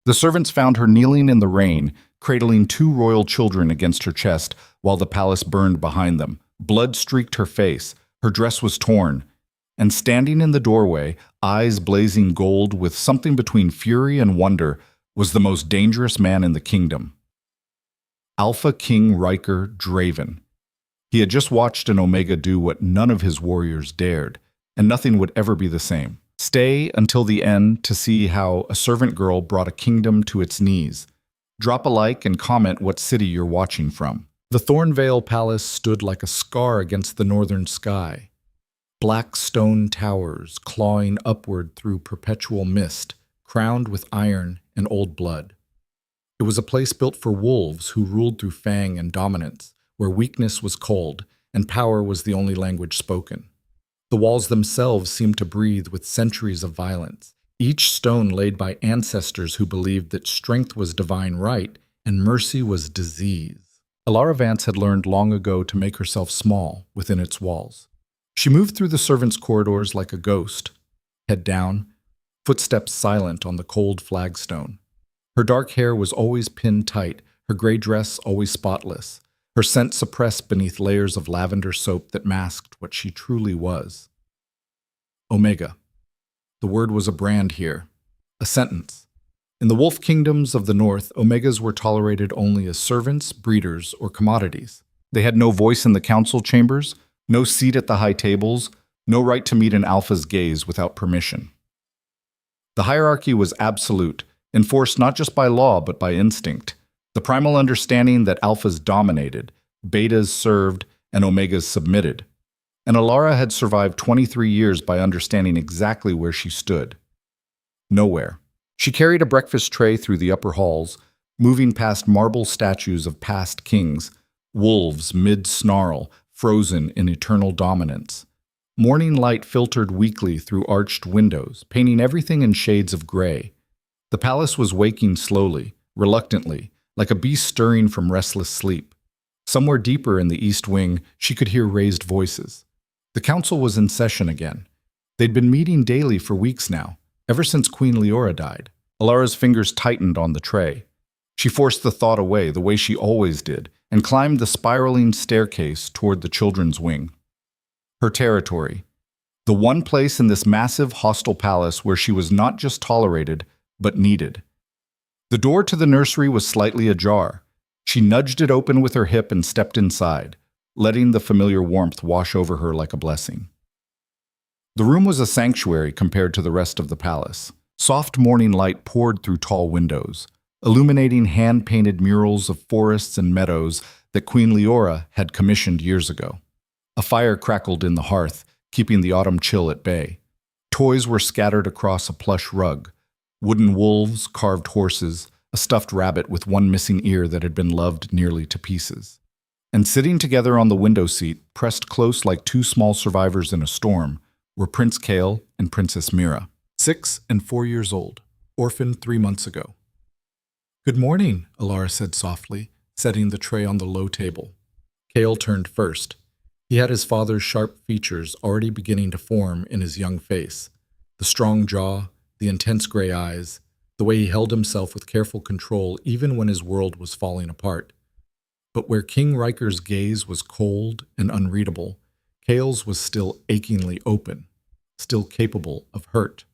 The servants found her kneeling in the rain, cradling two royal children against her chest while the palace burned behind them. Blood streaked her face, her dress was torn, and standing in the doorway, eyes blazing gold with something between fury and wonder, was the most dangerous man in the kingdom. Alpha King Riker Draven. He had just watched an Omega do what none of his warriors dared, and nothing would ever be the same. Stay until the end to see how a servant girl brought a kingdom to its knees. Drop a like and comment what city you're watching from. The Thornvale Palace stood like a scar against the northern sky. Black stone towers clawing upward through perpetual mist, crowned with iron and old blood. It was a place built for wolves who ruled through fang and dominance, where weakness was cold and power was the only language spoken. The walls themselves seemed to breathe with centuries of violence, each stone laid by ancestors who believed that strength was divine right and mercy was disease. Alara Vance had learned long ago to make herself small within its walls. She moved through the servants' corridors like a ghost, head down, footsteps silent on the cold flagstone. Her dark hair was always pinned tight, her gray dress always spotless, her scent suppressed beneath layers of lavender soap that masked what she truly was. Omega. The word was a brand here, a sentence. In the wolf kingdoms of the north, Omegas were tolerated only as servants, breeders, or commodities. They had no voice in the council chambers, no seat at the high tables, no right to meet an alpha's gaze without permission. The hierarchy was absolute, enforced not just by law but by instinct, the primal understanding that alphas dominated, betas served, and omegas submitted. And Alara had survived 23 years by understanding exactly where she stood. Nowhere. She carried a breakfast tray through the upper halls, moving past marble statues of past kings, wolves mid-snarl, frozen in eternal dominance. Morning light filtered weakly through arched windows, painting everything in shades of gray. The palace was waking slowly, reluctantly, like a beast stirring from restless sleep. Somewhere deeper in the east wing, she could hear raised voices. The council was in session again. They'd been meeting daily for weeks now, ever since Queen Leora died. Alara's fingers tightened on the tray. She forced the thought away the way she always did, and climbed the spiraling staircase toward the children's wing. Her territory. The one place in this massive, hostile palace where she was not just tolerated, but needed. The door to the nursery was slightly ajar. She nudged it open with her hip and stepped inside, letting the familiar warmth wash over her like a blessing. The room was a sanctuary compared to the rest of the palace. Soft morning light poured through tall windows, illuminating hand-painted murals of forests and meadows that Queen Leora had commissioned years ago. A fire crackled in the hearth, keeping the autumn chill at bay. Toys were scattered across a plush rug. Wooden wolves, carved horses, a stuffed rabbit with one missing ear that had been loved nearly to pieces. And sitting together on the window seat, pressed close like two small survivors in a storm, were Prince Kale and Princess Mira, 6 and 4 years old, orphaned 3 months ago. "Good morning," Alara said softly, setting the tray on the low table. Kale turned first. He had his father's sharp features already beginning to form in his young face. The strong jaw, the intense gray eyes, the way he held himself with careful control even when his world was falling apart. But where King Riker's gaze was cold and unreadable, Kale's was still achingly open, still capable of hurt.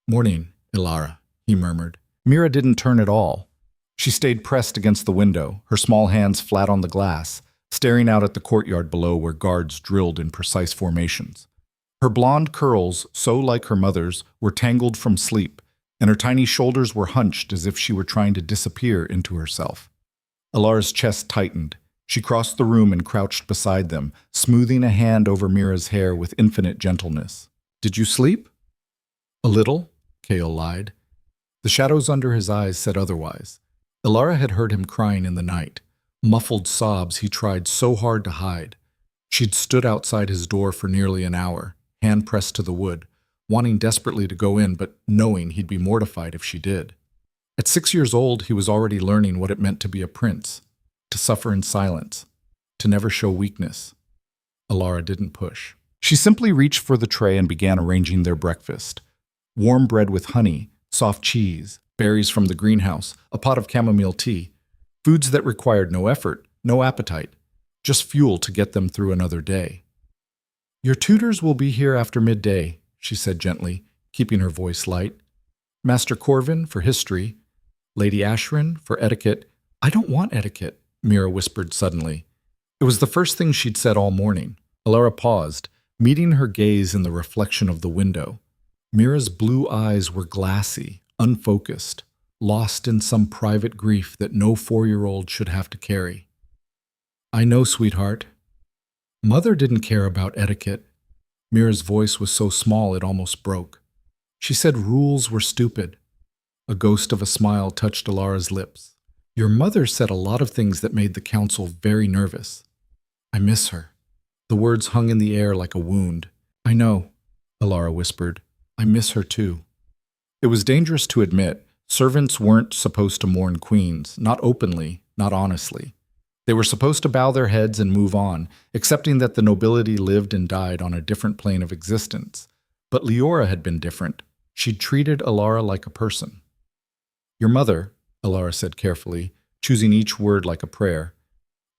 "Morning, Ilara," he murmured. Mira didn't turn at all. She stayed pressed against the window, her small hands flat on the glass, staring out at the courtyard below where guards drilled in precise formations. Her blonde curls, so like her mother's, were tangled from sleep, and her tiny shoulders were hunched as if she were trying to disappear into herself. Alara's chest tightened. She crossed the room and crouched beside them, smoothing a hand over Mira's hair with infinite gentleness. "Did you sleep?" "A little," Kale lied. The shadows under his eyes said otherwise. Alara had heard him crying in the night, muffled sobs he tried so hard to hide. She'd stood outside his door for nearly an hour, hand pressed to the wood, wanting desperately to go in, but knowing he'd be mortified if she did. At 6 years old, he was already learning what it meant to be a prince, to suffer in silence, to never show weakness. Alara didn't push. She simply reached for the tray and began arranging their breakfast. Warm bread with honey, soft cheese, berries from the greenhouse, a pot of chamomile tea, foods that required no effort, no appetite, just fuel to get them through another day. "Your tutors will be here after midday," she said gently, keeping her voice light. "Master Corvin for history, Lady Ashrin for etiquette." "I don't want etiquette," Mira whispered suddenly. It was the first thing she'd said all morning. Alara paused, meeting her gaze in the reflection of the window. Mira's blue eyes were glassy, unfocused, lost in some private grief that no 4-year-old should have to carry. "I know, sweetheart. Mother didn't care about etiquette." Mira's voice was so small it almost broke. "She said rules were stupid." A ghost of a smile touched Alara's lips. "Your mother said a lot of things that made the council very nervous." "I miss her." The words hung in the air like a wound. "I know," Alara whispered. "I miss her too." It was dangerous to admit. Servants weren't supposed to mourn queens, not openly, not honestly. They were supposed to bow their heads and move on, accepting that the nobility lived and died on a different plane of existence. But Leora had been different. She'd treated Alara like a person. "Your mother," Alara said carefully, choosing each word like a prayer,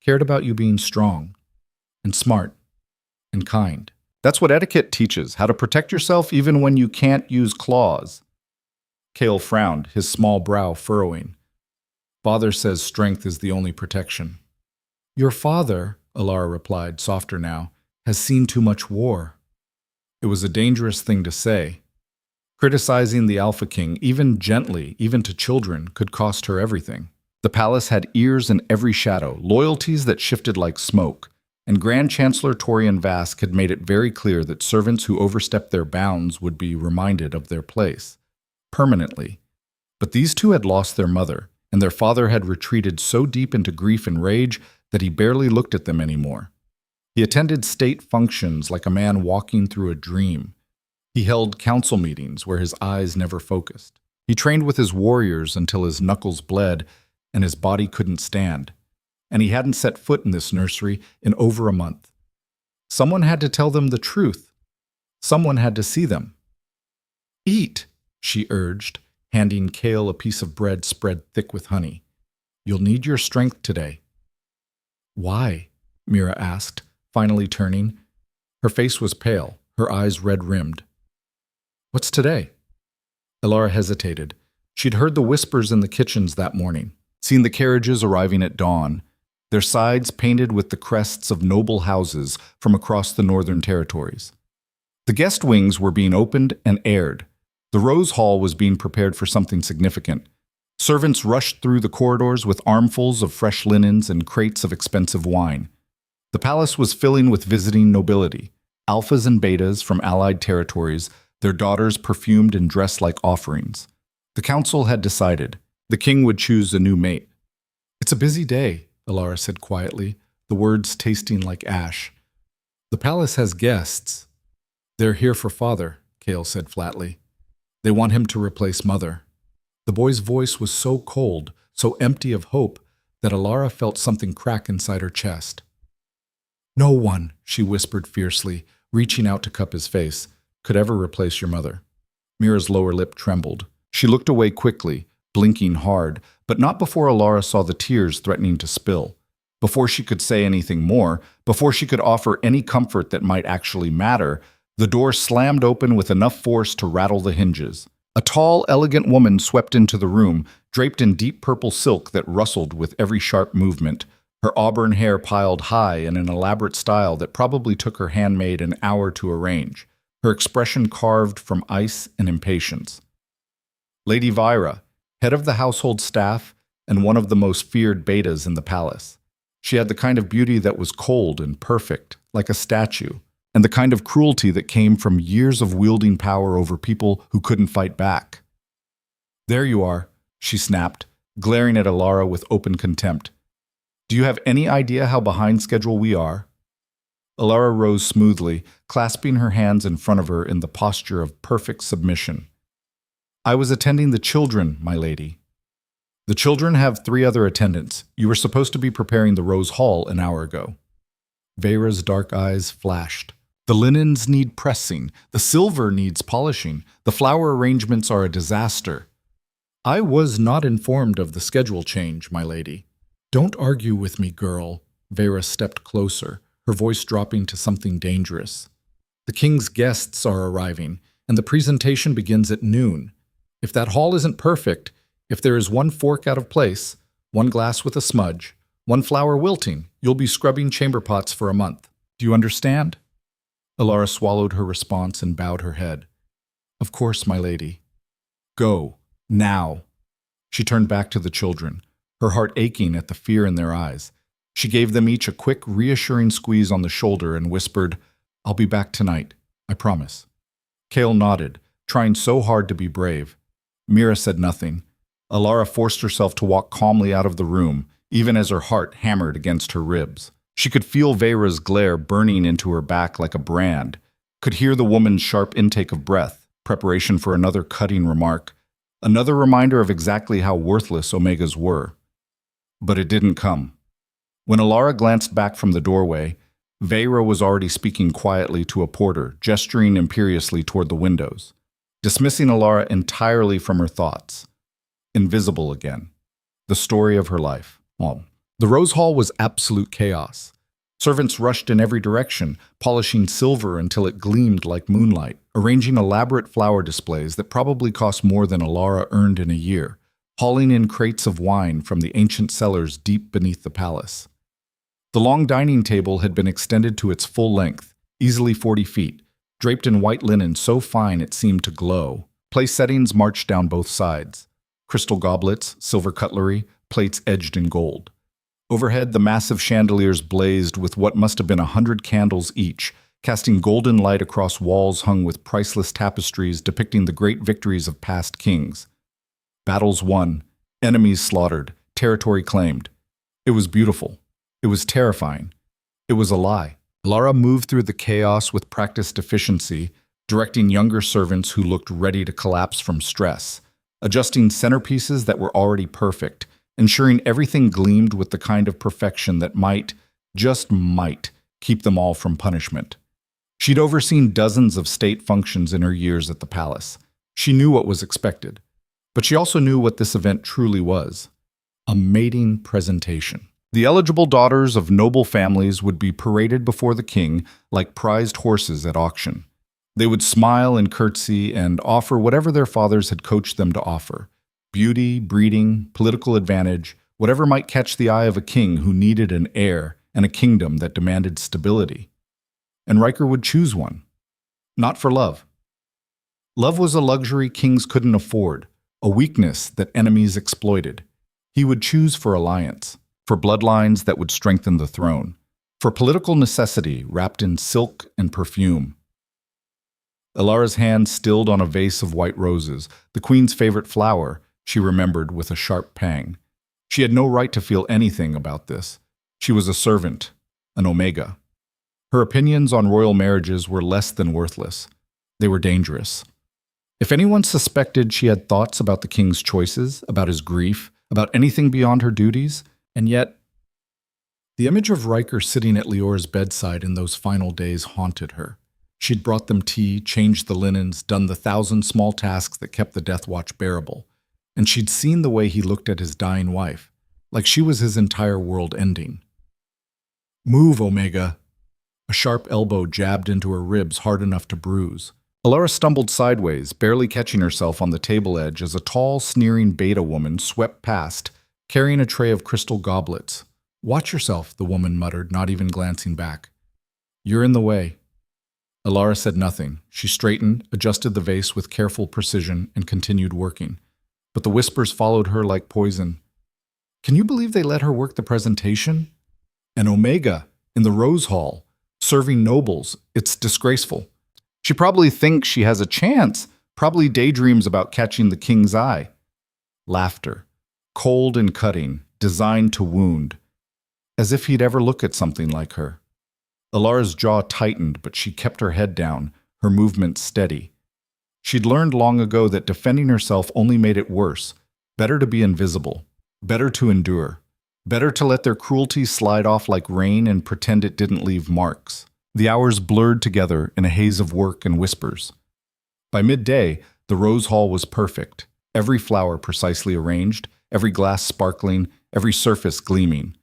"cared about you being strong and smart and kind. That's what etiquette teaches, how to protect yourself even when you can't use claws." Kale frowned, his small brow furrowing. "Father says strength is the only protection." "Your father," Alara replied, softer now, "has seen too much war." It was a dangerous thing to say. Criticizing the Alpha King, even gently, even to children, could cost her everything. The palace had ears in every shadow, loyalties that shifted like smoke, and Grand Chancellor Torian Vask had made it very clear that servants who overstepped their bounds would be reminded of their place, permanently. But these two had lost their mother, and their father had retreated so deep into grief and rage that he barely looked at them anymore. He attended state functions like a man walking through a dream. He held council meetings where his eyes never focused. He trained with his warriors until his knuckles bled and his body couldn't stand. And he hadn't set foot in this nursery in over a month. Someone had to tell them the truth. Someone had to see them. "Eat," she urged, handing Kale a piece of bread spread thick with honey. "You'll need your strength today." "Why?" Mira asked, finally turning. Her face was pale, her eyes red-rimmed. "What's today?" Alara hesitated. She'd heard the whispers in the kitchens that morning, seen the carriages arriving at dawn, their sides painted with the crests of noble houses from across the northern territories. The guest wings were being opened and aired. The Rose Hall was being prepared for something significant. Servants rushed through the corridors with armfuls of fresh linens and crates of expensive wine. The palace was filling with visiting nobility, alphas and betas from allied territories, their daughters perfumed and dressed like offerings. The council had decided. The king would choose a new mate. "It's a busy day," Alara said quietly, the words tasting like ash. "The palace has guests." "They're here for father," Kale said flatly. "They want him to replace mother." The boy's voice was so cold, so empty of hope, that Alara felt something crack inside her chest. "No one," she whispered fiercely, reaching out to cup his face, "could ever replace your mother." Mira's lower lip trembled. She looked away quickly, blinking hard, but not before Alara saw the tears threatening to spill. Before she could say anything more, before she could offer any comfort that might actually matter, the door slammed open with enough force to rattle the hinges. A tall, elegant woman swept into the room, draped in deep purple silk that rustled with every sharp movement, her auburn hair piled high in an elaborate style that probably took her handmaid an hour to arrange, her expression carved from ice and impatience. Lady Vira, head of the household staff and one of the most feared betas in the palace. She had the kind of beauty that was cold and perfect, like a statue, and the kind of cruelty that came from years of wielding power over people who couldn't fight back. "There you are," she snapped, glaring at Alara with open contempt. "Do you have any idea how behind schedule we are?" Alara rose smoothly, clasping her hands in front of her in the posture of perfect submission. "I was attending the children, my lady." "The children have 3 other attendants. You were supposed to be preparing the Rose Hall an hour ago." Vera's dark eyes flashed. "The linens need pressing. The silver needs polishing. The flower arrangements are a disaster." I was not informed of the schedule change, my lady. Don't argue with me, girl. Vera stepped closer, her voice dropping to something dangerous. The king's guests are arriving, and the presentation begins at noon. If that hall isn't perfect, if there is one fork out of place, one glass with a smudge, one flower wilting, you'll be scrubbing chamber pots for a month. Do you understand? Alara swallowed her response and bowed her head. Of course, my lady. Go, now. She turned back to the children, her heart aching at the fear in their eyes. She gave them each a quick, reassuring squeeze on the shoulder and whispered, I'll be back tonight, I promise. Kale nodded, trying so hard to be brave. Mira said nothing. Alara forced herself to walk calmly out of the room, even as her heart hammered against her ribs. She could feel Vera's glare burning into her back like a brand, could hear the woman's sharp intake of breath, preparation for another cutting remark, another reminder of exactly how worthless Omegas were. But it didn't come. When Alara glanced back from the doorway, Vera was already speaking quietly to a porter, gesturing imperiously toward the windows, dismissing Alara entirely from her thoughts. Invisible again. The story of her life. Well, the Rose Hall was absolute chaos. Servants rushed in every direction, polishing silver until it gleamed like moonlight, arranging elaborate flower displays that probably cost more than Alara earned in a year, hauling in crates of wine from the ancient cellars deep beneath the palace. The long dining table had been extended to its full length, easily 40 feet, draped in white linen so fine it seemed to glow. Place settings marched down both sides. Crystal goblets, silver cutlery, plates edged in gold. Overhead, the massive chandeliers blazed with what must have been 100 candles each, casting golden light across walls hung with priceless tapestries depicting the great victories of past kings. Battles won, enemies slaughtered, territory claimed. It was beautiful. It was terrifying. It was a lie. Lara moved through the chaos with practiced efficiency, directing younger servants who looked ready to collapse from stress, adjusting centerpieces that were already perfect, ensuring everything gleamed with the kind of perfection that might, just might, keep them all from punishment. She'd overseen dozens of state functions in her years at the palace. She knew what was expected, but she also knew what this event truly was: a mating presentation. The eligible daughters of noble families would be paraded before the king like prized horses at auction. They would smile and curtsy and offer whatever their fathers had coached them to offer: beauty, breeding, political advantage, whatever might catch the eye of a king who needed an heir and a kingdom that demanded stability. And Riker would choose one. Not for love. Love was a luxury kings couldn't afford, a weakness that enemies exploited. He would choose for alliance, for bloodlines that would strengthen the throne, for political necessity wrapped in silk and perfume. Alara's hand stilled on a vase of white roses, the queen's favorite flower, she remembered with a sharp pang. She had no right to feel anything about this. She was a servant, an Omega. Her opinions on royal marriages were less than worthless. They were dangerous. If anyone suspected she had thoughts about the king's choices, about his grief, about anything beyond her duties, and yet, the image of Riker sitting at Lior's bedside in those final days haunted her. She'd brought them tea, changed the linens, done the 1,000 small tasks that kept the death watch bearable. And she'd seen the way he looked at his dying wife, like she was his entire world ending. Move, Omega. A sharp elbow jabbed into her ribs hard enough to bruise. Alara stumbled sideways, barely catching herself on the table edge as a tall, sneering beta woman swept past, carrying a tray of crystal goblets. Watch yourself, the woman muttered, not even glancing back. You're in the way. Alara said nothing. She straightened, adjusted the vase with careful precision, and continued working. But the whispers followed her like poison. Can you believe they let her work the presentation? An Omega, in the Rose Hall, serving nobles. It's disgraceful. She probably thinks she has a chance, probably daydreams about catching the king's eye. Laughter. Cold and cutting, designed to wound. As if he'd ever look at something like her. Alara's jaw tightened, but she kept her head down, her movements steady. She'd learned long ago that defending herself only made it worse. Better to be invisible. Better to endure. Better to let their cruelty slide off like rain and pretend it didn't leave marks. The hours blurred together in a haze of work and whispers. By midday, the Rose Hall was perfect. every flower precisely arranged, every glass sparkling, every surface gleaming.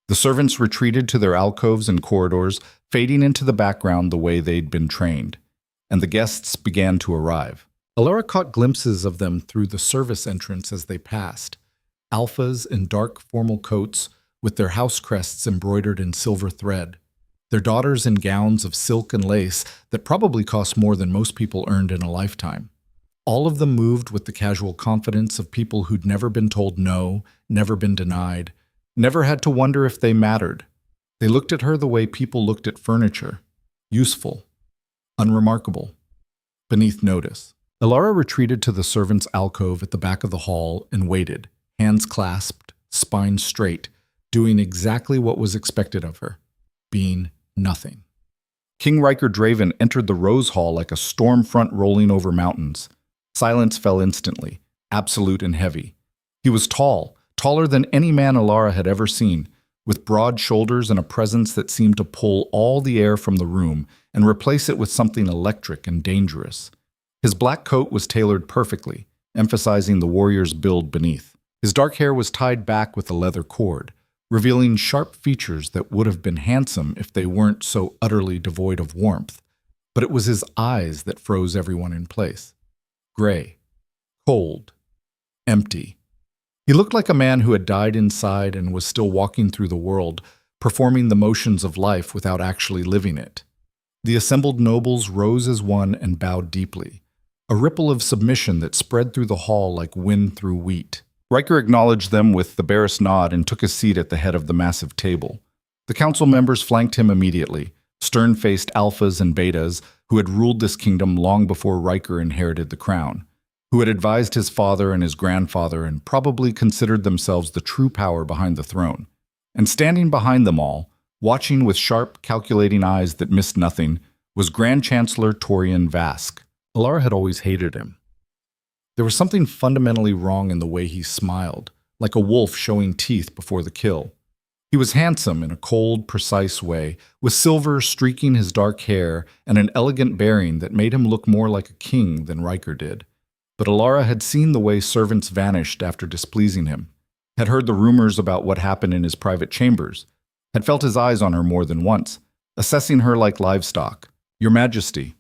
The servants retreated to their alcoves and corridors, fading into the background the way they'd been trained, and the guests began to arrive. Alara caught glimpses of them through the service entrance as they passed. Alphas in dark formal coats with their house crests embroidered in silver thread. Their daughters in gowns of silk and lace that probably cost more than most people earned in a lifetime. All of them moved with the casual confidence of people who'd never been told no, never been denied, never had to wonder if they mattered. They looked at her the way people looked at furniture. Useful. Unremarkable. Beneath notice. Alara retreated to the servant's alcove at the back of the hall and waited, hands clasped, spine straight, doing exactly what was expected of her, being nothing. King Riker Draven entered the Rose Hall like a storm front rolling over mountains. Silence fell instantly, absolute and heavy. He was tall, taller than any man Alara had ever seen, with broad shoulders and a presence that seemed to pull all the air from the room and replace it with something electric and dangerous. His black coat was tailored perfectly, emphasizing the warrior's build beneath. His dark hair was tied back with a leather cord, revealing sharp features that would have been handsome if they weren't so utterly devoid of warmth. But it was his eyes that froze everyone in place. Gray, cold, empty. He looked like a man who had died inside and was still walking through the world, performing the motions of life without actually living it. The assembled nobles rose as one and bowed deeply, a ripple of submission that spread through the hall like wind through wheat. Riker acknowledged them with the barest nod and took his seat at the head of the massive table. The council members flanked him immediately, stern-faced alphas and betas who had ruled this kingdom long before Riker inherited the crown, who had advised his father and his grandfather and probably considered themselves the true power behind the throne. And standing behind them all, watching with sharp, calculating eyes that missed nothing, was Grand Chancellor Torian Vask. Alara had always hated him. There was something fundamentally wrong in the way he smiled, like a wolf showing teeth before the kill. He was handsome in a cold, precise way, with silver streaking his dark hair and an elegant bearing that made him look more like a king than Riker did. But Alara had seen the way servants vanished after displeasing him, had heard the rumors about what happened in his private chambers, had felt his eyes on her more than once, assessing her like livestock. "Your Majesty,"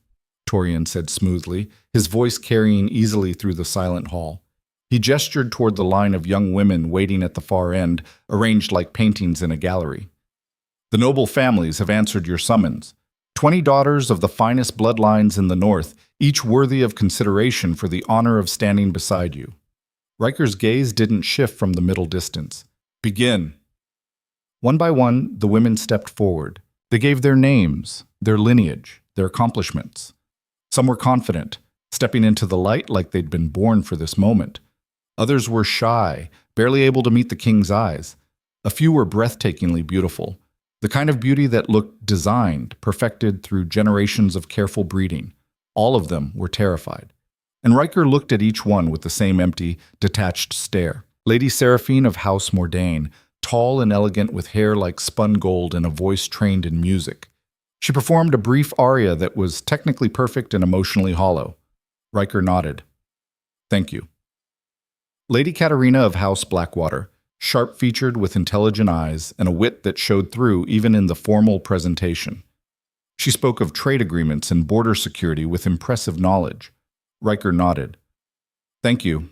Torian said smoothly, his voice carrying easily through the silent hall. He gestured toward the line of young women waiting at the far end, arranged like paintings in a gallery. "The noble families have answered your summons. 20 daughters of the finest bloodlines in the north, each worthy of consideration for the honor of standing beside you." Riker's gaze didn't shift from the middle distance. "Begin." One by one, the women stepped forward. They gave their names, their lineage, their accomplishments. Some were confident, stepping into the light like they'd been born for this moment. Others were shy, barely able to meet the king's eyes. A few were breathtakingly beautiful, the kind of beauty that looked designed, perfected through generations of careful breeding. All of them were terrified. And Riker looked at each one with the same empty, detached stare. Lady Seraphine of House Mordain, tall and elegant with hair like spun gold and a voice trained in music. She performed a brief aria that was technically perfect and emotionally hollow. Riker nodded. "Thank you." Lady Katarina of House Blackwater, sharp-featured with intelligent eyes and a wit that showed through even in the formal presentation. She spoke of trade agreements and border security with impressive knowledge. Riker nodded. "Thank you."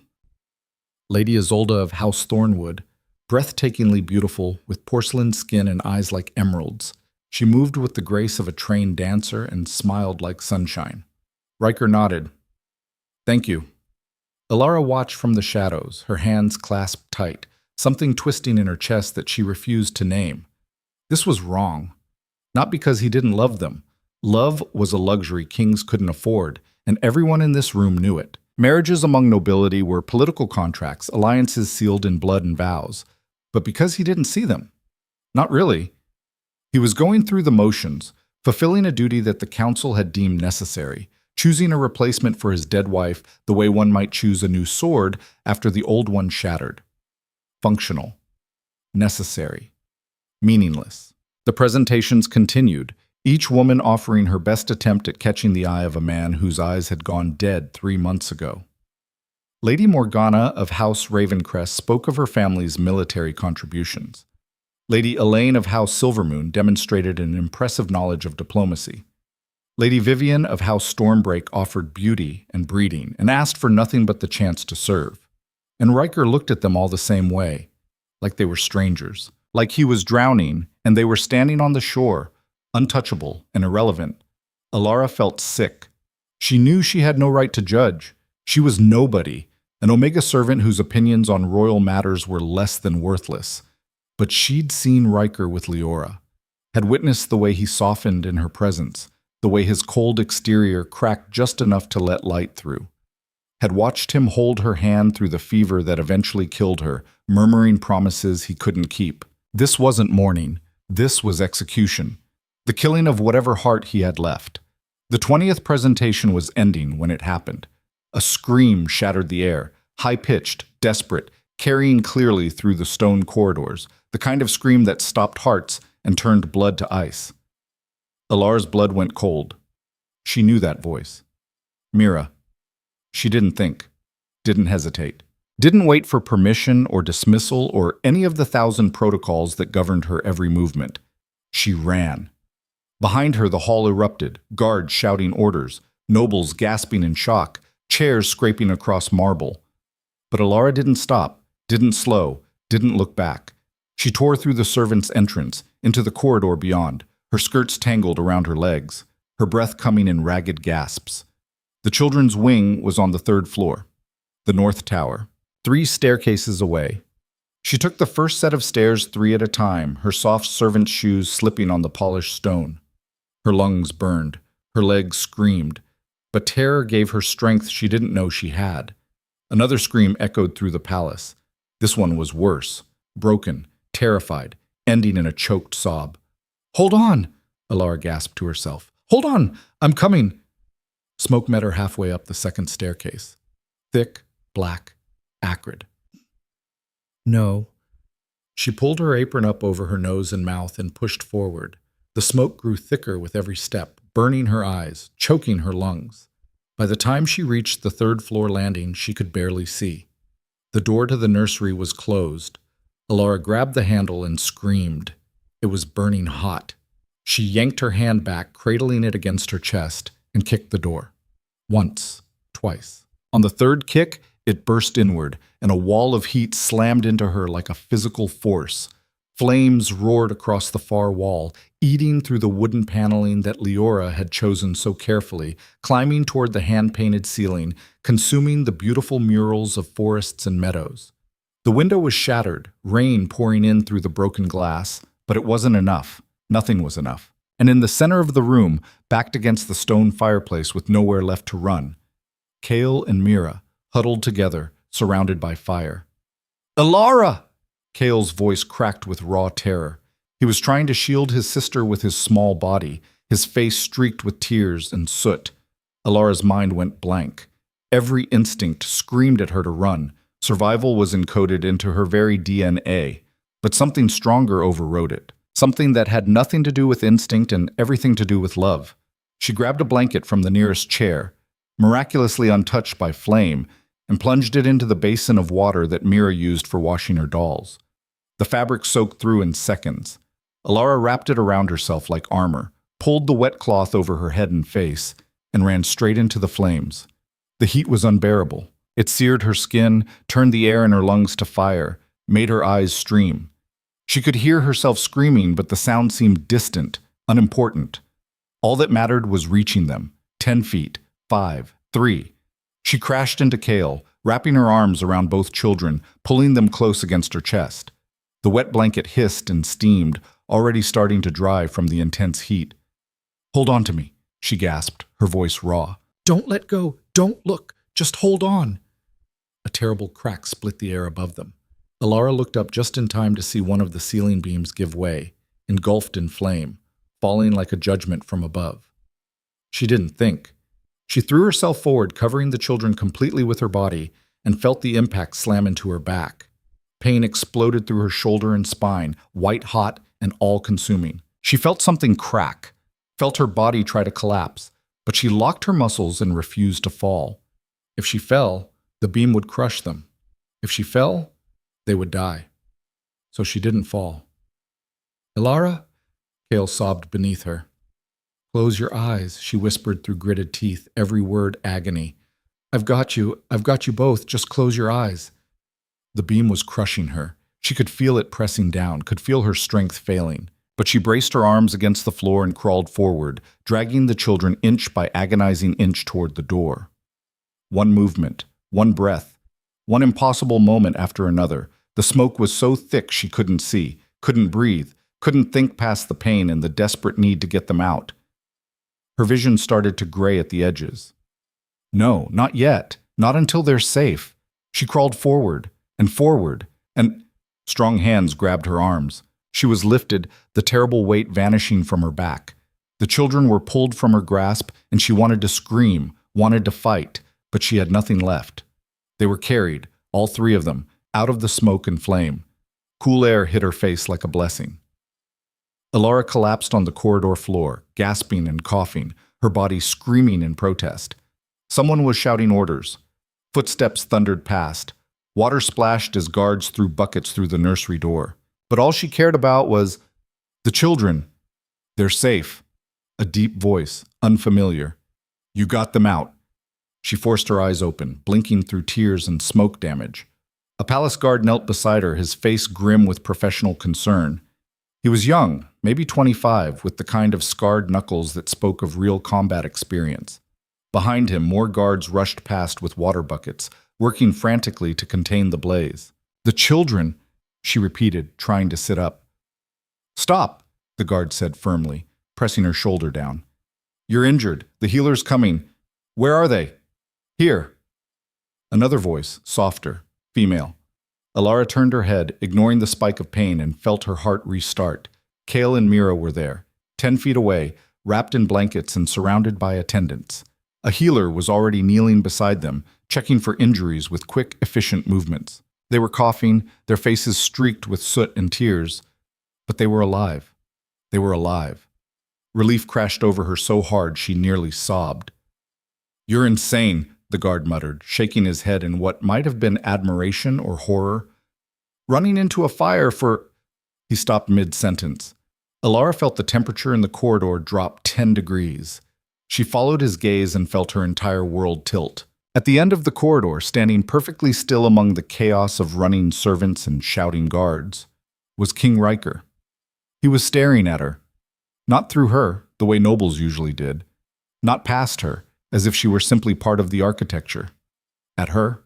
Lady Isolde of House Thornwood, breathtakingly beautiful with porcelain skin and eyes like emeralds. She moved with the grace of a trained dancer and smiled like sunshine. Riker nodded. "Thank you." Alara watched from the shadows, her hands clasped tight, something twisting in her chest that she refused to name. This was wrong. Not because he didn't love them. Love was a luxury kings couldn't afford, and everyone in this room knew it. Marriages among nobility were political contracts, alliances sealed in blood and vows. But because he didn't see them? Not really. He was going through the motions, fulfilling a duty that the council had deemed necessary, choosing a replacement for his dead wife the way one might choose a new sword after the old one shattered. Functional. Necessary. Meaningless. The presentations continued, each woman offering her best attempt at catching the eye of a man whose eyes had gone dead 3 months ago. Lady Morgana of House Ravencrest spoke of her family's military contributions. Lady Elaine of House Silvermoon demonstrated an impressive knowledge of diplomacy. Lady Vivian of House Stormbreak offered beauty and breeding and asked for nothing but the chance to serve. And Riker looked at them all the same way, like they were strangers, like he was drowning and they were standing on the shore, untouchable and irrelevant. Alara felt sick. She knew she had no right to judge. She was nobody, an Omega servant whose opinions on royal matters were less than worthless. But she'd seen Riker with Leora, had witnessed the way he softened in her presence, the way his cold exterior cracked just enough to let light through. Had watched him hold her hand through the fever that eventually killed her, murmuring promises he couldn't keep. This wasn't mourning. This was execution. The killing of whatever heart he had left. The 20th presentation was ending when it happened. A scream shattered the air, high-pitched, desperate, carrying clearly through the stone corridors, the kind of scream that stopped hearts and turned blood to ice. Alara's blood went cold. She knew that voice. Mira. She didn't think, didn't hesitate, didn't wait for permission or dismissal or any of the 1,000 protocols that governed her every movement. She ran. Behind her, the hall erupted, guards shouting orders, nobles gasping in shock, chairs scraping across marble. But Alara didn't stop, didn't slow, didn't look back. She tore through the servants' entrance, into the corridor beyond, her skirts tangled around her legs, her breath coming in ragged gasps. The children's wing was on the 3rd floor, the North Tower, 3 staircases away. She took the first set of stairs 3 at a time, her soft servant's shoes slipping on the polished stone. Her lungs burned, her legs screamed, but terror gave her strength she didn't know she had. Another scream echoed through the palace. This one was worse, broken, terrified, ending in a choked sob. "Hold on," Alara gasped to herself. "Hold on, I'm coming." Smoke met her halfway up the 2nd staircase. Thick, black, acrid. "No." She pulled her apron up over her nose and mouth and pushed forward. The smoke grew thicker with every step, burning her eyes, choking her lungs. By the time she reached the 3rd floor landing, she could barely see. The door to the nursery was closed. Alara grabbed the handle and screamed. It was burning hot. She yanked her hand back, cradling it against her chest, and kicked the door. Once, twice. On the 3rd kick, it burst inward, and a wall of heat slammed into her like a physical force. Flames roared across the far wall, eating through the wooden paneling that Leora had chosen so carefully, climbing toward the hand-painted ceiling, consuming the beautiful murals of forests and meadows. The window was shattered, rain pouring in through the broken glass, but it wasn't enough. Nothing was enough. And in the center of the room, backed against the stone fireplace with nowhere left to run, Kale and Mira, huddled together, surrounded by fire. "Alara!" Kale's voice cracked with raw terror. He was trying to shield his sister with his small body, his face streaked with tears and soot. Alara's mind went blank. Every instinct screamed at her to run. Survival was encoded into her very DNA, but something stronger overrode it. Something that had nothing to do with instinct and everything to do with love. She grabbed a blanket from the nearest chair, miraculously untouched by flame, and plunged it into the basin of water that Mira used for washing her dolls. The fabric soaked through in seconds. Alara wrapped it around herself like armor, pulled the wet cloth over her head and face, and ran straight into the flames. The heat was unbearable. It seared her skin, turned the air in her lungs to fire, made her eyes stream. She could hear herself screaming, but the sound seemed distant, unimportant. All that mattered was reaching them. 10 feet, 5, 3. She crashed into Kale, wrapping her arms around both children, pulling them close against her chest. The wet blanket hissed and steamed, already starting to dry from the intense heat. "Hold on to me," she gasped, her voice raw. "Don't let go. Don't look. Just hold on." A terrible crack split the air above them. Alara looked up just in time to see one of the ceiling beams give way, engulfed in flame, falling like a judgment from above. She didn't think. She threw herself forward, covering the children completely with her body, and felt the impact slam into her back. Pain exploded through her shoulder and spine, white-hot and all-consuming. She felt something crack, felt her body try to collapse, but she locked her muscles and refused to fall. If she fell, The beam would crush them. If she fell, they would die. So she didn't fall. "Ilara?" Kale sobbed beneath her. "Close your eyes," she whispered through gritted teeth, every word agony. I've got you both, just close your eyes." The beam was crushing her. She could feel it pressing down, could feel her strength failing. But she braced her arms against the floor and crawled forward, dragging the children inch by agonizing inch toward the door. One movement, one breath, one impossible moment after another. The smoke was so thick she couldn't see, couldn't breathe, couldn't think past the pain and the desperate need to get them out. Her vision started to gray at the edges. No, not yet. Not until they're safe. She crawled forward, and strong hands grabbed her arms. She was lifted, the terrible weight vanishing from her back. The children were pulled from her grasp, and she wanted to scream, wanted to fight, but she had nothing left. They were carried, all three of them, out of the smoke and flame. Cool air hit her face like a blessing. Ilara collapsed on the corridor floor, gasping and coughing, her body screaming in protest. Someone was shouting orders. Footsteps thundered past. Water splashed as guards threw buckets through the nursery door. But all she cared about was the children. "They're safe." A deep voice, unfamiliar. "You got them out." She forced her eyes open, blinking through tears and smoke damage. A palace guard knelt beside her, his face grim with professional concern. He was young, maybe 25, with the kind of scarred knuckles that spoke of real combat experience. Behind him, more guards rushed past with water buckets, working frantically to contain the blaze. "The children," she repeated, trying to sit up. "Stop," the guard said firmly, pressing her shoulder down. "You're injured. The healer's coming. Where are they?" "Here." Another voice, softer, female. Ilara turned her head, ignoring the spike of pain, and felt her heart restart. Kale and Mira were there, 10 feet away, wrapped in blankets and surrounded by attendants. A healer was already kneeling beside them, checking for injuries with quick, efficient movements. They were coughing, their faces streaked with soot and tears, but they were alive. They were alive. Relief crashed over her so hard she nearly sobbed. "You're insane," the guard muttered, shaking his head in what might have been admiration or horror. "Running into a fire for—" He stopped mid-sentence. Ilara felt the temperature in the corridor drop 10 degrees. She followed his gaze and felt her entire world tilt. At the end of the corridor, standing perfectly still among the chaos of running servants and shouting guards, was King Riker. He was staring at her. Not through her, the way nobles usually did. Not past her, as if she were simply part of the architecture. At her.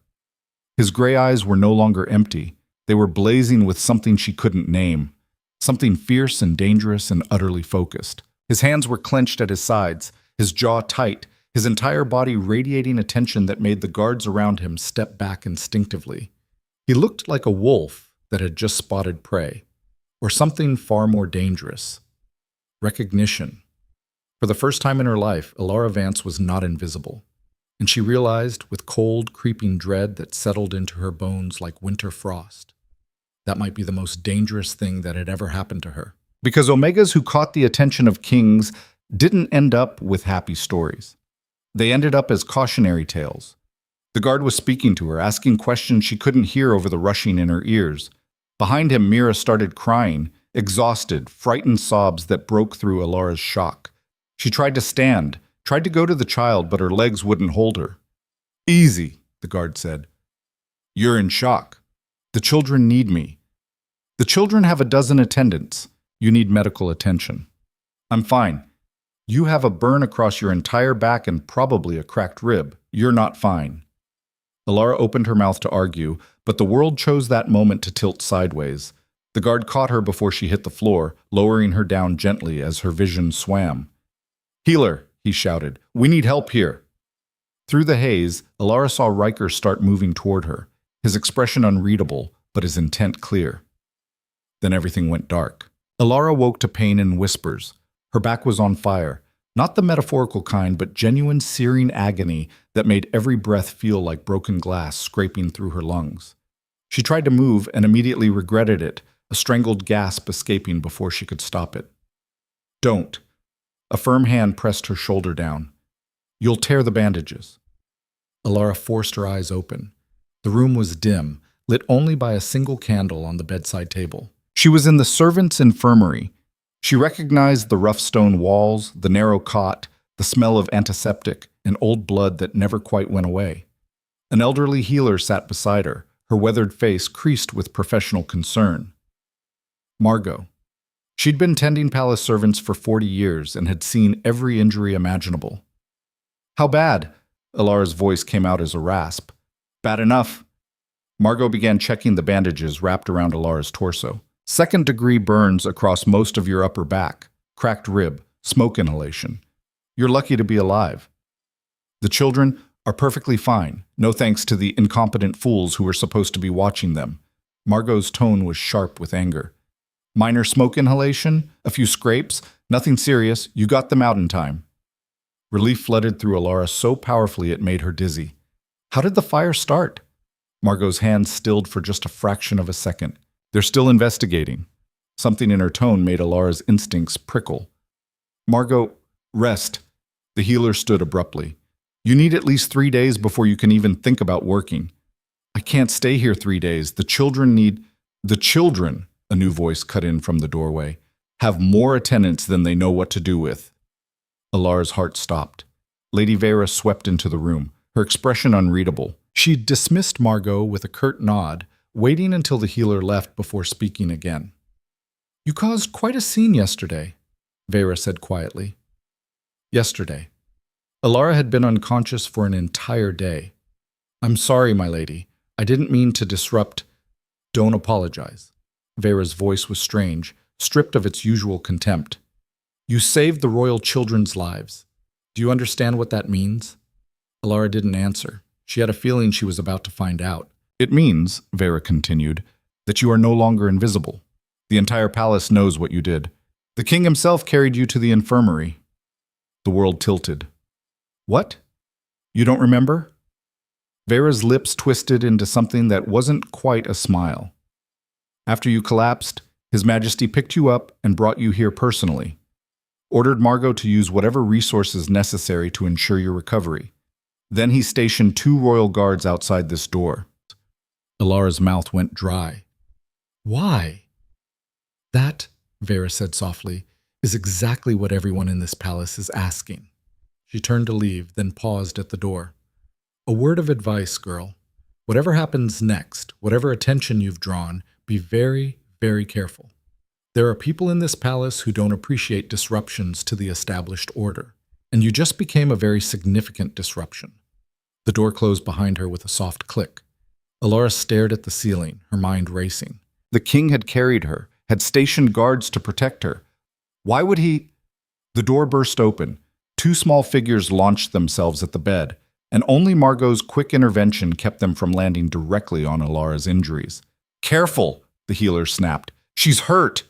His gray eyes were no longer empty. They were blazing with something she couldn't name. Something fierce and dangerous and utterly focused. His hands were clenched at his sides, his jaw tight, his entire body radiating a tension that made the guards around him step back instinctively. He looked like a wolf that had just spotted prey, or something far more dangerous. Recognition. For the first time in her life, Ilara Vance was not invisible, and she realized with cold, creeping dread that settled into her bones like winter frost. That might be the most dangerous thing that had ever happened to her. Because Omegas who caught the attention of kings didn't end up with happy stories. They ended up as cautionary tales. The guard was speaking to her, asking questions she couldn't hear over the rushing in her ears. Behind him, Mira started crying, exhausted, frightened sobs that broke through Ilara's shock. She tried to stand, tried to go to the child, but her legs wouldn't hold her. "Easy," the guard said. "You're in shock. The children need me. The children have a dozen attendants. You need medical attention." "I'm fine." "You have a burn across your entire back and probably a cracked rib. You're not fine." Ilara opened her mouth to argue, but the world chose that moment to tilt sideways. The guard caught her before she hit the floor, lowering her down gently as her vision swam. "Healer," he shouted. "We need help here." Through the haze, Ilara saw Riker start moving toward her, his expression unreadable, but his intent clear. Then everything went dark. Ilara woke to pain in whispers. Her back was on fire, not the metaphorical kind, but genuine searing agony that made every breath feel like broken glass scraping through her lungs. She tried to move and immediately regretted it, a strangled gasp escaping before she could stop it. "Don't." A firm hand pressed her shoulder down. "You'll tear the bandages." Ilara forced her eyes open. The room was dim, lit only by a single candle on the bedside table. She was in the servants' infirmary. She recognized the rough stone walls, the narrow cot, the smell of antiseptic and old blood that never quite went away. An elderly healer sat beside her, her weathered face creased with professional concern. Margot. She'd been tending palace servants for 40 years and had seen every injury imaginable. How bad? Alara's voice came out as a rasp. Bad enough. Margot began checking the bandages wrapped around Alara's torso. Second-degree burns across most of your upper back, cracked rib, smoke inhalation. You're lucky to be alive. The children are perfectly fine, no thanks to the incompetent fools who were supposed to be watching them. Margot's tone was sharp with anger. Minor smoke inhalation, a few scrapes, nothing serious, you got them out in time. Relief flooded through Alara so powerfully it made her dizzy. How did the fire start? Margot's hands stilled for just a fraction of a second. They're still investigating. Something in her tone made Alara's instincts prickle. Margot, rest. The healer stood abruptly. You need at least 3 days before you can even think about working. I can't stay here 3 days. The children need... The children, a new voice cut in from the doorway, have more attendants than they know what to do with. Alara's heart stopped. Lady Vera swept into the room, her expression unreadable. She dismissed Margot with a curt nod, waiting until the healer left before speaking again. You caused quite a scene yesterday, Vera said quietly. Yesterday. Alara had been unconscious for an entire day. I'm sorry, my lady. I didn't mean to disrupt. Don't apologize. Vera's voice was strange, stripped of its usual contempt. You saved the royal children's lives. Do you understand what that means? Alara didn't answer. She had a feeling she was about to find out. It means, Vera continued, that you are no longer invisible. The entire palace knows what you did. The king himself carried you to the infirmary. The world tilted. What? You don't remember? Vera's lips twisted into something that wasn't quite a smile. After you collapsed, His Majesty picked you up and brought you here personally. Ordered Margot to use whatever resources necessary to ensure your recovery. Then he stationed 2 royal guards outside this door. Alara's mouth went dry. Why? That, Vera said softly, is exactly what everyone in this palace is asking. She turned to leave, then paused at the door. A word of advice, girl. Whatever happens next, whatever attention you've drawn, be very, very careful. There are people in this palace who don't appreciate disruptions to the established order, and you just became a very significant disruption. The door closed behind her with a soft click. Alara stared at the ceiling, her mind racing. The king had carried her, had stationed guards to protect her. Why would he? The door burst open. 2 small figures launched themselves at the bed, and only Margot's quick intervention kept them from landing directly on Alara's injuries. Careful, the healer snapped. She's hurt.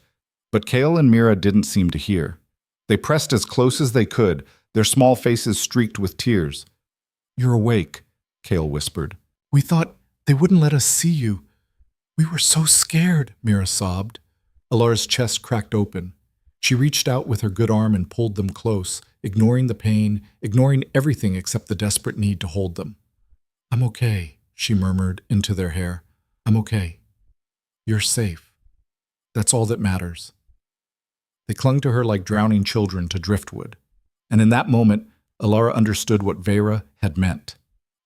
But Kale and Mira didn't seem to hear. They pressed as close as they could, their small faces streaked with tears. You're awake, Kale whispered. We thought they wouldn't let us see you. We were so scared, Mira sobbed. Alara's chest cracked open. She reached out with her good arm and pulled them close, ignoring the pain, ignoring everything except the desperate need to hold them. I'm okay, she murmured into their hair. I'm okay. You're safe. That's all that matters. They clung to her like drowning children to driftwood. And in that moment, Alara understood what Vera had meant.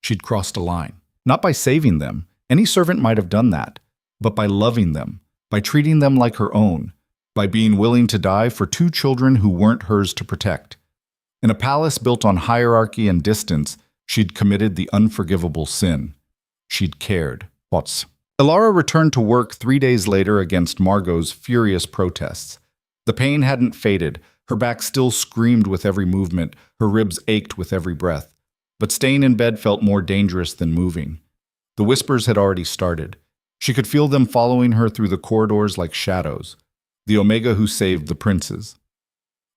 She'd crossed a line. Not by saving them, any servant might have done that, but by loving them, by treating them like her own, by being willing to die for 2 children who weren't hers to protect. In a palace built on hierarchy and distance, she'd committed the unforgivable sin. She'd cared. Pups. Alara returned to work 3 days later against Margot's furious protests. The pain hadn't faded. Her back still screamed with every movement. Her ribs ached with every breath. But staying in bed felt more dangerous than moving. The whispers had already started. She could feel them following her through the corridors like shadows. The Omega who saved the princes.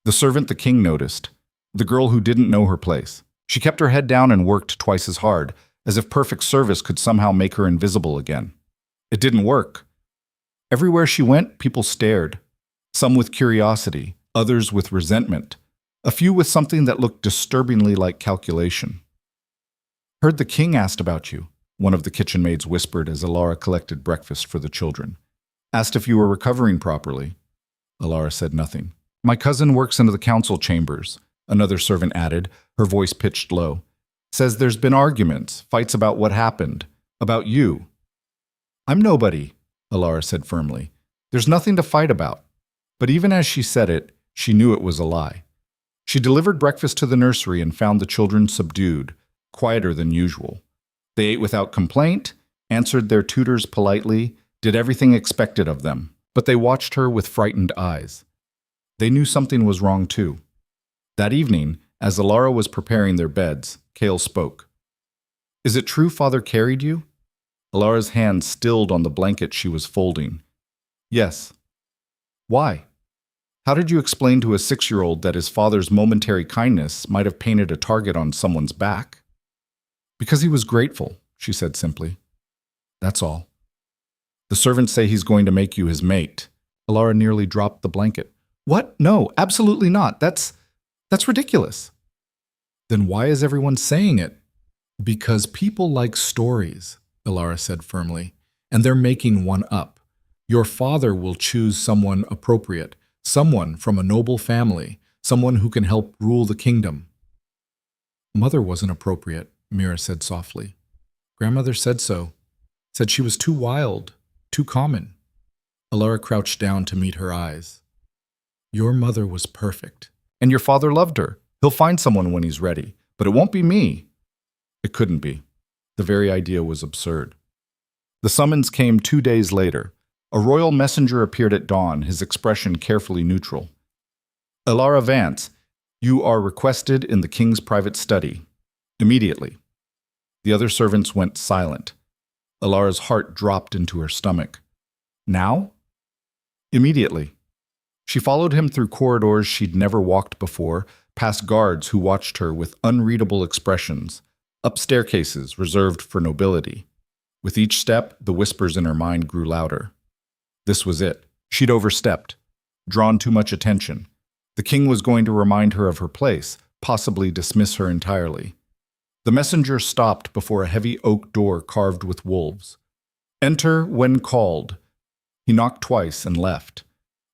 The servant the king noticed. The girl who didn't know her place. She kept her head down and worked twice as hard, as if perfect service could somehow make her invisible again. It didn't work. Everywhere she went, people stared. Some with curiosity, others with resentment, a few with something that looked disturbingly like calculation. Heard the king asked about you. one of the kitchen maids whispered as Alara collected breakfast for the children. Asked if you were recovering properly. Alara said nothing. My cousin works in the council chambers, another servant added, her voice pitched low. Says there's been arguments, fights about what happened, about you. I'm nobody, Alara said firmly. There's nothing to fight about. But even as she said it, she knew it was a lie. She delivered breakfast to the nursery and found the children subdued, quieter than usual. They ate without complaint, answered their tutors politely, did everything expected of them, but they watched her with frightened eyes. They knew something was wrong too. That evening, as Alara was preparing their beds, Kale spoke. Is it true Father carried you? Alara's hand stilled on the blanket she was folding. Yes. Why? How did you explain to a 6-year-old that his father's momentary kindness might have painted a target on someone's back? Because he was grateful, she said simply. That's all. The servants say he's going to make you his mate. Alara nearly dropped the blanket. What? No, absolutely not. That's ridiculous. Then why is everyone saying it? Because people like stories, Alara said firmly, and they're making one up. Your father will choose someone appropriate, someone from a noble family, someone who can help rule the kingdom. Mother wasn't appropriate, Mira said softly. Grandmother said so. Said she was too wild, too common. Alara crouched down to meet her eyes. Your mother was perfect. And your father loved her. He'll find someone when he's ready, but it won't be me. It couldn't be. The very idea was absurd. The summons came 2 days later. A royal messenger appeared at dawn, his expression carefully neutral. Alara Vance, you are requested in the king's private study. Immediately. The other servants went silent. Alara's heart dropped into her stomach. Now? Immediately. She followed him through corridors she'd never walked before, past guards who watched her with unreadable expressions, up staircases reserved for nobility. With each step, the whispers in her mind grew louder. This was it. She'd overstepped, drawn too much attention. The king was going to remind her of her place, possibly dismiss her entirely. The messenger stopped before a heavy oak door carved with wolves. Enter when called. He knocked twice and left.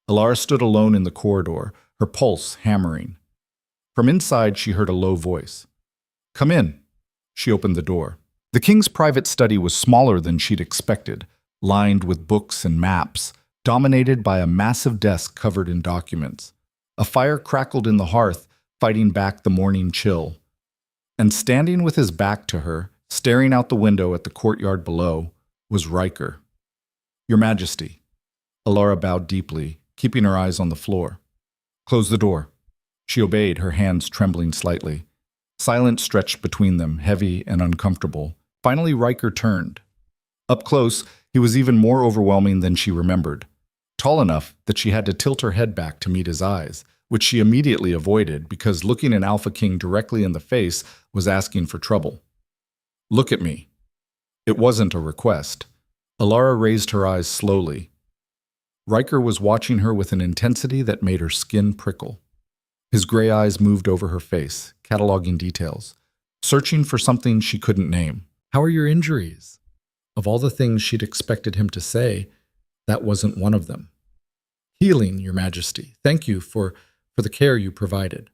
Alara stood alone in the corridor, her pulse hammering. From inside, she heard a low voice. Come in. She opened the door. The king's private study was smaller than she'd expected, lined with books and maps, dominated by a massive desk covered in documents. A fire crackled in the hearth, fighting back the morning chill. And standing with his back to her, staring out the window at the courtyard below, was Riker. Your Majesty. Alara bowed deeply, keeping her eyes on the floor. Close the door. She obeyed, her hands trembling slightly. Silence stretched between them, heavy and uncomfortable. Finally, Riker turned. Up close, he was even more overwhelming than she remembered. Tall enough that she had to tilt her head back to meet his eyes, which she immediately avoided because looking an Alpha King directly in the face was asking for trouble. Look at me. It wasn't a request. Alara raised her eyes slowly. Riker was watching her with an intensity that made her skin prickle. His gray eyes moved over her face, cataloging details, searching for something she couldn't name. How are your injuries? Of all the things she'd expected him to say, that wasn't one of them. Healing, Your Majesty. Thank you for the care you provided.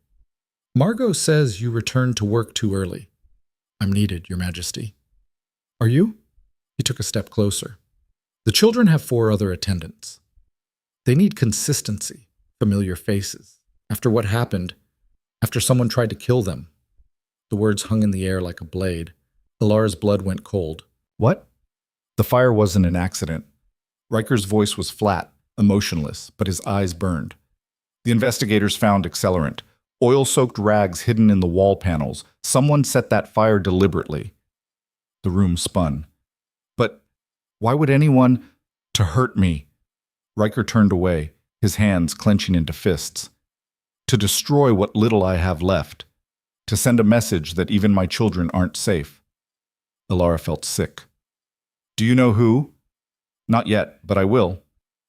Margot says you returned to work too early. I'm needed, Your Majesty. Are you? He took a step closer. The children have 4 other attendants. They need consistency, familiar faces. After what happened, after someone tried to kill them. The words hung in the air like a blade. Alara's blood went cold. What? The fire wasn't an accident. Riker's voice was flat, emotionless, but his eyes burned. The investigators found accelerant, oil-soaked rags hidden in the wall panels. Someone set that fire deliberately. The room spun. But why would anyone... To hurt me? Riker turned away, his hands clenching into fists. To destroy what little I have left. To send a message that even my children aren't safe. Alara felt sick. Do you know who? Not yet, but I will.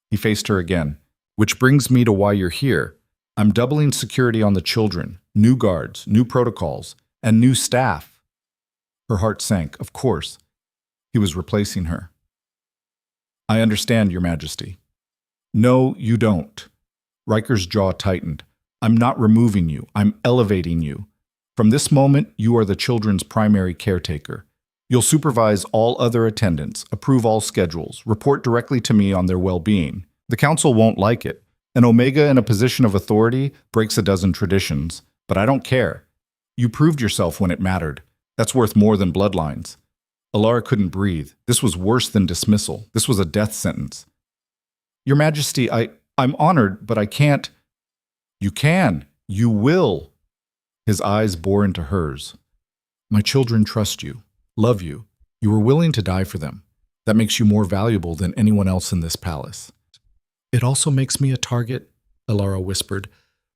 He faced her again. Which brings me to why you're here. I'm doubling security on the children, new guards, new protocols, and new staff. Her heart sank, of course. He was replacing her. I understand, Your Majesty. No, you don't. Riker's jaw tightened. I'm not removing you. I'm elevating you. From this moment, you are the children's primary caretaker. You'll supervise all other attendants, approve all schedules, report directly to me on their well-being. The Council won't like it. An Omega in a position of authority breaks a dozen traditions, but I don't care. You proved yourself when it mattered. That's worth more than bloodlines. Alara couldn't breathe. This was worse than dismissal. This was a death sentence. Your Majesty, I'm honored, but I can't. You can. You will. His eyes bore into hers. My children trust you, love you. You were willing to die for them. That makes you more valuable than anyone else in this palace. It also makes me a target, Alara whispered.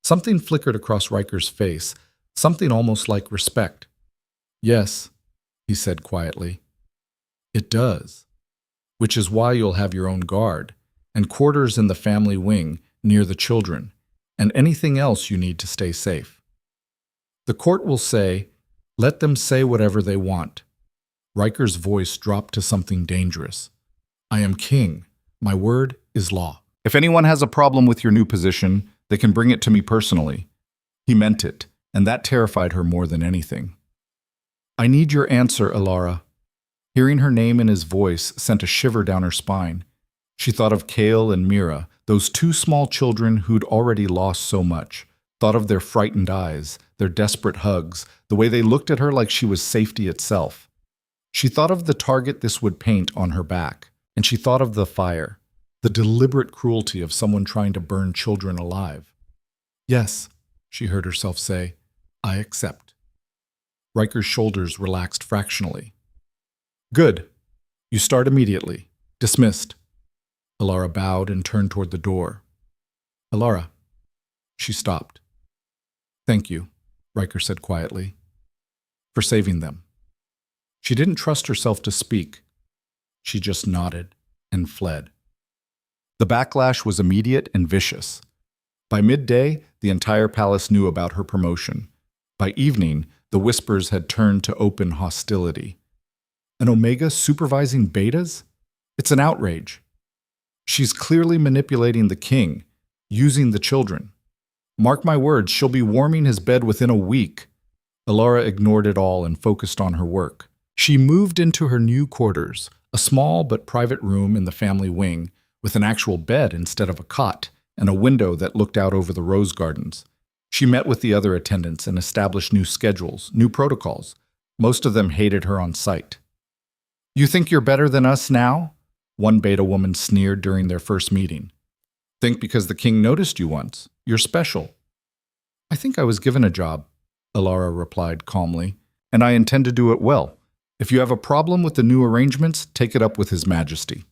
Something flickered across Riker's face, something almost like respect. Yes, he said quietly. It does. Which is why you'll have your own guard, and quarters in the family wing near the children, and anything else you need to stay safe. The court will say, let them say whatever they want. Riker's voice dropped to something dangerous. I am king. My word is law. If anyone has a problem with your new position, they can bring it to me personally. He meant it, and that terrified her more than anything. I need your answer, Alara. Hearing her name in his voice sent a shiver down her spine. She thought of Kale and Mira, those two small children who'd already lost so much, thought of their frightened eyes, their desperate hugs, the way they looked at her like she was safety itself. She thought of the target this would paint on her back, and she thought of the fire, the deliberate cruelty of someone trying to burn children alive. Yes, she heard herself say, I accept. Riker's shoulders relaxed fractionally. Good. You start immediately. Dismissed. Alara bowed and turned toward the door. Alara. She stopped. Thank you, Riker said quietly, for saving them. She didn't trust herself to speak. She just nodded and fled. The backlash was immediate and vicious. By midday, the entire palace knew about her promotion. By evening, the whispers had turned to open hostility. An Omega supervising betas? It's an outrage. She's clearly manipulating the king, using the children. Mark my words, she'll be warming his bed within a week. Alara ignored it all and focused on her work. She moved into her new quarters, a small but private room in the family wing, with an actual bed instead of a cot, and a window that looked out over the rose gardens. She met with the other attendants and established new schedules, new protocols. Most of them hated her on sight. You think you're better than us now? One beta woman sneered during their first meeting. Think because the king noticed you once. You're special. I think I was given a job, Alara replied calmly, and I intend to do it well. If you have a problem with the new arrangements, take it up with His Majesty.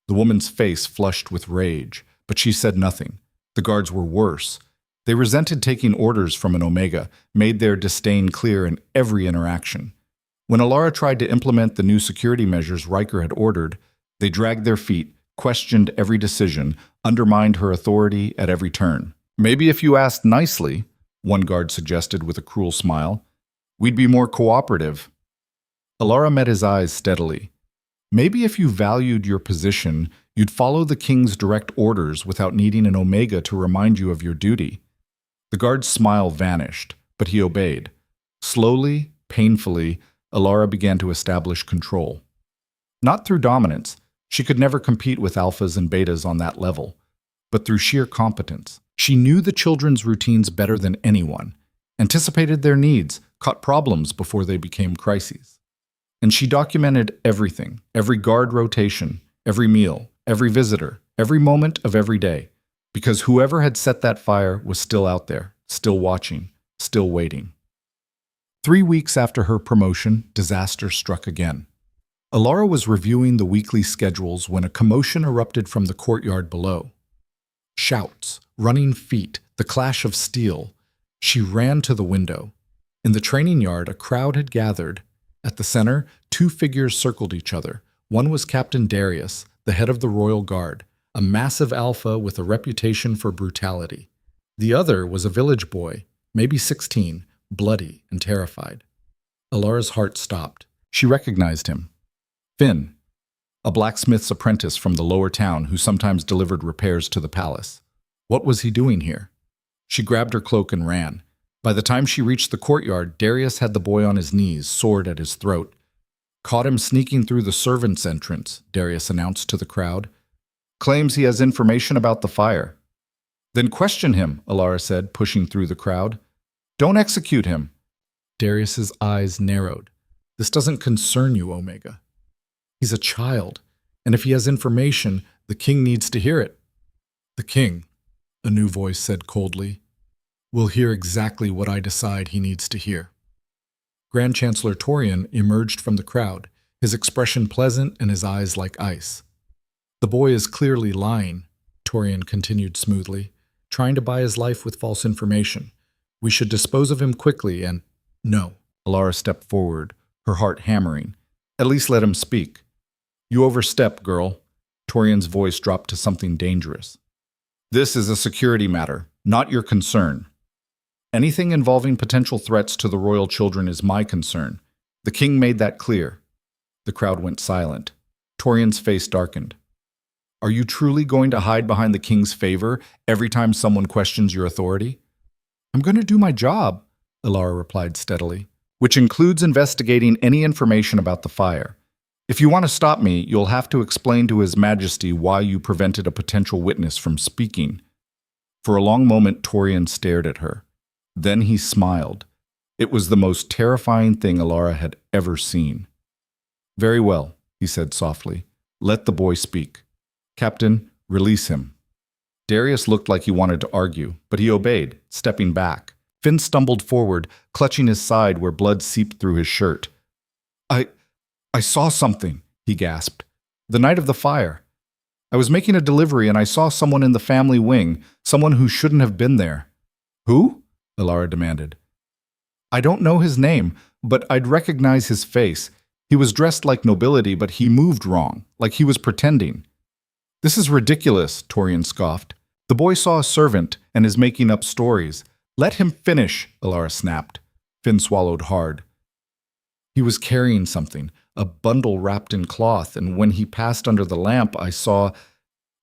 The woman's face flushed with rage, but she said nothing. The guards were worse. They resented taking orders from an Omega, made their disdain clear in every interaction. When Alara tried to implement the new security measures Riker had ordered, they dragged their feet, questioned every decision, undermined her authority at every turn. Maybe if you asked nicely, one guard suggested with a cruel smile, we'd be more cooperative. Alara met his eyes steadily. Maybe if you valued your position, you'd follow the king's direct orders without needing an Omega to remind you of your duty. The guard's smile vanished, but he obeyed. Slowly, painfully, Alara began to establish control. Not through dominance. She could never compete with alphas and betas on that level, but through sheer competence. She knew the children's routines better than anyone, anticipated their needs, caught problems before they became crises. And she documented everything, every guard rotation, every meal, every visitor, every moment of every day, because whoever had set that fire was still out there, still watching, still waiting. 3 weeks after her promotion, disaster struck again. Alara was reviewing the weekly schedules when a commotion erupted from the courtyard below. Shouts, running feet, the clash of steel. She ran to the window. In the training yard, a crowd had gathered. At the center, 2 figures circled each other. One was Captain Darius, the head of the Royal Guard, a massive alpha with a reputation for brutality. The other was a village boy, maybe 16, bloody and terrified. Alara's heart stopped. She recognized him. Finn, a blacksmith's apprentice from the lower town who sometimes delivered repairs to the palace. What was he doing here? She grabbed her cloak and ran. By the time she reached the courtyard, Darius had the boy on his knees, sword at his throat. Caught him sneaking through the servants' entrance, Darius announced to the crowd. Claims he has information about the fire. Then question him, Alara said, pushing through the crowd. Don't execute him. Darius's eyes narrowed. This doesn't concern you, Omega. He's a child, and if he has information, the king needs to hear it. The king, a new voice said coldly, will hear exactly what I decide he needs to hear. Grand Chancellor Torian emerged from the crowd, his expression pleasant and his eyes like ice. The boy is clearly lying, Torian continued smoothly, trying to buy his life with false information. We should dispose of him quickly and— No. Alara stepped forward, her heart hammering. At least let him speak. You overstep, girl. Torian's voice dropped to something dangerous. This is a security matter, not your concern. Anything involving potential threats to the royal children is my concern. The king made that clear. The crowd went silent. Torian's face darkened. Are you truly going to hide behind the king's favor every time someone questions your authority? I'm going to do my job, Alara replied steadily, which includes investigating any information about the fire. If you want to stop me, you'll have to explain to His Majesty why you prevented a potential witness from speaking. For a long moment, Torian stared at her. Then he smiled. It was the most terrifying thing Alara had ever seen. Very well, he said softly. Let the boy speak. Captain, release him. Darius looked like he wanted to argue, but he obeyed, stepping back. Finn stumbled forward, clutching his side where blood seeped through his shirt. I saw something, he gasped. The night of the fire. I was making a delivery and I saw someone in the family wing, someone who shouldn't have been there. Who? Alara demanded. I don't know his name, but I'd recognize his face. He was dressed like nobility, but he moved wrong, like he was pretending. This is ridiculous, Torian scoffed. The boy saw a servant and is making up stories. Let him finish, Alara snapped. Finn swallowed hard. He was carrying something, a bundle wrapped in cloth, and when he passed under the lamp, I saw—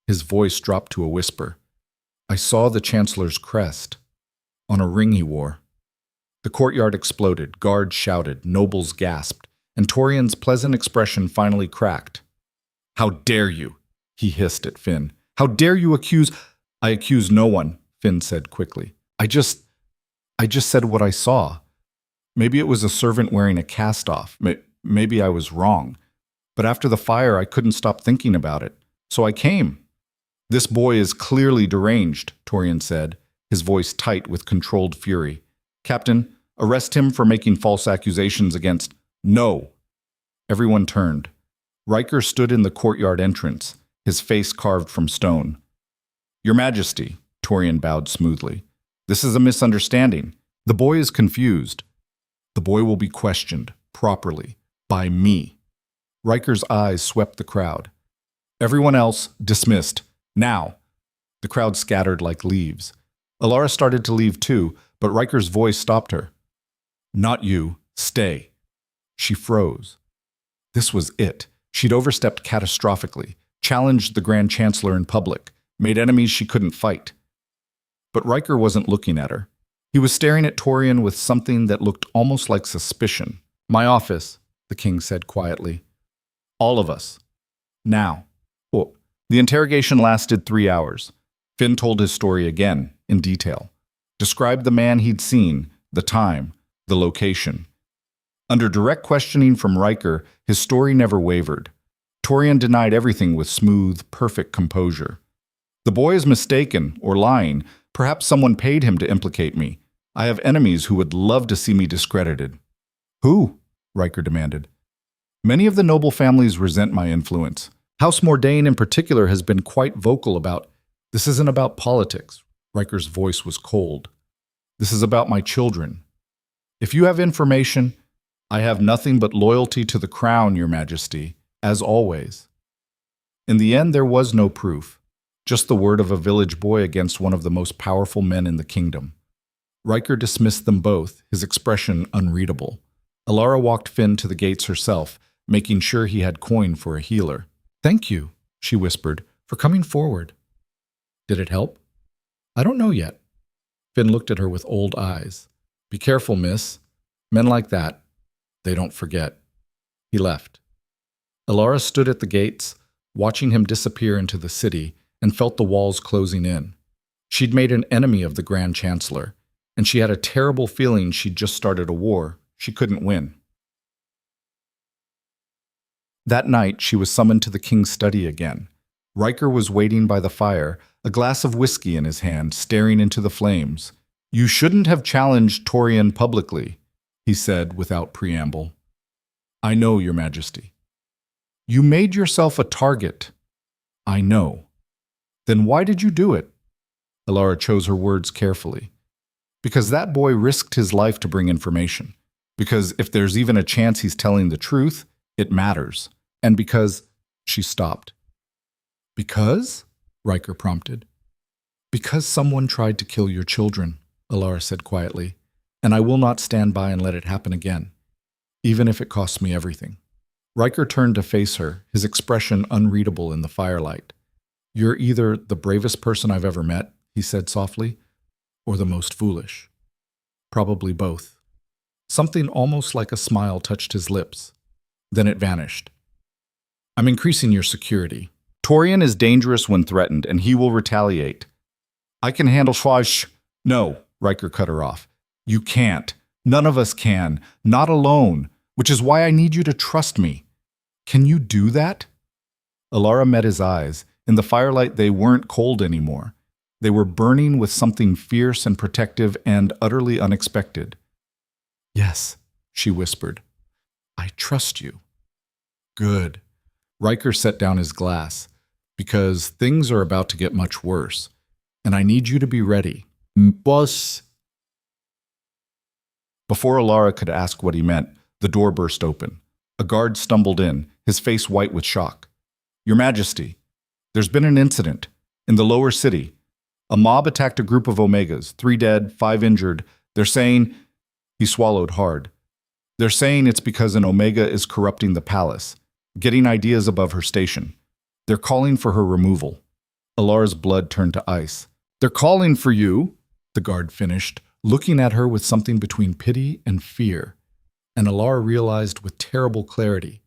His voice dropped to a whisper. I saw the Chancellor's crest, on a ring he wore. The courtyard exploded, guards shouted, nobles gasped, and Torian's pleasant expression finally cracked. How dare you? He hissed at Finn. How dare you accuse— I accuse no one, Finn said quickly. I just said what I saw. Maybe it was a servant wearing a cast-off. Maybe I was wrong. But after the fire, I couldn't stop thinking about it. So I came. This boy is clearly deranged, Torian said, his voice tight with controlled fury. Captain, arrest him for making false accusations against— No! Everyone turned. Riker stood in the courtyard entrance, his face carved from stone. Your Majesty, Torian bowed smoothly. This is a misunderstanding. The boy is confused. The boy will be questioned, properly, by me. Riker's eyes swept the crowd. Everyone else dismissed. Now. The crowd scattered like leaves. Alara started to leave too, but Riker's voice stopped her. Not you. Stay. She froze. This was it. She'd overstepped catastrophically, challenged the Grand Chancellor in public, made enemies she couldn't fight. But Riker wasn't looking at her. He was staring at Torian with something that looked almost like suspicion. My office, the king said quietly. All of us. Now. Oh. The interrogation lasted 3 hours. Finn told his story again, in detail. Described the man he'd seen, the time, the location. Under direct questioning from Riker, his story never wavered. Torian denied everything with smooth, perfect composure. The boy is mistaken, or lying. Perhaps someone paid him to implicate me. I have enemies who would love to see me discredited. Who? Riker demanded. Many of the noble families resent my influence. House Mordain in particular has been quite vocal about— This isn't about politics. Riker's voice was cold. This is about my children. If you have information, I have nothing but loyalty to the crown, Your Majesty, as always. In the end, there was no proof, just the word of a village boy against one of the most powerful men in the kingdom. Riker dismissed them both, his expression unreadable. Alara walked Finn to the gates herself, making sure he had coin for a healer. "Thank you," she whispered, "for coming forward." "Did it help?" "I don't know yet." Finn looked at her with old eyes. "Be careful, miss. Men like that, they don't forget." He left. Elara stood at the gates, watching him disappear into the city, and felt the walls closing in. She'd made an enemy of the Grand Chancellor, and she had a terrible feeling she'd just started a war she couldn't win. That night, she was summoned to the king's study again. Riker was waiting by the fire, a glass of whiskey in his hand, staring into the flames. "You shouldn't have challenged Torian publicly," he said without preamble. "I know, Your Majesty." "You made yourself a target." "I know." "Then why did you do it?" Elara chose her words carefully. "Because that boy risked his life to bring information. Because if there's even a chance he's telling the truth, it matters. And because—" She stopped. "Because?" Riker prompted. "Because someone tried to kill your children," Elara said quietly, "and I will not stand by and let it happen again, even if it costs me everything." Riker turned to face her, his expression unreadable in the firelight. "You're either the bravest person I've ever met," he said softly, "or the most foolish. Probably both." Something almost like a smile touched his lips. Then it vanished. "I'm increasing your security. Torian is dangerous when threatened, and he will retaliate. I can handle Schwash." "No," Riker cut her off. "You can't. None of us can. Not alone. Which is why I need you to trust me. Can you do that?" Elara met his eyes. In the firelight, they weren't cold anymore. They were burning with something fierce and protective and utterly unexpected. "Yes," she whispered. "I trust you." "Good." Riker set down his glass. "Because things are about to get much worse, and I need you to be ready." "Boss." Before Elara could ask what he meant, the door burst open. A guard stumbled in, his face white with shock. "Your Majesty, there's been an incident. In the lower city. A mob attacked a group of Omegas, 3 dead, 5 injured. They're saying—" He swallowed hard. "They're saying it's because an Omega is corrupting the palace, getting ideas above her station. They're calling for her removal." Alara's blood turned to ice. "They're calling for you," the guard finished, looking at her with something between pity and fear. And Elara realized with terrible clarity.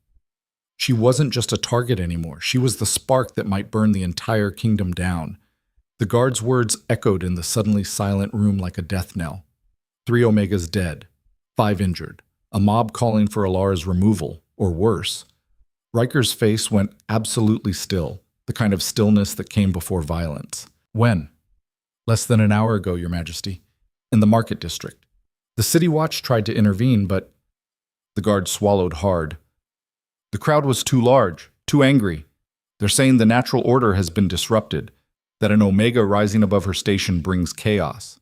She wasn't just a target anymore. She was the spark that might burn the entire kingdom down. The guard's words echoed in the suddenly silent room like a death knell. 3 Omegas dead, 5 injured. A mob calling for Alara's removal, or worse. Riker's face went absolutely still, the kind of stillness that came before violence. "When?" "Less than an hour ago, Your Majesty. In the market district. The city watch tried to intervene, but—" The guard swallowed hard. "The crowd was too large, too angry. They're saying the natural order has been disrupted, that an Omega rising above her station brings chaos."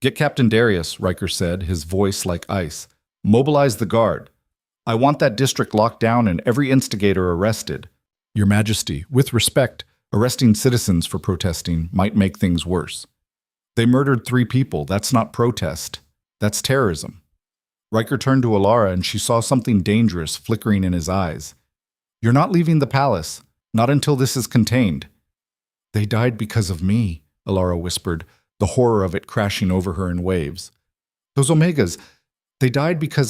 "Get Captain Darius," Riker said, his voice like ice. "Mobilize the guard. I want that district locked down and every instigator arrested." "Your Majesty, with respect, arresting citizens for protesting might make things worse. They murdered 3 people. That's not protest. That's terrorism." Riker turned to Elara and she saw something dangerous flickering in his eyes. "You're not leaving the palace. Not until this is contained." "They died because of me," Elara whispered, the horror of it crashing over her in waves. "Those Omegas, they died because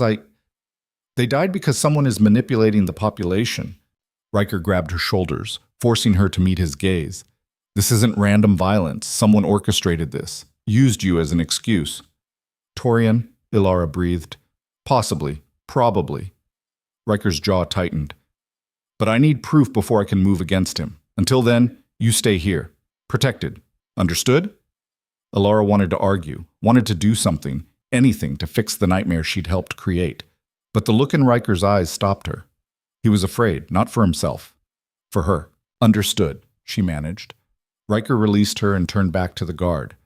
someone is manipulating the population." Riker grabbed her shoulders, forcing her to meet his gaze. "This isn't random violence. Someone orchestrated this, used you as an excuse." "Torian," Elara breathed. "Possibly. Probably." Riker's jaw tightened. "But I need proof before I can move against him. Until then, you stay here. Protected. Understood?" Elara wanted to argue, wanted to do something, anything to fix the nightmare she'd helped create. But the look in Riker's eyes stopped her. He was afraid, not for himself. For her. "Understood," she managed. Riker released her and turned back to the guard.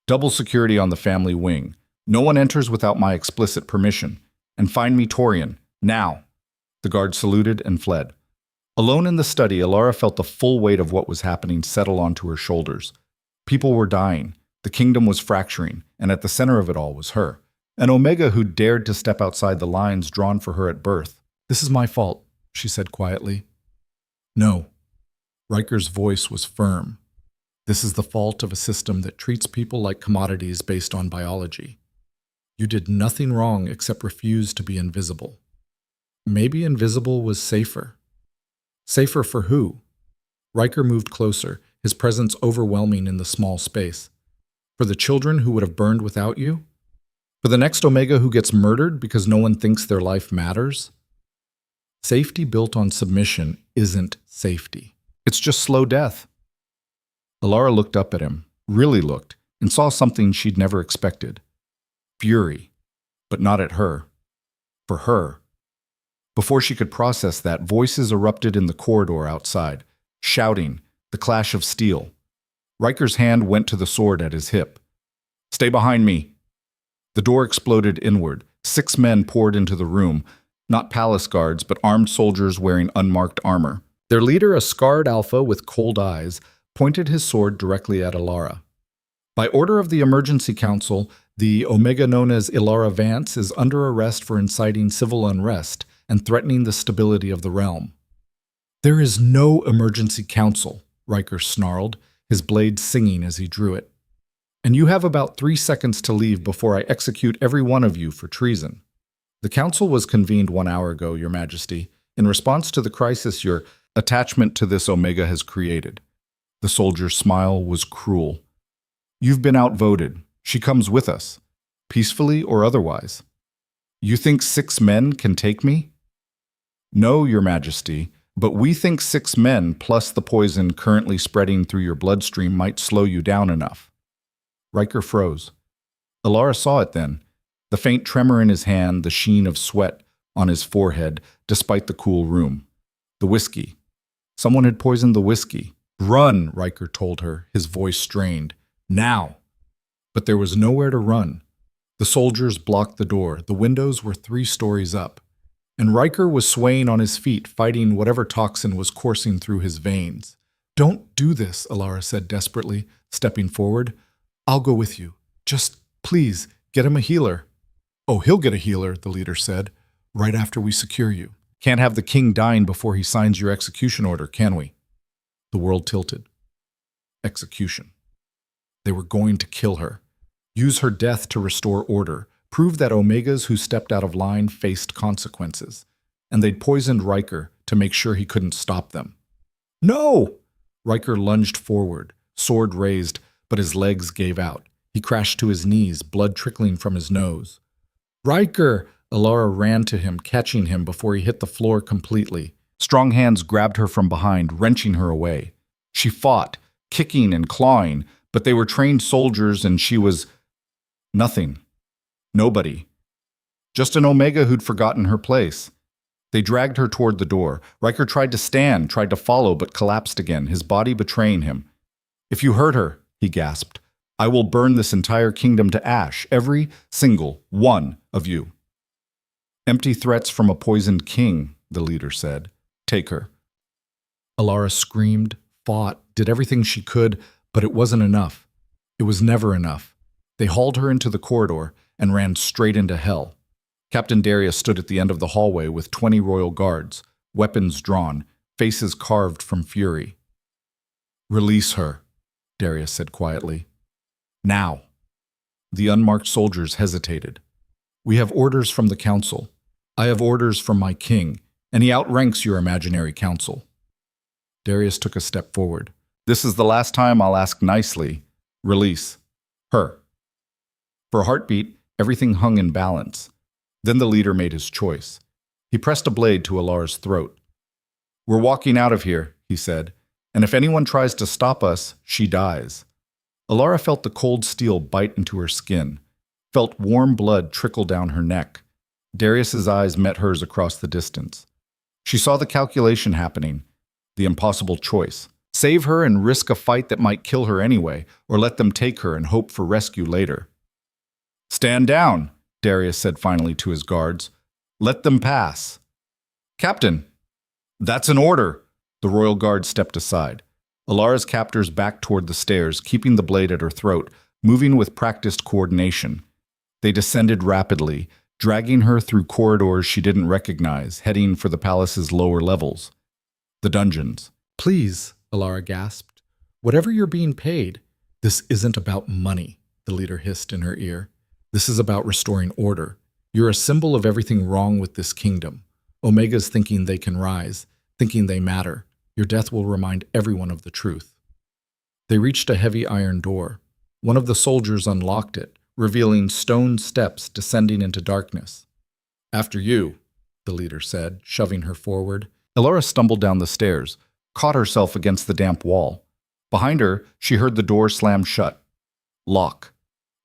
"Double security on the family wing. No one enters without my explicit permission. And find me Torian. Now." The guard saluted and fled. Alone in the study, Elara felt the full weight of what was happening settle onto her shoulders. People were dying. The kingdom was fracturing. And at the center of it all was her. An Omega who dared to step outside the lines drawn for her at birth. This is my fault, she said quietly. No. Riker's voice was firm. This is the fault of a system that treats people like commodities based on biology. You did nothing wrong except refuse to be invisible. Maybe invisible was safer. Safer for who? Riker moved closer, his presence overwhelming in the small space. For the children who would have burned without you? For the next Omega who gets murdered because no one thinks their life matters? Safety built on submission isn't safety. It's just slow death. Alara looked up at him, really looked, and saw something she'd never expected. Fury, but not at her. For her. Before she could process that, voices erupted in the corridor outside, shouting, the clash of steel. Riker's hand went to the sword at his hip. Stay behind me. The door exploded inward. 6 men poured into the room, not palace guards, but armed soldiers wearing unmarked armor. Their leader, a scarred alpha with cold eyes, pointed his sword directly at Alara. By order of the Emergency Council, the Omega known as Ilara Vance is under arrest for inciting civil unrest and threatening the stability of the realm. There is no Emergency Council, Riker snarled, his blade singing as he drew it. And you have about 3 seconds to leave before I execute every one of you for treason. The council was convened 1 hour ago, Your Majesty, in response to the crisis your attachment to this Omega has created. The soldier's smile was cruel. You've been outvoted. She comes with us, peacefully or otherwise. You think 6 men can take me? No, Your Majesty, but we think 6 men plus the poison currently spreading through your bloodstream might slow you down enough. Riker froze. Alara saw it then, the faint tremor in his hand, the sheen of sweat on his forehead, despite the cool room. The whiskey. Someone had poisoned the whiskey. Run, Riker told her, his voice strained. Now! But there was nowhere to run. The soldiers blocked the door. The windows were 3 stories up. And Riker was swaying on his feet, fighting whatever toxin was coursing through his veins. Don't do this, Alara said desperately, stepping forward. I'll go with you. Just, please, get him a healer. Oh, he'll get a healer, the leader said, right after we secure you. Can't have the king dying before he signs your execution order, can we? The world tilted. Execution. They were going to kill her. Use her death to restore order. Prove that Omegas who stepped out of line faced consequences. And they'd poisoned Riker to make sure he couldn't stop them. No! Riker lunged forward, sword raised, but his legs gave out. He crashed to his knees, blood trickling from his nose. Riker! Alara ran to him, catching him before he hit the floor completely. Strong hands grabbed her from behind, wrenching her away. She fought, kicking and clawing, but they were trained soldiers and she was nothing. Nobody. Just an Omega who'd forgotten her place. They dragged her toward the door. Riker tried to stand, tried to follow, but collapsed again, his body betraying him. If you hurt her, he gasped, I will burn this entire kingdom to ash, every single one of you. Empty threats from a poisoned king, the leader said. Take her. Alara screamed, fought, did everything she could, but it wasn't enough. It was never enough. They hauled her into the corridor and ran straight into hell. Captain Darius stood at the end of the hallway with 20 royal guards, weapons drawn, faces carved from fury. Release her, Darius said quietly. Now. The unmarked soldiers hesitated. We have orders from the council. I have orders from my king, and he outranks your imaginary council. Darius took a step forward. This is the last time I'll ask nicely. Release her. For a heartbeat, everything hung in balance. Then the leader made his choice. He pressed a blade to Alara's throat. We're walking out of here, he said, and if anyone tries to stop us, she dies. Alara felt the cold steel bite into her skin, felt warm blood trickle down her neck. Darius's eyes met hers across the distance. She saw the calculation happening, the impossible choice. Save her and risk a fight that might kill her anyway, or let them take her and hope for rescue later. Stand down, Darius said finally to his guards. Let them pass. Captain! That's an order! The royal guard stepped aside. Alara's captors backed toward the stairs, keeping the blade at her throat, moving with practiced coordination. They descended rapidly, dragging her through corridors she didn't recognize, heading for the palace's lower levels. The dungeons. Please, Alara gasped. Whatever you're being paid, this isn't about money, the leader hissed in her ear. This is about restoring order. You're a symbol of everything wrong with this kingdom. Omega's thinking they can rise, thinking they matter. Your death will remind everyone of the truth. They reached a heavy iron door. One of the soldiers unlocked it, revealing stone steps descending into darkness. After you, the leader said, shoving her forward. Alara stumbled down the stairs, caught herself against the damp wall. Behind her, she heard the door slam shut. Lock.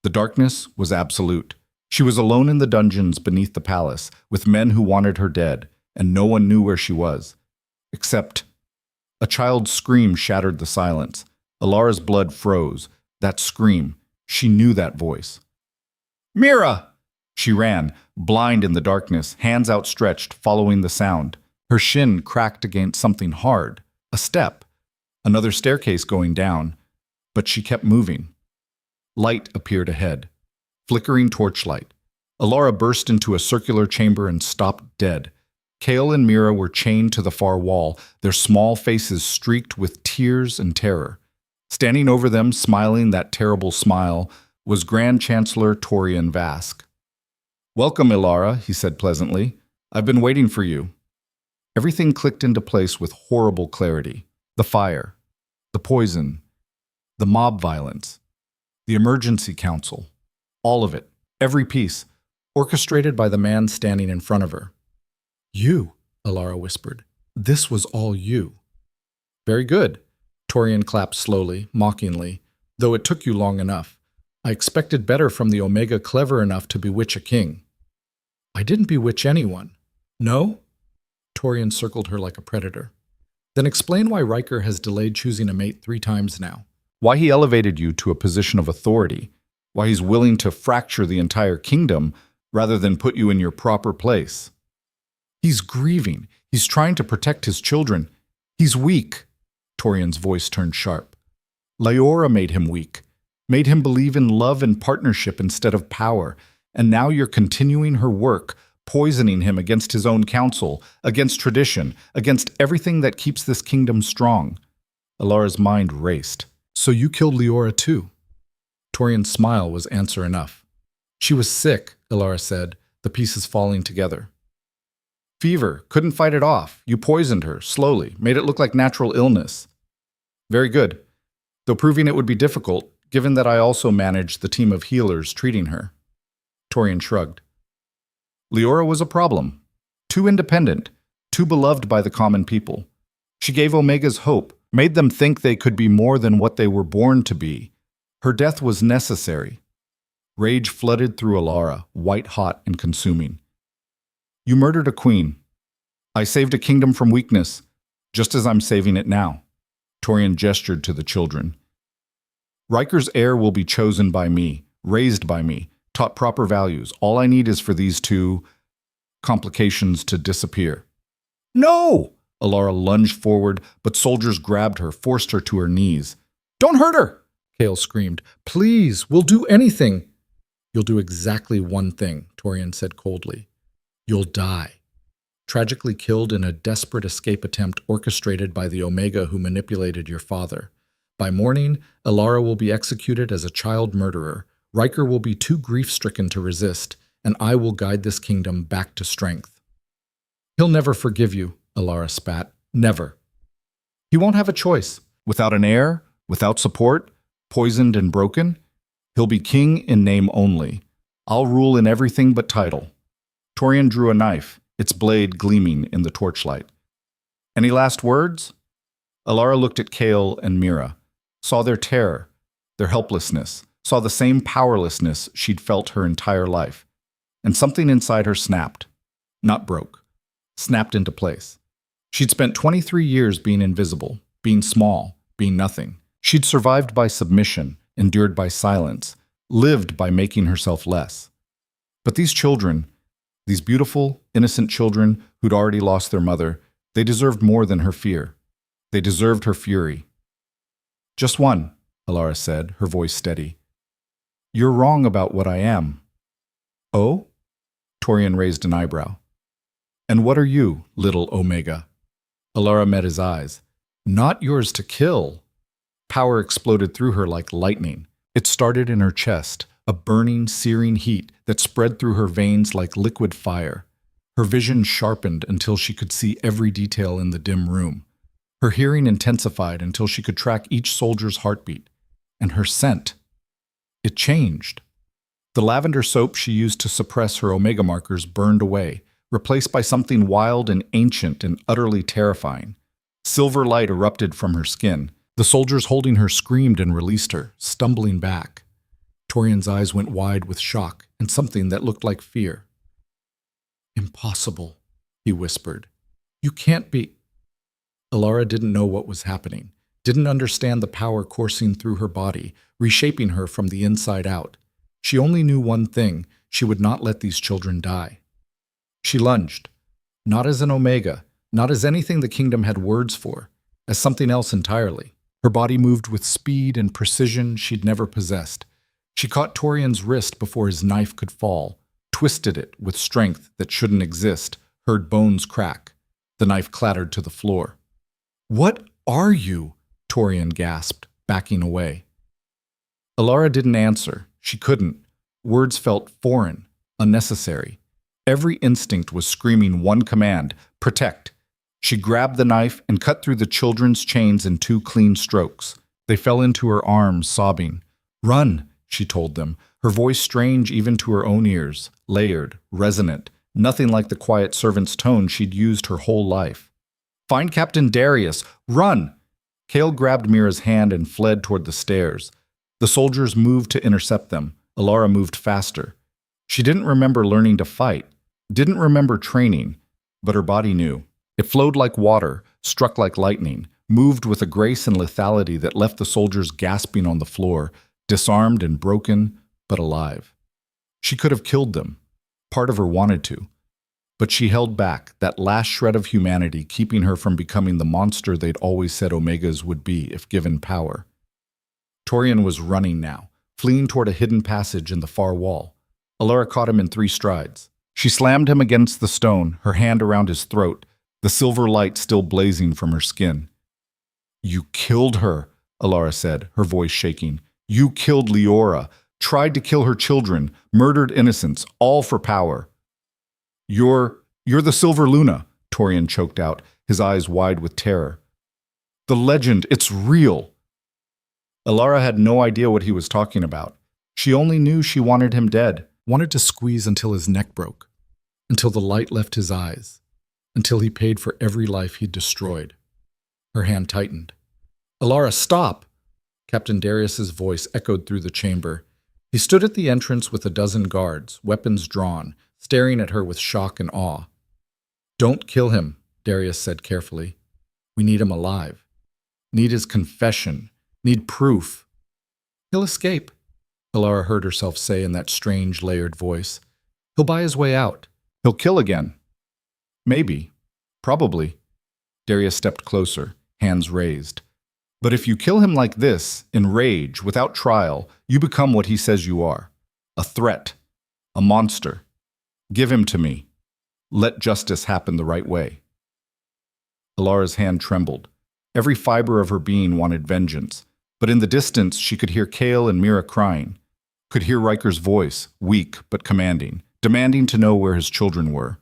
The darkness was absolute. She was alone in the dungeons beneath the palace, with men who wanted her dead, and no one knew where she was. Except a child's scream shattered the silence. Alara's blood froze. That scream. She knew that voice. Mira! She ran, blind in the darkness, hands outstretched, following the sound. Her shin cracked against something hard. A step. Another staircase going down. But she kept moving. Light appeared ahead. Flickering torchlight. Alara burst into a circular chamber and stopped dead. Kale and Mira were chained to the far wall, their small faces streaked with tears and terror. Standing over them, smiling that terrible smile, was Grand Chancellor Torian Vask. Welcome, Alara, he said pleasantly. I've been waiting for you. Everything clicked into place with horrible clarity. The fire, the poison, the mob violence, the emergency council. All of it, every piece, orchestrated by the man standing in front of her. You, Alara whispered. This was all you. Very good. Torian clapped slowly, mockingly, though it took you long enough. I expected better from the Omega clever enough to bewitch a king. I didn't bewitch anyone. No? Torian circled her like a predator. Then explain why Riker has delayed choosing a mate 3 times now. Why he elevated you to a position of authority. Why he's willing to fracture the entire kingdom rather than put you in your proper place. He's grieving. He's trying to protect his children. He's weak. Torian's voice turned sharp. Leora made him weak, made him believe in love and partnership instead of power, and now you're continuing her work, poisoning him against his own council, against tradition, against everything that keeps this kingdom strong. Alara's mind raced. So you killed Leora too? Torian's smile was answer enough. She was sick, Alara said, the pieces falling together. Fever, couldn't fight it off. You poisoned her, slowly, made it look like natural illness. Very good, though proving it would be difficult, given that I also managed the team of healers treating her. Torian shrugged. Leora was a problem. Too independent, too beloved by the common people. She gave Omegas hope, made them think they could be more than what they were born to be. Her death was necessary. Rage flooded through Alara, white-hot and consuming. You murdered a queen. I saved a kingdom from weakness, just as I'm saving it now. Torian gestured to the children. Riker's heir will be chosen by me, raised by me, taught proper values. All I need is for these 2 complications to disappear. No! Alara lunged forward, but soldiers grabbed her, forced her to her knees. Don't hurt her! Kale screamed. Please, we'll do anything. You'll do exactly one thing, Torian said coldly. You'll die. Tragically killed in a desperate escape attempt orchestrated by the Omega who manipulated your father. By morning, Alara will be executed as a child murderer. Riker will be too grief-stricken to resist, and I will guide this kingdom back to strength. He'll never forgive you, Alara spat. Never. He won't have a choice. Without an heir, without support, poisoned and broken, he'll be king in name only. I'll rule in everything but title. Torian drew a knife, its blade gleaming in the torchlight. Any last words? Alara looked at Kale and Mira, saw their terror, their helplessness, saw the same powerlessness she'd felt her entire life. And something inside her snapped. Not broke. Snapped into place. She'd spent 23 years being invisible, being small, being nothing. She'd survived by submission, endured by silence, lived by making herself less. But these children, these beautiful, innocent children who'd already lost their mother, they deserved more than her fear. They deserved her fury. Just one, Alara said, her voice steady. You're wrong about what I am. Oh? Torian raised an eyebrow. And what are you, little Omega? Alara met his eyes. Not yours to kill. Power exploded through her like lightning. It started in her chest, a burning, searing heat that spread through her veins like liquid fire. Her vision sharpened until she could see every detail in the dim room. Her hearing intensified until she could track each soldier's heartbeat. And her scent. It changed. The lavender soap she used to suppress her omega markers burned away, replaced by something wild and ancient and utterly terrifying. Silver light erupted from her skin. The soldiers holding her screamed and released her, stumbling back. Torian's eyes went wide with shock and something that looked like fear. Impossible, he whispered. You can't be. Alara didn't know what was happening, didn't understand the power coursing through her body, reshaping her from the inside out. She only knew one thing: she would not let these children die. She lunged, not as an omega, not as anything the kingdom had words for, as something else entirely. Her body moved with speed and precision she'd never possessed. She caught Torian's wrist before his knife could fall, twisted it with strength that shouldn't exist, heard bones crack. The knife clattered to the floor. What are you? Torian gasped, backing away. Alara didn't answer. She couldn't. Words felt foreign, unnecessary. Every instinct was screaming one command: protect. She grabbed the knife and cut through the children's chains in 2 clean strokes. They fell into her arms, sobbing. Run, she told them, her voice strange even to her own ears, layered, resonant, nothing like the quiet servant's tone she'd used her whole life. Find Captain Darius! Run! Kale grabbed Mira's hand and fled toward the stairs. The soldiers moved to intercept them. Alara moved faster. She didn't remember learning to fight, didn't remember training, but her body knew. It flowed like water, struck like lightning, moved with a grace and lethality that left the soldiers gasping on the floor, disarmed and broken, but alive. She could have killed them. Part of her wanted to. But she held back, that last shred of humanity keeping her from becoming the monster they'd always said Omegas would be if given power. Torian was running now, fleeing toward a hidden passage in the far wall. Alara caught him in 3 strides. She slammed him against the stone, her hand around his throat, the silver light still blazing from her skin. You killed her, Alara said, her voice shaking. You killed Leora, tried to kill her children, murdered innocents, all for power. You're the Silver Luna, Torian choked out, his eyes wide with terror. The legend, it's real. Alara had no idea what he was talking about. She only knew she wanted him dead, wanted to squeeze until his neck broke, until the light left his eyes, until he paid for every life he'd destroyed. Her hand tightened. Alara, stop! Captain Darius's voice echoed through the chamber. He stood at the entrance with a dozen guards, weapons drawn, staring at her with shock and awe. Don't kill him, Darius said carefully. We need him alive. Need his confession. Need proof. He'll escape, Alara heard herself say in that strange, layered voice. He'll buy his way out. He'll kill again. Maybe. Probably. Darius stepped closer, hands raised. But if you kill him like this, in rage, without trial, you become what he says you are. A threat. A monster. Give him to me. Let justice happen the right way. Alara's hand trembled. Every fiber of her being wanted vengeance. But in the distance, she could hear Kale and Mira crying. Could hear Riker's voice, weak but commanding, demanding to know where his children were.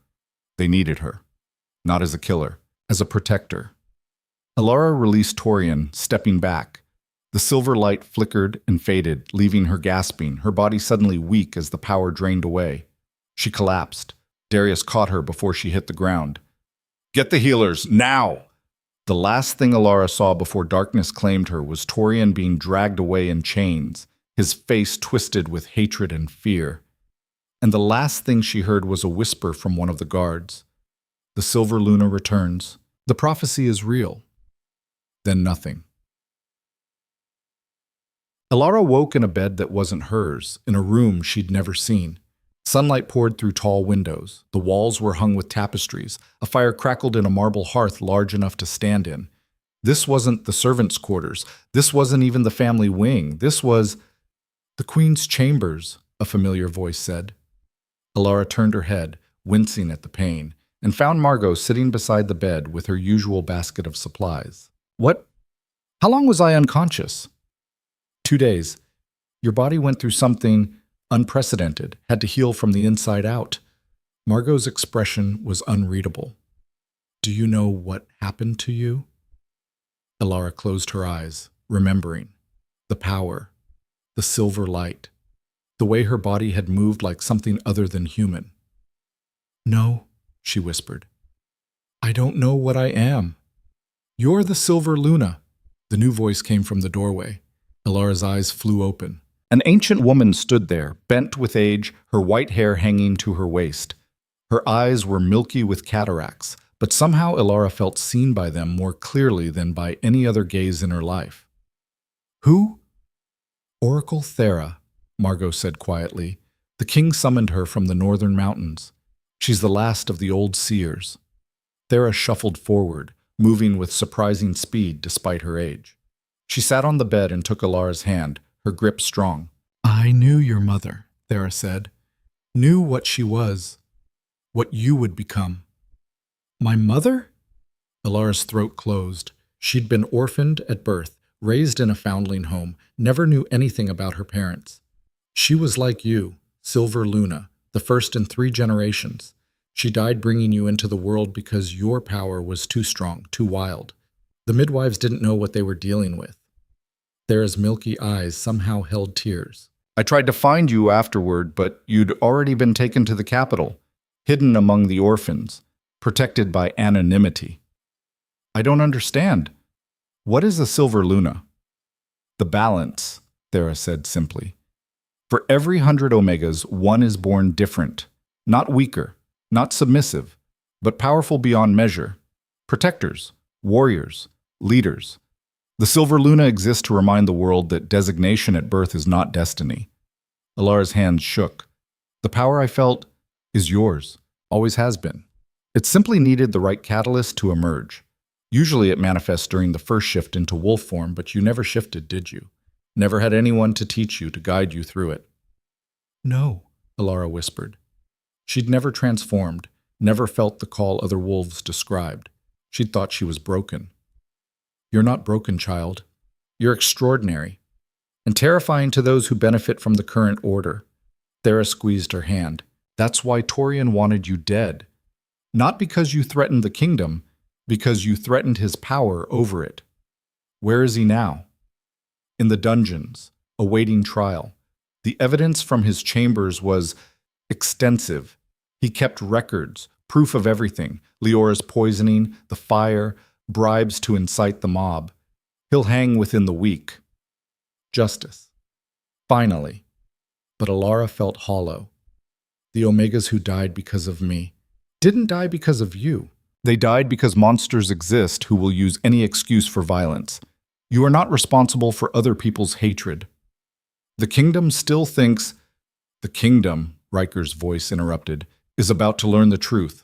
They needed her. Not as a killer, as a protector. Alara released Torian, stepping back. The silver light flickered and faded, leaving her gasping, her body suddenly weak as the power drained away. She collapsed. Darius caught her before she hit the ground. Get the healers, now! The last thing Alara saw before darkness claimed her was Torian being dragged away in chains, his face twisted with hatred and fear. And the last thing she heard was a whisper from one of the guards. The Silver Luna returns. The prophecy is real. Then nothing. Alara woke in a bed that wasn't hers, in a room she'd never seen. Sunlight poured through tall windows. The walls were hung with tapestries. A fire crackled in a marble hearth large enough to stand in. This wasn't the servants' quarters. This wasn't even the family wing. This was the Queen's chambers, a familiar voice said. Alara turned her head, wincing at the pain, and found Margot sitting beside the bed with her usual basket of supplies. What? How long was I unconscious? 2 days. Your body went through something unprecedented, had to heal from the inside out. Margot's expression was unreadable. Do you know what happened to you? Alara closed her eyes, remembering. The power, the silver light, the way her body had moved like something other than human. No, she whispered. I don't know what I am. You're the Silver Luna. The new voice came from the doorway. Alara's eyes flew open. An ancient woman stood there, bent with age, her white hair hanging to her waist. Her eyes were milky with cataracts, but somehow Alara felt seen by them more clearly than by any other gaze in her life. Who? Oracle Thera, Margot said quietly. The king summoned her from the northern mountains. She's the last of the old seers. Thera shuffled forward, moving with surprising speed despite her age. She sat on the bed and took Alara's hand, her grip strong. I knew your mother, Thera said. Knew what she was, what you would become. My mother? Alara's throat closed. She'd been orphaned at birth, raised in a foundling home, never knew anything about her parents. She was like you, Silver Luna, the first in 3 generations. She died bringing you into the world because your power was too strong, too wild. The midwives didn't know what they were dealing with. Thera's milky eyes somehow held tears. I tried to find you afterward, but you'd already been taken to the capital, hidden among the orphans, protected by anonymity. I don't understand. What is a Silver Luna? The balance, Thera said simply. For every 100 Omegas, one is born different, not weaker, not submissive, but powerful beyond measure. Protectors, warriors, leaders. The Silver Luna exists to remind the world that designation at birth is not destiny. Alara's hands shook. The power I felt is yours, always has been. It simply needed the right catalyst to emerge. Usually it manifests during the first shift into wolf form, but you never shifted, did you? Never had anyone to teach you, to guide you through it. No, Alara whispered. She'd never transformed, never felt the call other wolves described. She'd thought she was broken. You're not broken, child. You're extraordinary, and terrifying to those who benefit from the current order. Thera squeezed her hand. That's why Torian wanted you dead. Not because you threatened the kingdom, because you threatened his power over it. Where is he now? In the dungeons, awaiting trial. The evidence from his chambers was extensive. He kept records, proof of everything, Leora's poisoning, the fire, bribes to incite the mob. He'll hang within the week. Justice. Finally. But Alara felt hollow. The Omegas who died because of me didn't die because of you. They died because monsters exist who will use any excuse for violence. You are not responsible for other people's hatred. The kingdom still thinks... The kingdom, Riker's voice interrupted, is about to learn the truth.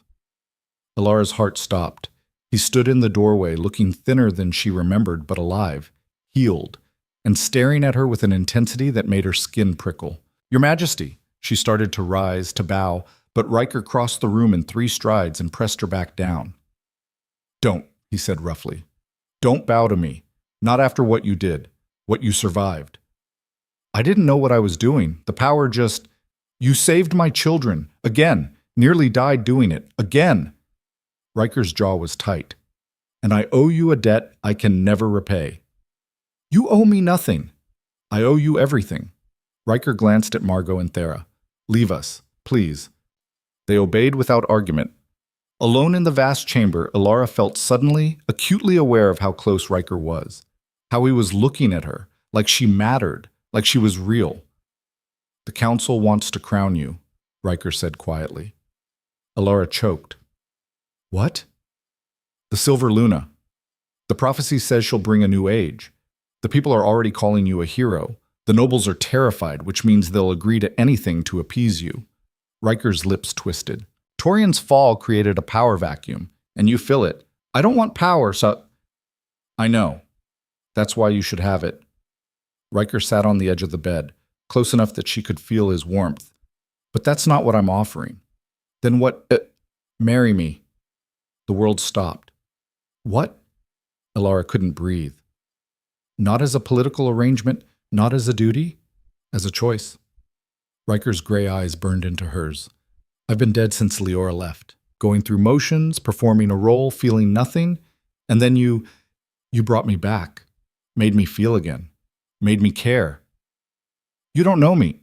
Alara's heart stopped. He stood in the doorway, looking thinner than she remembered, but alive, healed, and staring at her with an intensity that made her skin prickle. Your Majesty! She started to rise, to bow, but Riker crossed the room in 3 strides and pressed her back down. Don't, he said roughly. Don't bow to me. Not after what you did, what you survived. I didn't know what I was doing. The power just... You saved my children. Again. Nearly died doing it. Again. Riker's jaw was tight. And I owe you a debt I can never repay. You owe me nothing. I owe you everything. Riker glanced at Margot and Thera. Leave us, please. They obeyed without argument. Alone in the vast chamber, Alara felt suddenly, acutely aware of how close Riker was. How he was looking at her, like she mattered, like she was real. The council wants to crown you, Riker said quietly. Alara choked. What? The Silver Luna. The prophecy says she'll bring a new age. The people are already calling you a hero. The nobles are terrified, which means they'll agree to anything to appease you. Riker's lips twisted. Torian's fall created a power vacuum, and you fill it. I don't want power, so... I know. That's why you should have it. Riker sat on the edge of the bed, close enough that she could feel his warmth. But that's not what I'm offering. Then what? Marry me. The world stopped. What? Elara couldn't breathe. Not as a political arrangement, not as a duty, as a choice. Riker's gray eyes burned into hers. I've been dead since Leora left, going through motions, performing a role, feeling nothing, and then you brought me back, made me feel again, made me care. You don't know me.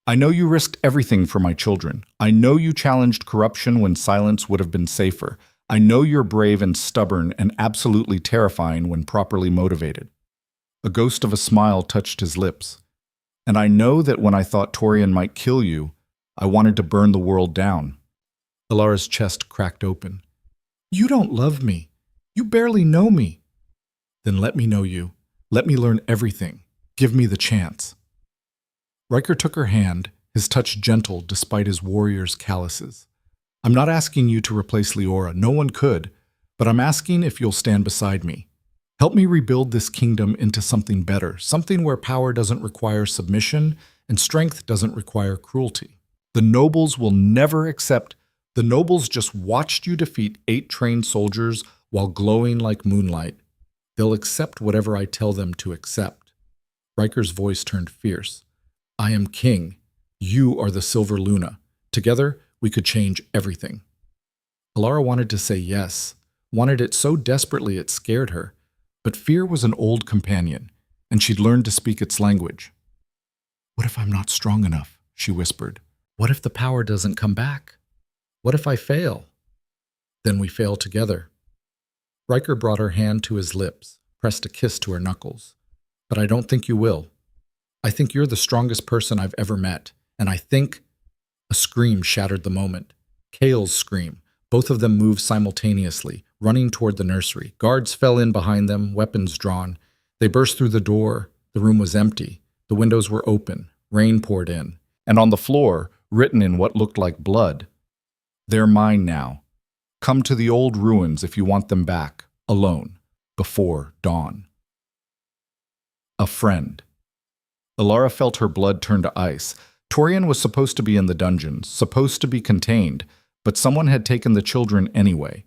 I know you risked everything for my children. I know you challenged corruption when silence would have been safer. I know you're brave and stubborn and absolutely terrifying when properly motivated. A ghost of a smile touched his lips. And I know that when I thought Torian might kill you, I wanted to burn the world down. Alara's chest cracked open. You don't love me. You barely know me. Then let me know you. Let me learn everything. Give me the chance. Riker took her hand, his touch gentle despite his warrior's calluses. I'm not asking you to replace Leora. No one could. But I'm asking if you'll stand beside me. Help me rebuild this kingdom into something better, something where power doesn't require submission and strength doesn't require cruelty. The nobles will never accept. The nobles just watched you defeat 8 trained soldiers while glowing like moonlight. They'll accept whatever I tell them to accept. Riker's voice turned fierce. I am king. You are the Silver Luna. Together, we could change everything. Alara wanted to say yes, wanted it so desperately it scared her. But fear was an old companion, and she'd learned to speak its language. What if I'm not strong enough? She whispered. What if the power doesn't come back? What if I fail? Then we fail together. Riker brought her hand to his lips, pressed a kiss to her knuckles. But I don't think you will. I think you're the strongest person I've ever met, and I think... A scream shattered the moment. Kale's scream. Both of them moved simultaneously, running toward the nursery. Guards fell in behind them, weapons drawn. They burst through the door. The room was empty. The windows were open. Rain poured in. And on the floor, written in what looked like blood, they're mine now. Come to the old ruins if you want them back, alone, before dawn. A friend. Alara felt her blood turn to ice. Torian was supposed to be in the dungeons, supposed to be contained, but someone had taken the children anyway.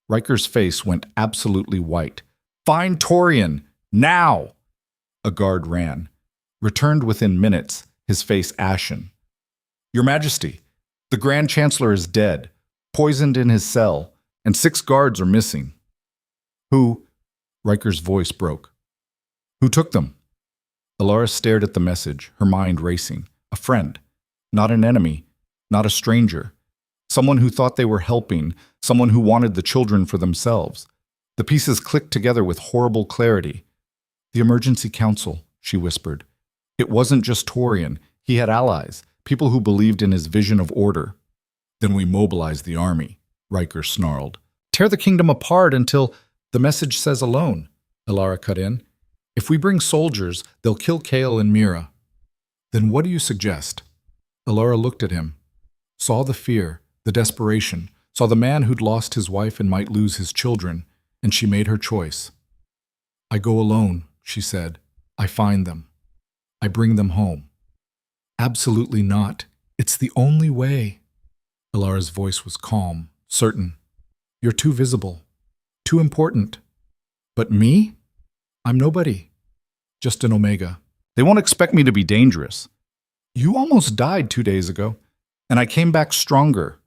Riker's face went absolutely white. Find Torian! Now! A guard ran. Returned within minutes, his face ashen. Your Majesty, the Grand Chancellor is dead, poisoned in his cell, and 6 guards are missing. Who? Riker's voice broke. Who took them? Alara stared at the message, her mind racing. A friend, not an enemy, not a stranger. Someone who thought they were helping, someone who wanted the children for themselves. The pieces clicked together with horrible clarity. The emergency council, she whispered. It wasn't just Torian. He had allies, people who believed in his vision of order. Then we mobilized the army, Riker snarled. Tear the kingdom apart until the message says alone, Alara cut in. If we bring soldiers, they'll kill Kale and Mira. Then what do you suggest? Alara looked at him, saw the fear, the desperation, saw the man who'd lost his wife and might lose his children, and she made her choice. I go alone, she said. I find them. I bring them home. Absolutely not. It's the only way. Alara's voice was calm, certain. You're too visible, too important. But me? I'm nobody. Just an Omega. They won't expect me to be dangerous. You almost died 2 days ago, and I came back stronger.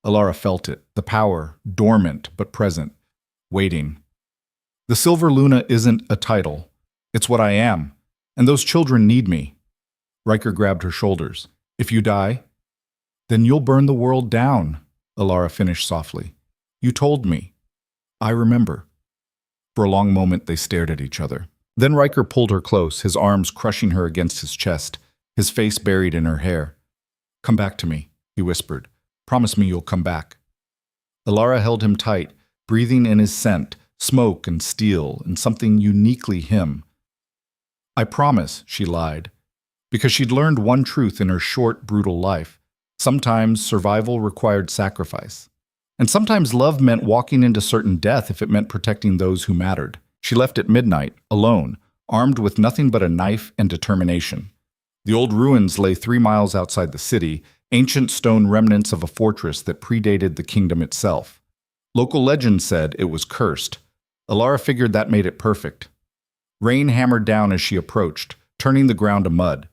Alara felt it, the power, dormant but present, waiting. The Silver Luna isn't a title. It's what I am, and those children need me. Riker grabbed her shoulders. If you die, then you'll burn the world down, Alara finished softly. You told me. I remember. For a long moment they stared at each other. Then Riker pulled her close, his arms crushing her against his chest, his face buried in her hair. Come back to me, he whispered. Promise me you'll come back. Alara held him tight, breathing in his scent, smoke and steel, and something uniquely him. I promise, she lied, because she'd learned one truth in her short, brutal life. Sometimes survival required sacrifice. And sometimes love meant walking into certain death if it meant protecting those who mattered. She left at midnight, alone, armed with nothing but a knife and determination. The old ruins lay 3 miles outside the city, ancient stone remnants of a fortress that predated the kingdom itself. Local legend said it was cursed. Alara figured that made it perfect. Rain hammered down as she approached, turning the ground to mud.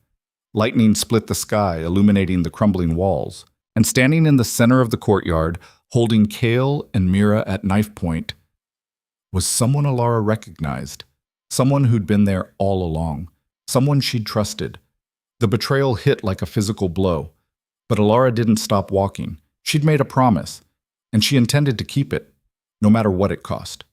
Lightning split the sky, illuminating the crumbling walls. And standing in the center of the courtyard, holding Kale and Mira at knife point, was someone Alara recognized. Someone who'd been there all along. Someone she'd trusted. The betrayal hit like a physical blow. But Alara didn't stop walking. She'd made a promise, and she intended to keep it, no matter what it cost.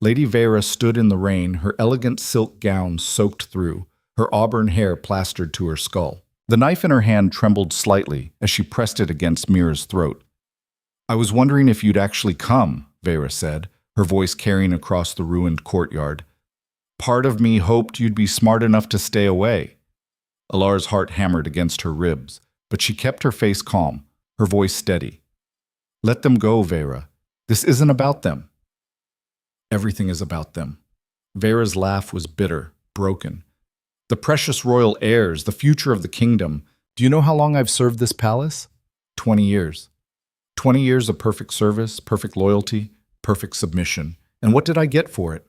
Lady Vera stood in the rain, her elegant silk gown soaked through, her auburn hair plastered to her skull. The knife in her hand trembled slightly as she pressed it against Mira's throat. "I was wondering if you'd actually come," Vera said, her voice carrying across the ruined courtyard. "Part of me hoped you'd be smart enough to stay away." Alara's heart hammered against her ribs, but she kept her face calm, her voice steady. "Let them go, Vera. This isn't about them." "Everything is about them." Vera's laugh was bitter, broken. "The precious royal heirs, the future of the kingdom. Do you know how long I've served this palace? 20 years. 20 years of perfect service, perfect loyalty, perfect submission. And what did I get for it?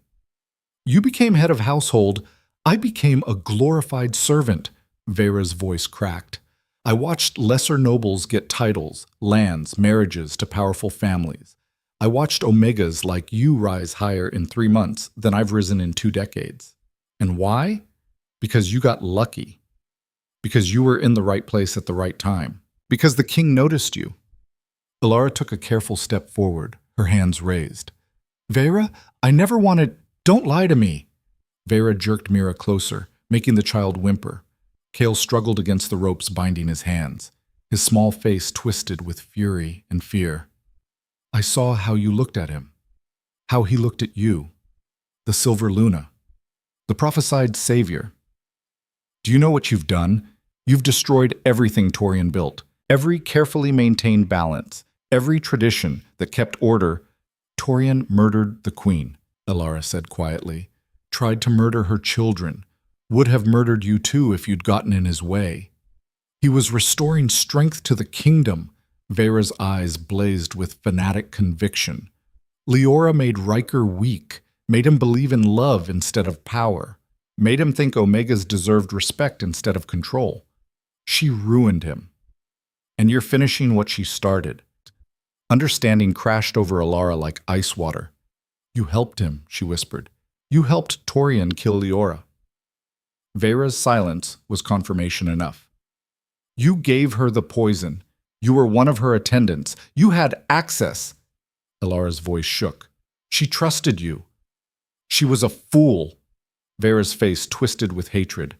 You became head of household. I became a glorified servant." Vera's voice cracked. "I watched lesser nobles get titles, lands, marriages to powerful families. I watched omegas like you rise higher in 3 months than I've risen in 2 decades. And why? Because you got lucky. Because you were in the right place at the right time. Because the king noticed you." Alara took a careful step forward, her hands raised. "Vera, I never wanted— Don't lie to me." Vera jerked Mira closer, making the child whimper. Kale struggled against the ropes binding his hands, his small face twisted with fury and fear. "I saw how you looked at him, how he looked at you. The Silver Luna, the prophesied savior. Do you know what you've done? You've destroyed everything Torian built, every carefully maintained balance, every tradition that kept order." "Torian murdered the queen," Alara said quietly. "Tried to murder her children. Would have murdered you too if you'd gotten in his way. He was restoring strength to the kingdom." Vera's eyes blazed with fanatic conviction. "Leora made Riker weak, made him believe in love instead of power, made him think Omegas deserved respect instead of control. She ruined him. And you're finishing what she started." Understanding crashed over Alara like ice water. "You helped him," she whispered. "You helped Torian kill Leora." Vera's silence was confirmation enough. "You gave her the poison. You were one of her attendants. You had access." Alara's voice shook. "She trusted you. She was a fool." Vera's face twisted with hatred.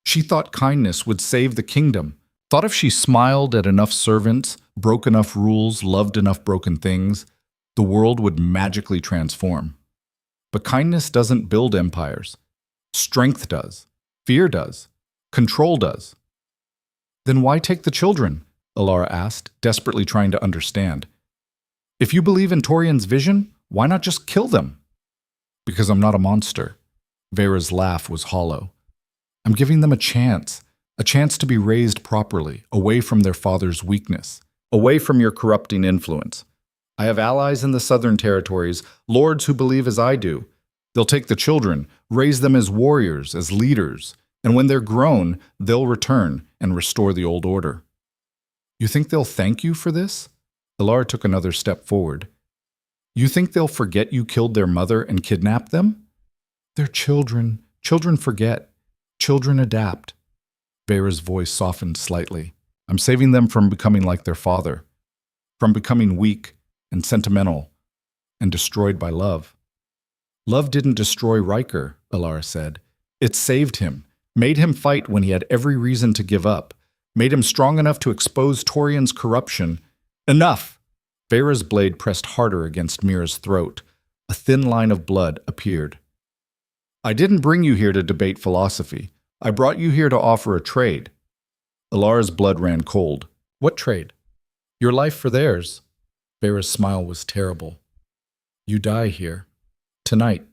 "She thought kindness would save the kingdom. Thought if she smiled at enough servants, broke enough rules, loved enough broken things, the world would magically transform. But kindness doesn't build empires. Strength does. Fear does. Control does." "Then why take the children?" Alara asked, desperately trying to understand. "If you believe in Torian's vision, why not just kill them?" "Because I'm not a monster." Vera's laugh was hollow. "I'm giving them a chance to be raised properly, away from their father's weakness, away from your corrupting influence. I have allies in the southern territories, lords who believe as I do. They'll take the children, raise them as warriors, as leaders, and when they're grown, they'll return and restore the old order." "You think they'll thank you for this?" Alara took another step forward. "You think they'll forget you killed their mother and kidnapped them?" "They're children. Children forget. Children adapt." Vera's voice softened slightly. "I'm saving them from becoming like their father, from becoming weak and sentimental and destroyed by love." "Love didn't destroy Riker," Alara said. "It saved him, made him fight when he had every reason to give up, made him strong enough to expose Torian's corruption." "Enough!" Vera's blade pressed harder against Mira's throat. A thin line of blood appeared. "I didn't bring you here to debate philosophy. I brought you here to offer a trade." Alara's blood ran cold. "What trade?" "Your life for theirs." Vera's smile was terrible. "You die here. Tonight.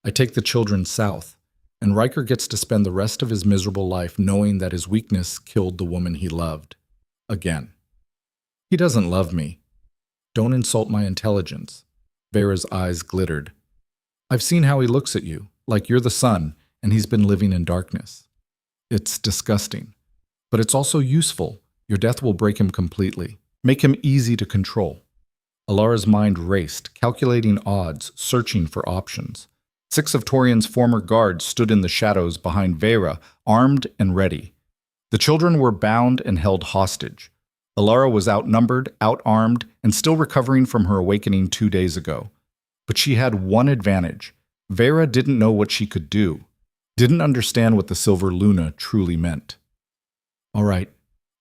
I take the children south. and Riker gets to spend the rest of his miserable life knowing that his weakness killed the woman he loved. Again. He doesn't love me. Don't insult my intelligence. Vera's eyes glittered. I've seen how he looks at you, like you're the sun, and he's been living in darkness. It's disgusting. But it's also useful. Your death will break him completely. Make him easy to control. Alara's mind raced, calculating odds, searching for options. 6 of Torian's former guards stood in the shadows behind Vera, armed and ready. The children were bound and held hostage. Alara was outnumbered, outarmed, and still recovering from her awakening 2 days ago. But she had one advantage. Vera didn't know what she could do, didn't understand what the Silver Luna truly meant. All right,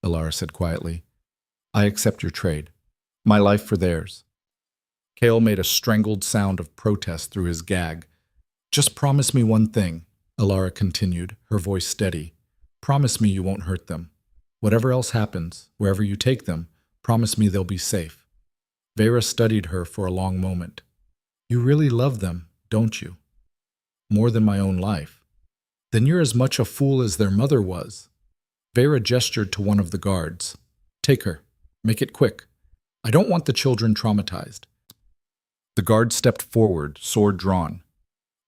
Alara said quietly. I accept your trade. My life for theirs. Kale made a strangled sound of protest through his gag. Just promise me one thing, Alara continued, her voice steady. Promise me you won't hurt them. Whatever else happens, wherever you take them, promise me they'll be safe. Vera studied her for a long moment. You really love them, don't you? More than my own life. Then you're as much a fool as their mother was. Vera gestured to one of the guards. Take her. Make it quick. I don't want the children traumatized. The guard stepped forward, sword drawn.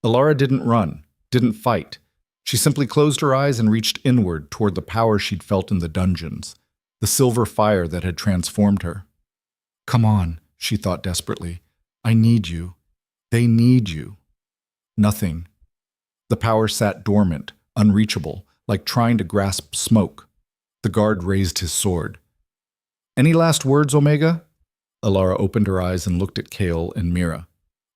Alara didn't run, didn't fight. She simply closed her eyes and reached inward toward the power she'd felt in the dungeons, the silver fire that had transformed her. Come on, she thought desperately. I need you. They need you. Nothing. The power sat dormant, unreachable, like trying to grasp smoke. The guard raised his sword. Any last words, Omega? Alara opened her eyes and looked at Kale and Mira,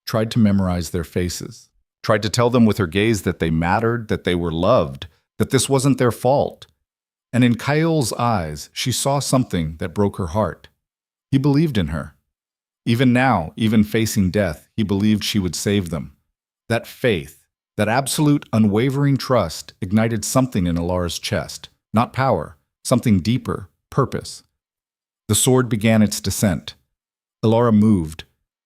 tried to memorize their faces, tried to tell them with her gaze that they mattered, that they were loved, that this wasn't their fault. And in Kale's eyes, she saw something that broke her heart. He believed in her. Even now, even facing death, he believed she would save them. That faith, that absolute, unwavering trust ignited something in Alara's chest. Not power, something deeper, purpose. The sword began its descent. Alara moved,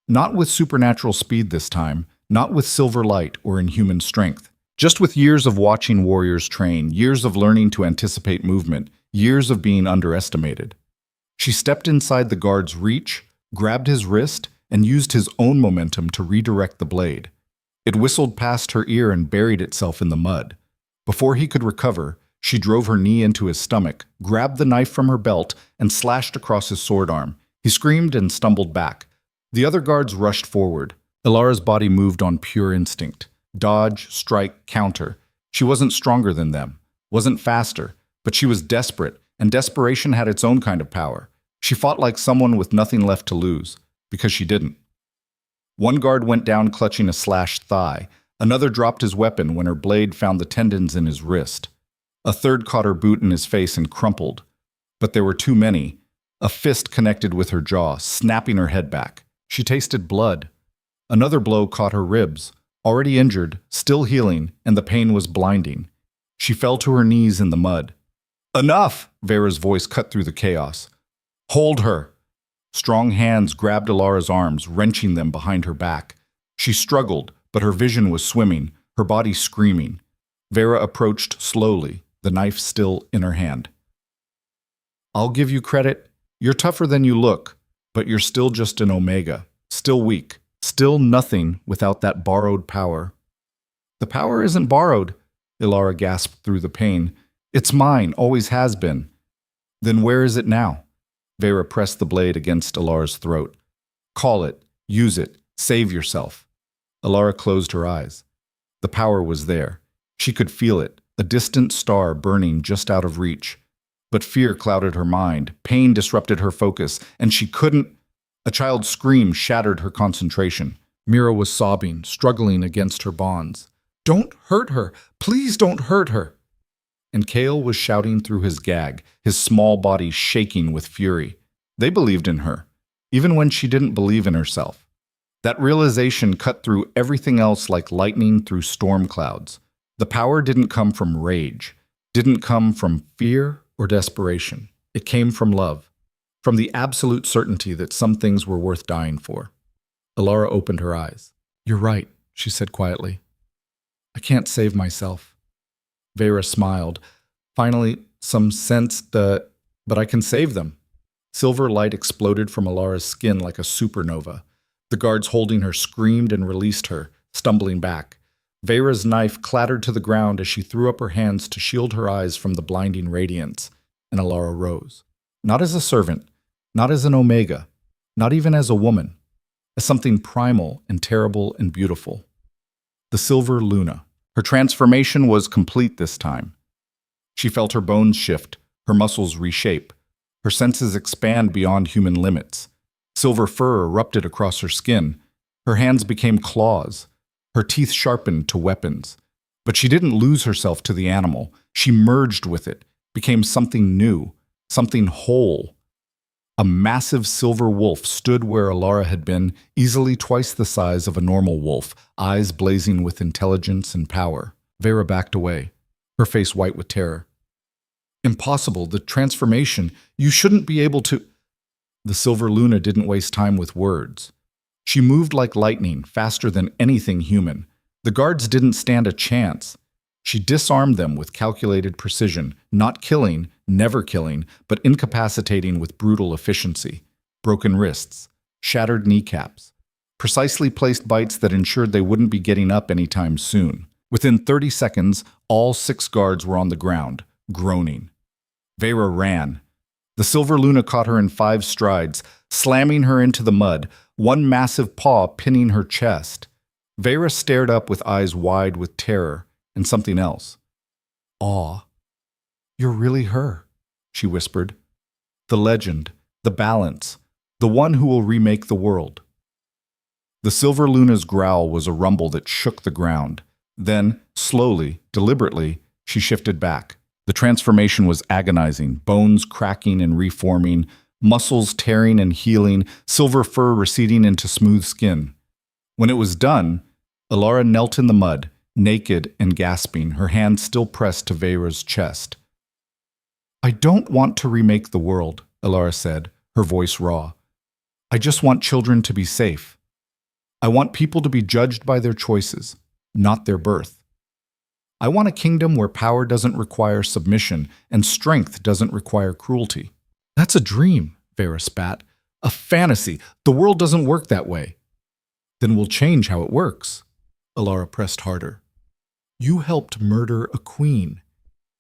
not with supernatural speed this time, not with silver light or inhuman strength, just with years of watching warriors train, years of learning to anticipate movement, years of being underestimated. She stepped inside the guard's reach, grabbed his wrist, and used his own momentum to redirect the blade. It whistled past her ear and buried itself in the mud. Before he could recover, she drove her knee into his stomach, grabbed the knife from her belt, and slashed across his sword arm. He screamed and stumbled back. The other guards rushed forward. Alara's body moved on pure instinct. Dodge, strike, counter. She wasn't stronger than them, wasn't faster, but she was desperate, and desperation had its own kind of power. She fought like someone with nothing left to lose, because she didn't. One guard went down clutching a slashed thigh. Another dropped his weapon when her blade found the tendons in his wrist. A third caught her boot in his face and crumpled. But there were too many. A fist connected with her jaw, snapping her head back. She tasted blood. Another blow caught her ribs. Already injured, still healing, and the pain was blinding. She fell to her knees in the mud. Enough! Vera's voice cut through the chaos. Hold her! Strong hands grabbed Alara's arms, wrenching them behind her back. She struggled, but her vision was swimming, her body screaming. Vera approached slowly, the knife still in her hand. I'll give you credit. You're tougher than you look, but you're still just an Omega, still weak, still nothing without that borrowed power. The power isn't borrowed, Alara gasped through the pain. It's mine, always has been. Then where is it now? Vera pressed the blade against Alara's throat. Call it, use it, save yourself. Alara closed her eyes. The power was there. She could feel it, a distant star burning just out of reach. But fear clouded her mind, pain disrupted her focus, and she couldn't. A child's scream shattered her concentration. Mira was sobbing, struggling against her bonds. Don't hurt her! Please don't hurt her! And Kale was shouting through his gag, his small body shaking with fury. They believed in her, even when she didn't believe in herself. That realization cut through everything else like lightning through storm clouds. The power didn't come from rage, didn't come from fear or desperation. It came from love, from the absolute certainty that some things were worth dying for. Alara opened her eyes. You're right, she said quietly. I can't save myself. Vera smiled. Finally, some sense that, but I can save them. Silver light exploded from Alara's skin like a supernova. The guards holding her screamed and released her, stumbling back. Vera's knife clattered to the ground as she threw up her hands to shield her eyes from the blinding radiance, and Alara rose. Not as a servant, not as an omega, not even as a woman, as something primal and terrible and beautiful. The Silver Luna. Her transformation was complete this time. She felt her bones shift, her muscles reshape, her senses expand beyond human limits. Silver fur erupted across her skin. Her hands became claws. Her teeth sharpened to weapons. But she didn't lose herself to the animal. She merged with it, became something new, something whole. A massive silver wolf stood where Alara had been, easily twice the size of a normal wolf, eyes blazing with intelligence and power. Vera backed away, her face white with terror. Impossible, the transformation. You shouldn't be able to. The Silver Luna didn't waste time with words. She moved like lightning, faster than anything human. The guards didn't stand a chance. She disarmed them with calculated precision, not killing, never killing, but incapacitating with brutal efficiency. Broken wrists, shattered kneecaps, precisely placed bites that ensured they wouldn't be getting up anytime soon. Within 30 seconds, all 6 guards were on the ground, groaning. Vera ran. The Silver Luna caught her in 5 strides, slamming her into the mud, one massive paw pinning her chest. Vera stared up with eyes wide with terror and something else. Awe. You're really her, she whispered. The legend, the balance, the one who will remake the world. The Silver Luna's growl was a rumble that shook the ground. Then, slowly, deliberately, she shifted back. The transformation was agonizing, bones cracking and reforming, muscles tearing and healing, silver fur receding into smooth skin. When it was done, Alara knelt in the mud, naked and gasping, her hand still pressed to Vera's chest. I don't want to remake the world, Alara said, her voice raw. I just want children to be safe. I want people to be judged by their choices, not their birth. I want a kingdom where power doesn't require submission and strength doesn't require cruelty. That's a dream, Vera spat. A fantasy. The world doesn't work that way. Then we'll change how it works. Alara pressed harder. You helped murder a queen.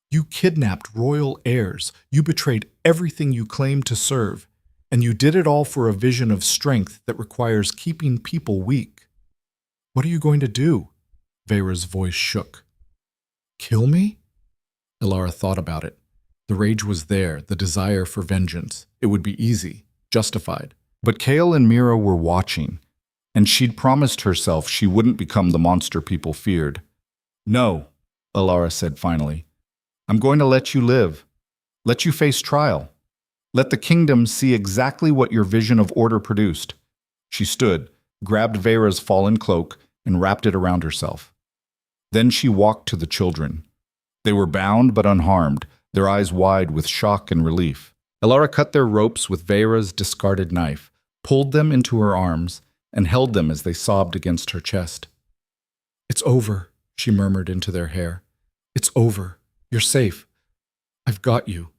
You kidnapped royal heirs. You betrayed everything you claimed to serve. And you did it all for a vision of strength that requires keeping people weak. What are you going to do? Vera's voice shook. Kill me? Alara thought about it. The rage was there, the desire for vengeance. It would be easy, justified. But Kale and Mira were watching, and she'd promised herself she wouldn't become the monster people feared. No, Alara said finally. I'm going to let you live. Let you face trial. Let the kingdom see exactly what your vision of order produced. She stood, grabbed Vera's fallen cloak, and wrapped it around herself. Then she walked to the children. They were bound but unharmed, their eyes wide with shock and relief. Alara cut their ropes with Vera's discarded knife, pulled them into her arms, and held them as they sobbed against her chest. It's over, she murmured into their hair. It's over. You're safe. I've got you.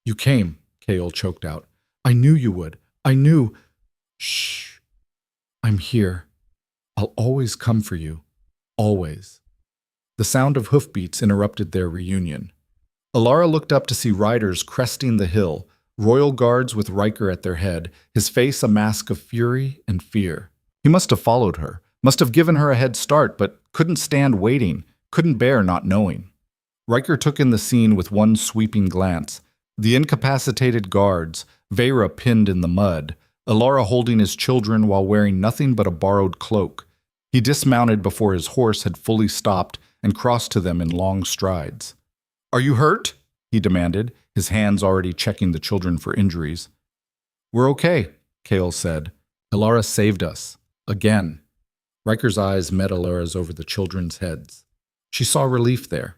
You came, Kaol choked out. I knew you would. I knew. Shh. I'm here. I'll always come for you. Always. The sound of hoofbeats interrupted their reunion. Alara looked up to see riders cresting the hill, royal guards with Riker at their head, his face a mask of fury and fear. He must have followed her, must have given her a head start, but couldn't stand waiting, couldn't bear not knowing. Riker took in the scene with one sweeping glance. The incapacitated guards, Vera pinned in the mud, Alara holding his children while wearing nothing but a borrowed cloak. He dismounted before his horse had fully stopped and crossed to them in long strides. Are you hurt? He demanded, his hands already checking the children for injuries. We're okay, Kaol said. Alara saved us. Again. Riker's eyes met Alara's over the children's heads. She saw relief there,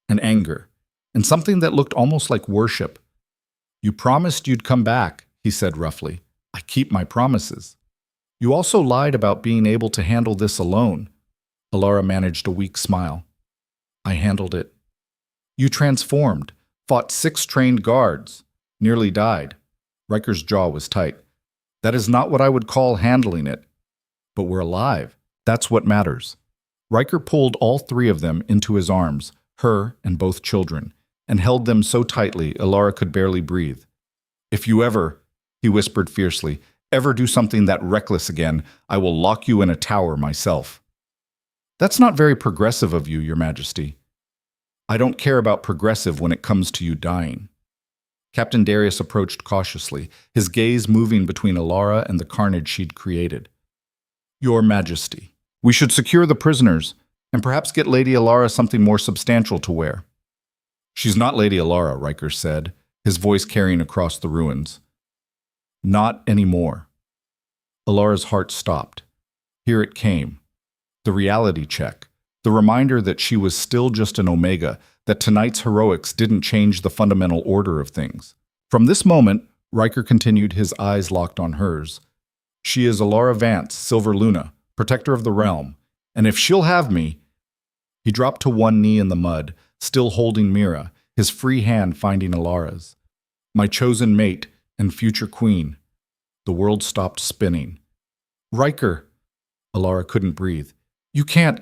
and anger, and something that looked almost like worship. You promised you'd come back, he said roughly. I keep my promises. You also lied about being able to handle this alone. Alara managed a weak smile. I handled it. You transformed, fought 6 trained guards, nearly died. Riker's jaw was tight. That is not what I would call handling it. But we're alive. That's what matters. Riker pulled all 3 of them into his arms, her and both children, and held them so tightly Alara could barely breathe. If you ever, he whispered fiercely, ever do something that reckless again, I will lock you in a tower myself. That's not very progressive of you, Your Majesty. I don't care about progressive when it comes to you dying. Captain Darius approached cautiously, his gaze moving between Alara and the carnage she'd created. Your Majesty, we should secure the prisoners, and perhaps get Lady Alara something more substantial to wear. She's not Lady Alara, Riker said, his voice carrying across the ruins. Not anymore. Alara's heart stopped. Here it came. The reality check. The reminder that she was still just an Omega, that tonight's heroics didn't change the fundamental order of things. From this moment, Riker continued, his eyes locked on hers. She is Alara Vance, Silver Luna, protector of the realm, and if she'll have me... He dropped to one knee in the mud, still holding Mira, his free hand finding Alara's. My chosen mate and future queen. The world stopped spinning. Riker! Alara couldn't breathe. You can't...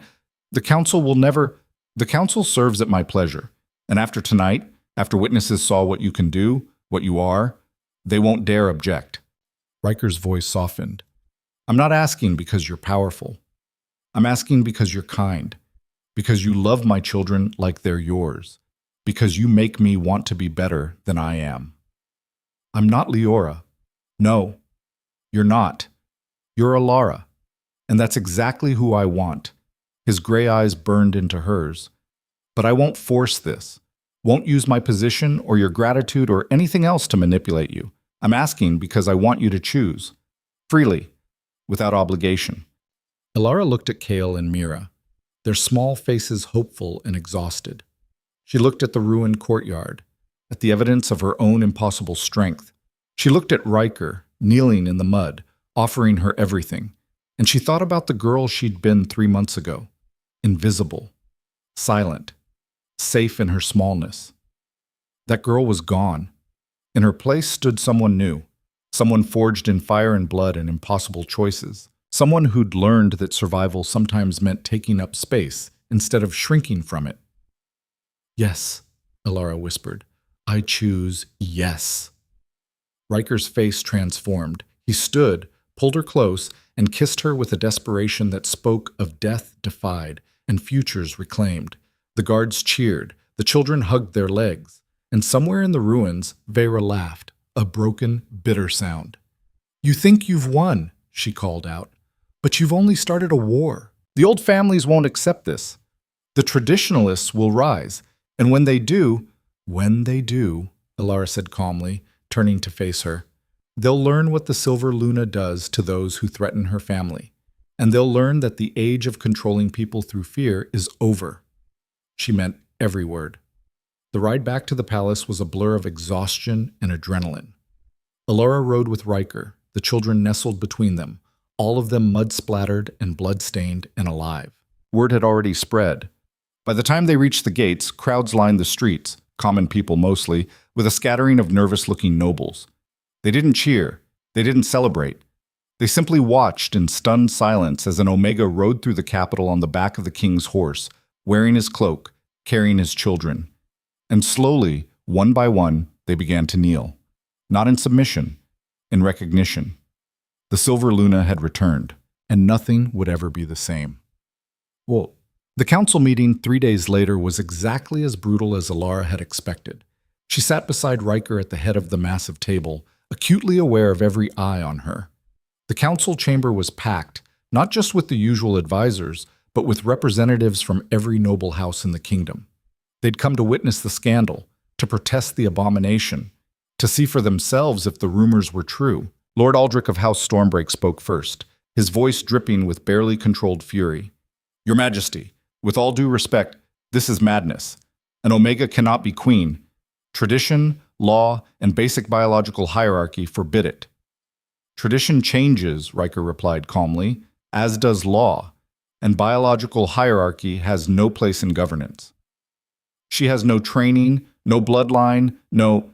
The Council will never... The Council serves at my pleasure. And after tonight, after witnesses saw what you can do, what you are, they won't dare object. Riker's voice softened. I'm not asking because you're powerful. I'm asking because you're kind. Because you love my children like they're yours. Because you make me want to be better than I am. I'm not Leora. No, you're not. You're Alara. And that's exactly who I want. His gray eyes burned into hers. But I won't force this. Won't use my position or your gratitude or anything else to manipulate you. I'm asking because I want you to choose. Freely. Without obligation. Alara looked at Kale and Mira, their small faces hopeful and exhausted. She looked at the ruined courtyard, at the evidence of her own impossible strength. She looked at Riker, kneeling in the mud, offering her everything. And she thought about the girl she'd been 3 months ago. Invisible. Silent. Safe in her smallness. That girl was gone. In her place stood someone new. Someone forged in fire and blood and impossible choices. Someone who'd learned that survival sometimes meant taking up space instead of shrinking from it. Yes, Alara whispered. I choose yes. Riker's face transformed. He stood, pulled her close, and kissed her with a desperation that spoke of death defied and futures reclaimed. The guards cheered. The children hugged their legs. And somewhere in the ruins, Vera laughed, a broken, bitter sound. You think you've won, she called out. But you've only started a war. The old families won't accept this. The traditionalists will rise. And when they do, Alara said calmly, turning to face her, they'll learn what the Silver Luna does to those who threaten her family. And they'll learn that the age of controlling people through fear is over. She meant every word. The ride back to the palace was a blur of exhaustion and adrenaline. Alara rode with Riker, the children nestled between them, all of them mud-splattered and blood-stained and alive. Word had already spread. By the time they reached the gates, crowds lined the streets, common people mostly, with a scattering of nervous-looking nobles. They didn't cheer. They didn't celebrate. They simply watched in stunned silence as an Omega rode through the capital on the back of the king's horse, wearing his cloak, carrying his children. And slowly, one by one, they began to kneel. Not in submission, in recognition. The Silver Luna had returned, and nothing would ever be the same. Well, the council meeting 3 days later was exactly as brutal as Alara had expected. She sat beside Riker at the head of the massive table, acutely aware of every eye on her. The council chamber was packed, not just with the usual advisors, but with representatives from every noble house in the kingdom. They'd come to witness the scandal, to protest the abomination, to see for themselves if the rumors were true. Lord Aldrich of House Stormbreak spoke first, his voice dripping with barely controlled fury. Your Majesty, with all due respect, this is madness. An Omega cannot be queen. Tradition, law, and basic biological hierarchy forbid it. Tradition changes, Riker replied calmly, as does law. and biological hierarchy has no place in governance. She has no training, no bloodline, no...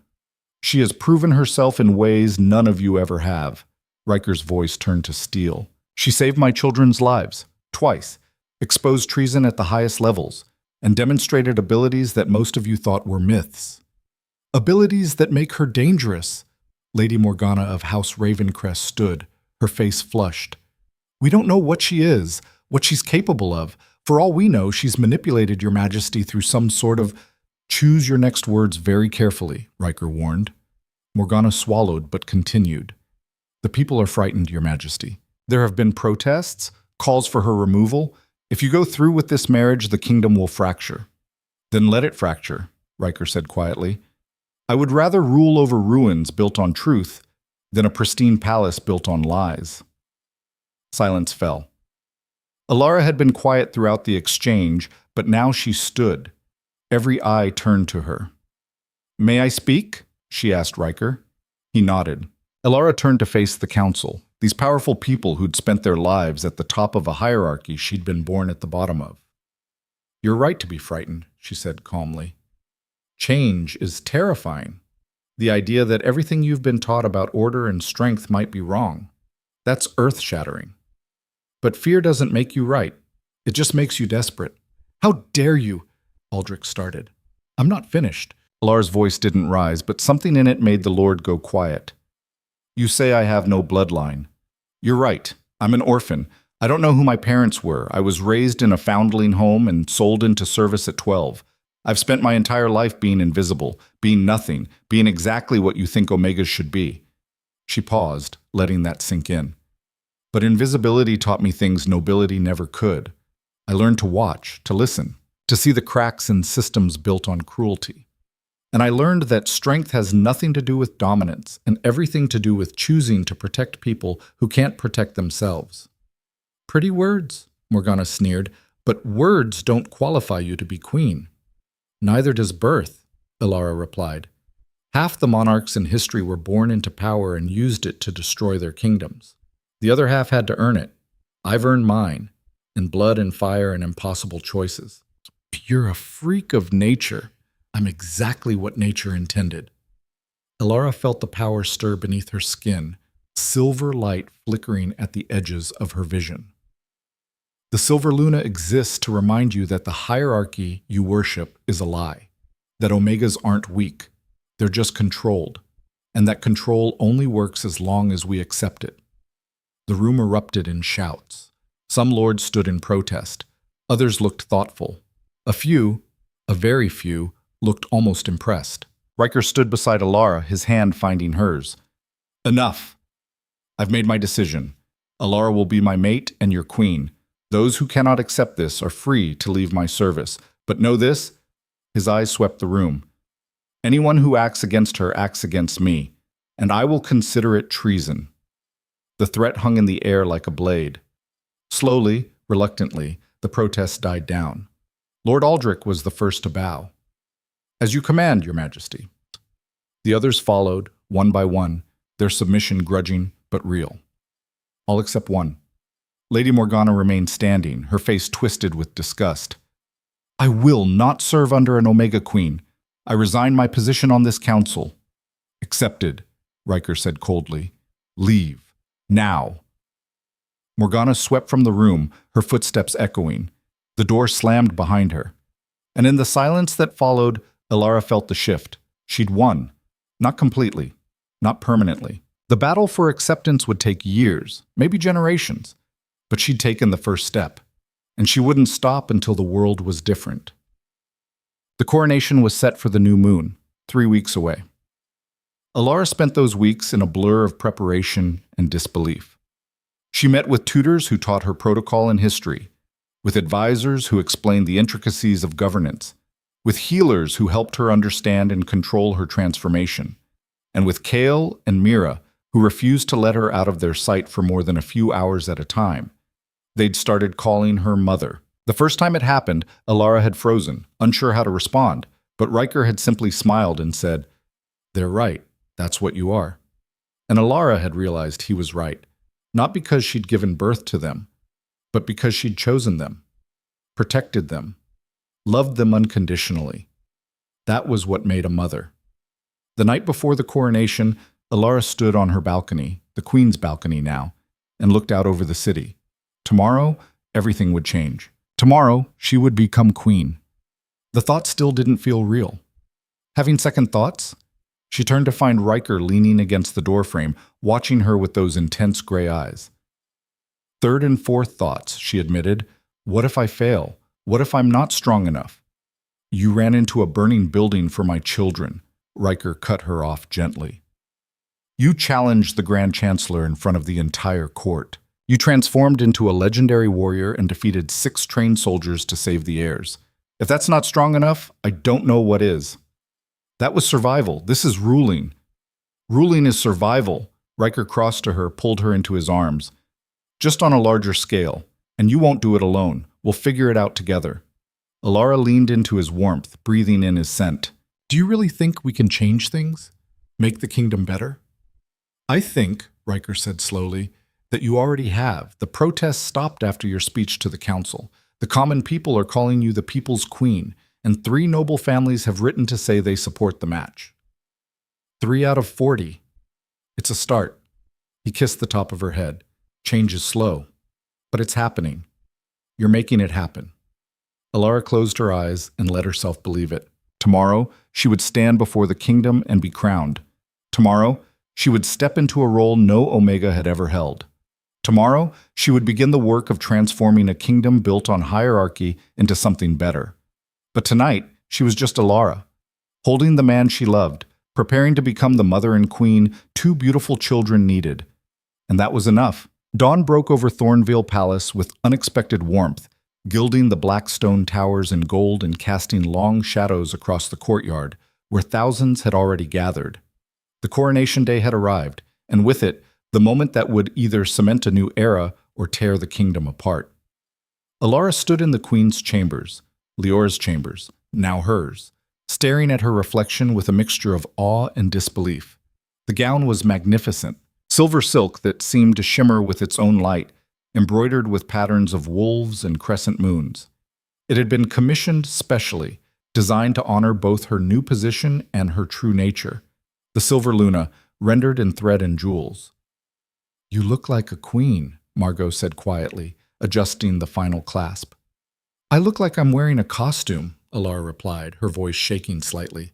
She has proven herself in ways none of you ever have. Riker's voice turned to steel. She saved my children's lives, twice, exposed treason at the highest levels, and demonstrated abilities that most of you thought were myths. Abilities that make her dangerous. Lady Morgana of House Ravencrest stood, her face flushed. We don't know what she is, what she's capable of. For all we know, she's manipulated your majesty through some sort of... Choose your next words very carefully, Riker warned. Morgana swallowed but continued. The people are frightened, your majesty. There have been protests, calls for her removal. If you go through with this marriage, the kingdom will fracture. Then let it fracture, Riker said quietly. I would rather rule over ruins built on truth than a pristine palace built on lies. Silence fell. Alara had been quiet throughout the exchange, but now she stood. Every eye turned to her. May I speak? She asked Riker. He nodded. Alara turned to face the council, these powerful people who'd spent their lives at the top of a hierarchy she'd been born at the bottom of. You're right to be frightened, she said calmly. Change is terrifying. The idea that everything you've been taught about order and strength might be wrong. That's earth-shattering. But fear doesn't make you right. It just makes you desperate. How dare you? Aldrich started. I'm not finished. Alara's voice didn't rise, but something in it made the Lord go quiet. You say I have no bloodline. You're right. I'm an orphan. I don't know who my parents were. I was raised in a foundling home and sold into service at 12. I've spent my entire life being invisible, being nothing, being exactly what you think Omegas should be. She paused, letting that sink in. But invisibility taught me things nobility never could. I learned to watch, to listen, to see the cracks in systems built on cruelty. And I learned that strength has nothing to do with dominance and everything to do with choosing to protect people who can't protect themselves. Pretty words, Morgana sneered, but words don't qualify you to be queen. Neither does birth, Alara replied. Half the monarchs in history were born into power and used it to destroy their kingdoms. The other half had to earn it. I've earned mine, in blood and fire and impossible choices. You're a freak of nature. I'm exactly what nature intended. Alara felt the power stir beneath her skin, silver light flickering at the edges of her vision. The Silver Luna exists to remind you that the hierarchy you worship is a lie, that Omegas aren't weak, they're just controlled, and that control only works as long as we accept it. The room erupted in shouts. Some lords stood in protest. Others looked thoughtful. A few, a very few, looked almost impressed. Riker stood beside Alara, his hand finding hers. Enough. I've made my decision. Alara will be my mate and your queen. Those who cannot accept this are free to leave my service. But know this, his eyes swept the room. Anyone who acts against her acts against me, and I will consider it treason. The threat hung in the air like a blade. Slowly, reluctantly, the protest died down. Lord Aldrich was the first to bow. As you command, your majesty. The others followed, one by one, their submission grudging but real. All except one. Lady Morgana remained standing, her face twisted with disgust. I will not serve under an Omega Queen. I resign my position on this council. Accepted, Riker said coldly. Leave. Now. Morgana swept from the room, her footsteps echoing. The door slammed behind her. And in the silence that followed, Alara felt the shift. She'd won. Not completely. Not permanently. The battle for acceptance would take years, maybe generations. But she'd taken the first step. And she wouldn't stop until the world was different. The coronation was set for the new moon, 3 weeks away. Alara spent those weeks in a blur of preparation and disbelief. She met with tutors who taught her protocol and history, with advisors who explained the intricacies of governance, with healers who helped her understand and control her transformation, and with Kale and Mira, who refused to let her out of their sight for more than a few hours at a time. They'd started calling her mother. The first time it happened, Alara had frozen, unsure how to respond, but Riker had simply smiled and said, They're right, that's what you are. And Alara had realized he was right, not because she'd given birth to them, but because she'd chosen them, protected them, loved them unconditionally. That was what made a mother. The night before the coronation, Alara stood on her balcony, the Queen's balcony now, and looked out over the city. Tomorrow, everything would change. Tomorrow, she would become queen. The thought still didn't feel real. Having second thoughts, she turned to find Riker leaning against the doorframe, watching her with those intense gray eyes. Third and fourth thoughts, she admitted. What if I fail? What if I'm not strong enough? You ran into a burning building for my children. Riker cut her off gently. You challenged the Grand Chancellor in front of the entire court. You transformed into a legendary warrior and defeated 6 trained soldiers to save the heirs. If that's not strong enough, I don't know what is. That was survival. This is ruling. Ruling is survival. Riker crossed to her, pulled her into his arms. Just on a larger scale. And you won't do it alone. We'll figure it out together. Alara leaned into his warmth, breathing in his scent. Do you really think we can change things? Make the kingdom better? I think, Riker said slowly, that you already have. The protests stopped after your speech to the council. The common people are calling you the people's queen, and 3 noble families have written to say they support the match. 3 out of 40. It's a start. He kissed the top of her head. Change is slow, but it's happening. You're making it happen. Alara closed her eyes and let herself believe it. Tomorrow, she would stand before the kingdom and be crowned. Tomorrow, she would step into a role no Omega had ever held. Tomorrow, she would begin the work of transforming a kingdom built on hierarchy into something better. But tonight, she was just Alara, holding the man she loved, preparing to become the mother and queen 2 beautiful children needed. And that was enough. Dawn broke over Thornvale Palace with unexpected warmth, gilding the black stone towers in gold and casting long shadows across the courtyard, where thousands had already gathered. The coronation day had arrived, and with it, the moment that would either cement a new era or tear the kingdom apart. Alara stood in the Queen's chambers, Leora's chambers, now hers, staring at her reflection with a mixture of awe and disbelief. The gown was magnificent, silver silk that seemed to shimmer with its own light, embroidered with patterns of wolves and crescent moons. It had been commissioned specially, designed to honor both her new position and her true nature. The silver luna, rendered in thread and jewels. You look like a queen, Margot said quietly, adjusting the final clasp. I look like I'm wearing a costume, Alara replied, her voice shaking slightly.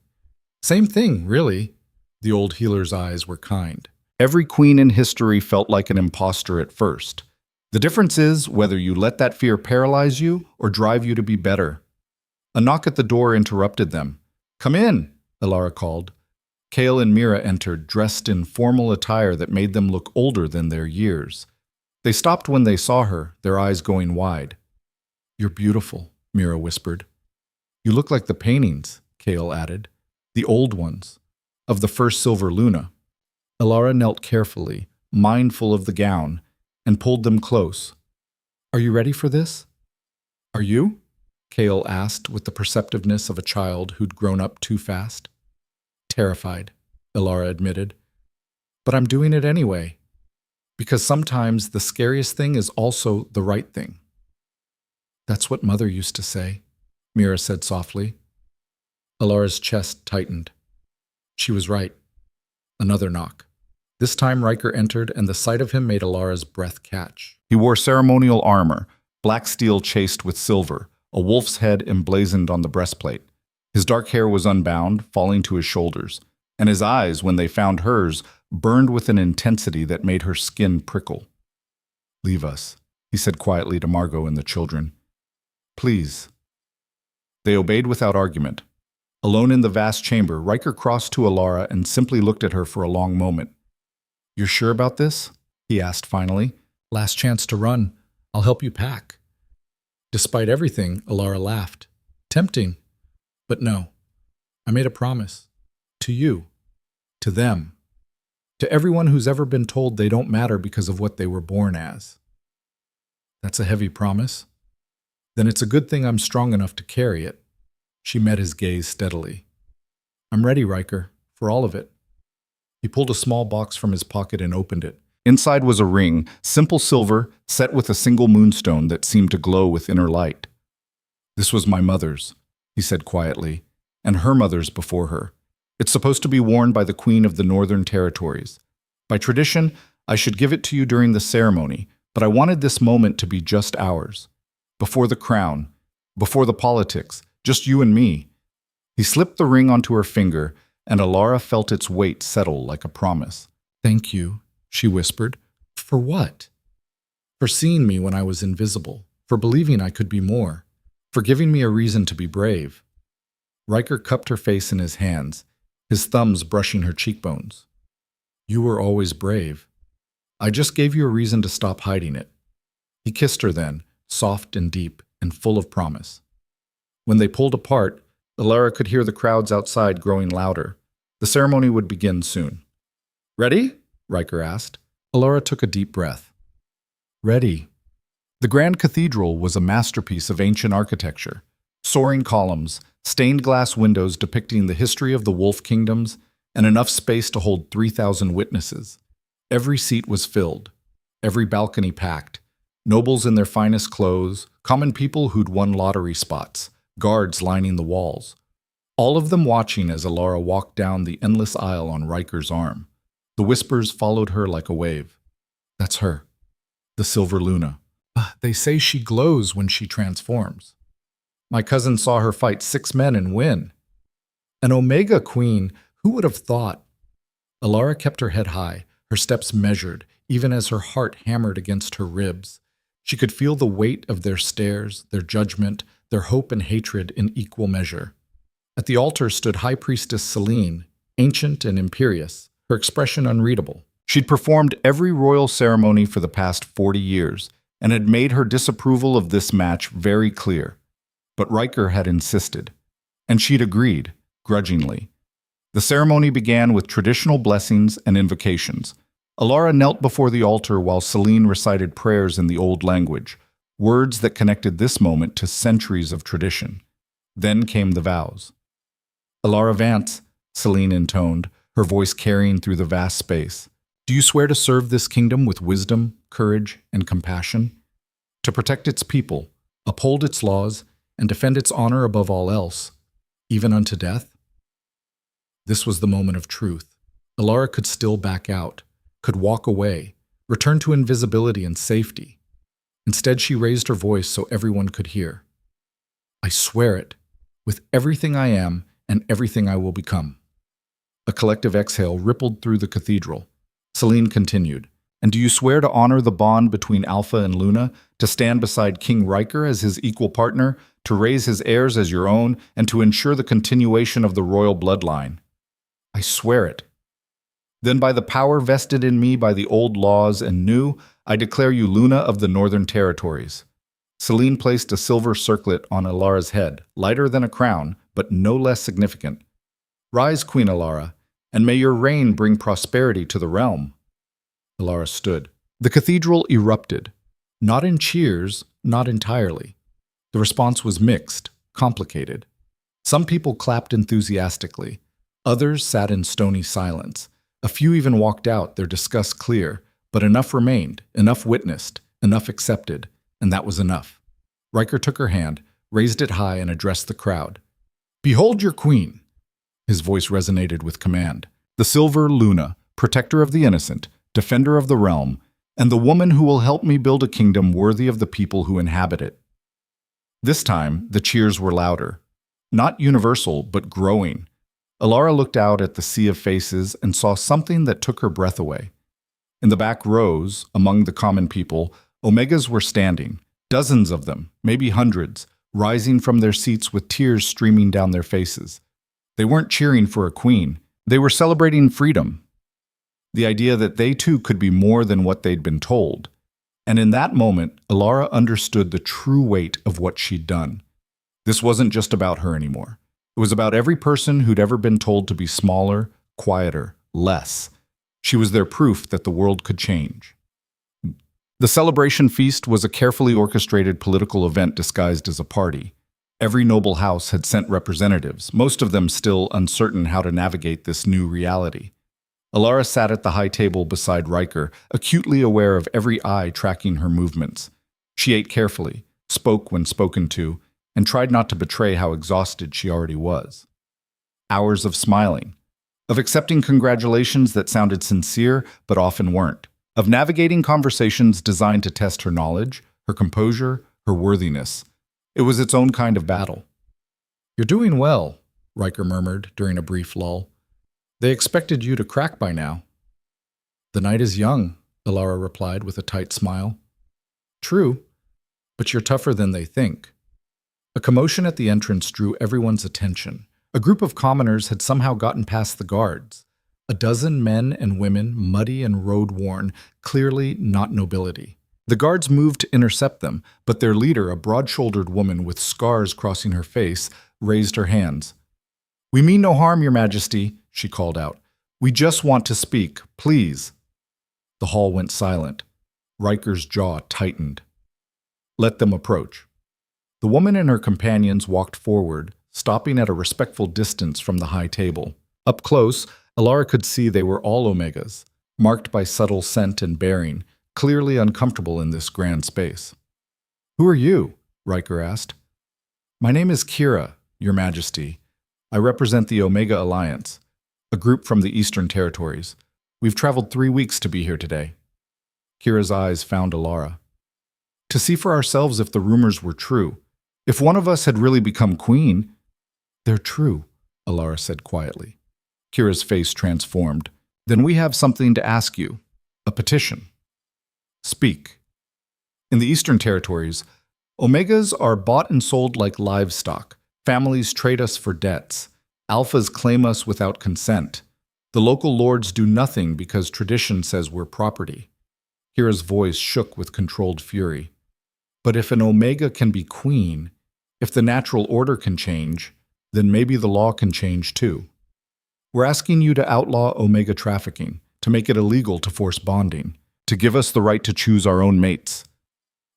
Same thing, really. The old healer's eyes were kind. Every queen in history felt like an imposter at first. The difference is whether you let that fear paralyze you or drive you to be better. A knock at the door interrupted them. Come in, Alara called. Kale and Mira entered, dressed in formal attire that made them look older than their years. They stopped when they saw her, their eyes going wide. You're beautiful, Mira whispered. You look like the paintings, Kale added. The old ones, of the first silver luna. Alara knelt carefully, mindful of the gown, and pulled them close. Are you ready for this? Are you? Kale asked with the perceptiveness of a child who'd grown up too fast. Terrified, Alara admitted. But I'm doing it anyway. Because sometimes the scariest thing is also the right thing. That's what Mother used to say, Mira said softly. Alara's chest tightened. She was right. Another knock. This time Riker entered, and the sight of him made Alara's breath catch. He wore ceremonial armor, black steel chased with silver, a wolf's head emblazoned on the breastplate. His dark hair was unbound, falling to his shoulders, and his eyes, when they found hers, burned with an intensity that made her skin prickle. Leave us, he said quietly to Margot and the children. Please. They obeyed without argument. Alone in the vast chamber, Riker crossed to Alara and simply looked at her for a long moment. You're sure about this? He asked finally. Last chance to run. I'll help you pack. Despite everything, Alara laughed. Tempting. But no, I made a promise. To you. To them. To everyone who's ever been told they don't matter because of what they were born as. That's a heavy promise. Then it's a good thing I'm strong enough to carry it. She met his gaze steadily. I'm ready, Riker, for all of it. He pulled a small box from his pocket and opened it, Inside was a ring, simple silver, set with a single moonstone that seemed to glow with inner light. "This was my mother's," he said quietly, "and her mother's before her. It's supposed to be worn by the Queen of the Northern Territories. By tradition, I should give it to you during the ceremony, but I wanted this moment to be just ours. Before the crown, before the politics, just you and me." He slipped the ring onto her finger, and Alara felt its weight settle like a promise. "Thank you," she whispered. "For what?" "For seeing me when I was invisible, for believing I could be more, for giving me a reason to be brave." Riker cupped her face in his hands, his thumbs brushing her cheekbones. "You were always brave. I just gave you a reason to stop hiding it." He kissed her then, soft and deep and full of promise. When they pulled apart, Alara could hear the crowds outside growing louder. The ceremony would begin soon. "Ready?" Riker asked. Alara took a deep breath. "Ready." The Grand Cathedral was a masterpiece of ancient architecture. Soaring columns, stained glass windows depicting the history of the Wolf Kingdoms, and enough space to hold 3,000 witnesses. Every seat was filled, every balcony packed, nobles in their finest clothes, common people who'd won lottery spots, guards lining the walls. All of them watching as Alara walked down the endless aisle on Riker's arm. The whispers followed her like a wave. "That's her, the Silver Luna. They say she glows when she transforms. My cousin saw her fight 6 men and win. An Omega Queen, who would have thought?" Alara kept her head high, her steps measured, even as her heart hammered against her ribs. She could feel the weight of their stares, their judgment, their hope and hatred in equal measure. At the altar stood High Priestess Selene, ancient and imperious, her expression unreadable. She'd performed every royal ceremony for the past 40 years, and had made her disapproval of this match very clear. But Riker had insisted, and she'd agreed, grudgingly. The ceremony began with traditional blessings and invocations. Alara knelt before the altar while Selene recited prayers in the old language, words that connected this moment to centuries of tradition. Then came the vows. "Alara Vance," Selene intoned, her voice carrying through the vast space. "Do you swear to serve this kingdom with wisdom, courage, and compassion? To protect its people, uphold its laws, and defend its honor above all else, even unto death?" This was the moment of truth. Alara could still back out, could walk away, return to invisibility and safety. Instead, she raised her voice so everyone could hear. "I swear it, with everything I am and everything I will become." A collective exhale rippled through the cathedral. Selene continued, "And do you swear to honor the bond between Alpha and Luna, to stand beside King Riker as his equal partner, to raise his heirs as your own, and to ensure the continuation of the royal bloodline?" "I swear it." "Then by the power vested in me by the old laws and new, I declare you Luna of the Northern Territories." Selene placed a silver circlet on Alara's head, lighter than a crown, but no less significant. "Rise, Queen Alara, and may your reign bring prosperity to the realm." Alara stood. The cathedral erupted. Not in cheers, not entirely. The response was mixed, complicated. Some people clapped enthusiastically. Others sat in stony silence. A few even walked out, their disgust clear, but enough remained, enough witnessed, enough accepted, and that was enough. Riker took her hand, raised it high, and addressed the crowd. "Behold your queen!" His voice resonated with command. "The Silver Luna, protector of the innocent, defender of the realm, and the woman who will help me build a kingdom worthy of the people who inhabit it." This time, the cheers were louder. Not universal, but growing. Alara looked out at the sea of faces and saw something that took her breath away. In the back rows, among the common people, Omegas were standing, dozens of them, maybe hundreds, rising from their seats with tears streaming down their faces. They weren't cheering for a queen. They were celebrating freedom. The idea that they too could be more than what they'd been told. And in that moment, Alara understood the true weight of what she'd done. This wasn't just about her anymore. It was about every person who'd ever been told to be smaller, quieter, less. She was their proof that the world could change. The celebration feast was a carefully orchestrated political event disguised as a party. Every noble house had sent representatives, most of them still uncertain how to navigate this new reality. Alara sat at the high table beside Riker, acutely aware of every eye tracking her movements. She ate carefully, spoke when spoken to, and tried not to betray how exhausted she already was. Hours of smiling, of accepting congratulations that sounded sincere but often weren't, of navigating conversations designed to test her knowledge, her composure, her worthiness. It was its own kind of battle. "You're doing well," Riker murmured during a brief lull. "They expected you to crack by now." "The night is young," Alara replied with a tight smile. "True, but you're tougher than they think." A commotion at the entrance drew everyone's attention. A group of commoners had somehow gotten past the guards. A dozen men and women, muddy and road-worn, clearly not nobility. The guards moved to intercept them, but their leader, a broad-shouldered woman with scars crossing her face, raised her hands. "We mean no harm, Your Majesty," she called out. "We just want to speak, please." The hall went silent. Riker's jaw tightened. "Let them approach." The woman and her companions walked forward, stopping at a respectful distance from the high table. Up close, Alara could see they were all Omegas, marked by subtle scent and bearing, clearly uncomfortable in this grand space. "Who are you?" Riker asked. "My name is Kira, Your Majesty. I represent the Omega Alliance, a group from the Eastern Territories. We've traveled 3 weeks to be here today." Kira's eyes found Alara. "To see for ourselves if the rumors were true. If one of us had really become queen—" "They're true," Alara said quietly. Kira's face transformed. "Then we have something to ask you. A petition." "Speak." "In the Eastern Territories, Omegas are bought and sold like livestock. Families trade us for debts. Alphas claim us without consent. The local lords do nothing because tradition says we're property." Kira's voice shook with controlled fury. "But if an Omega can be queen, if the natural order can change, then maybe the law can change too. We're asking you to outlaw Omega trafficking, to make it illegal to force bonding, to give us the right to choose our own mates."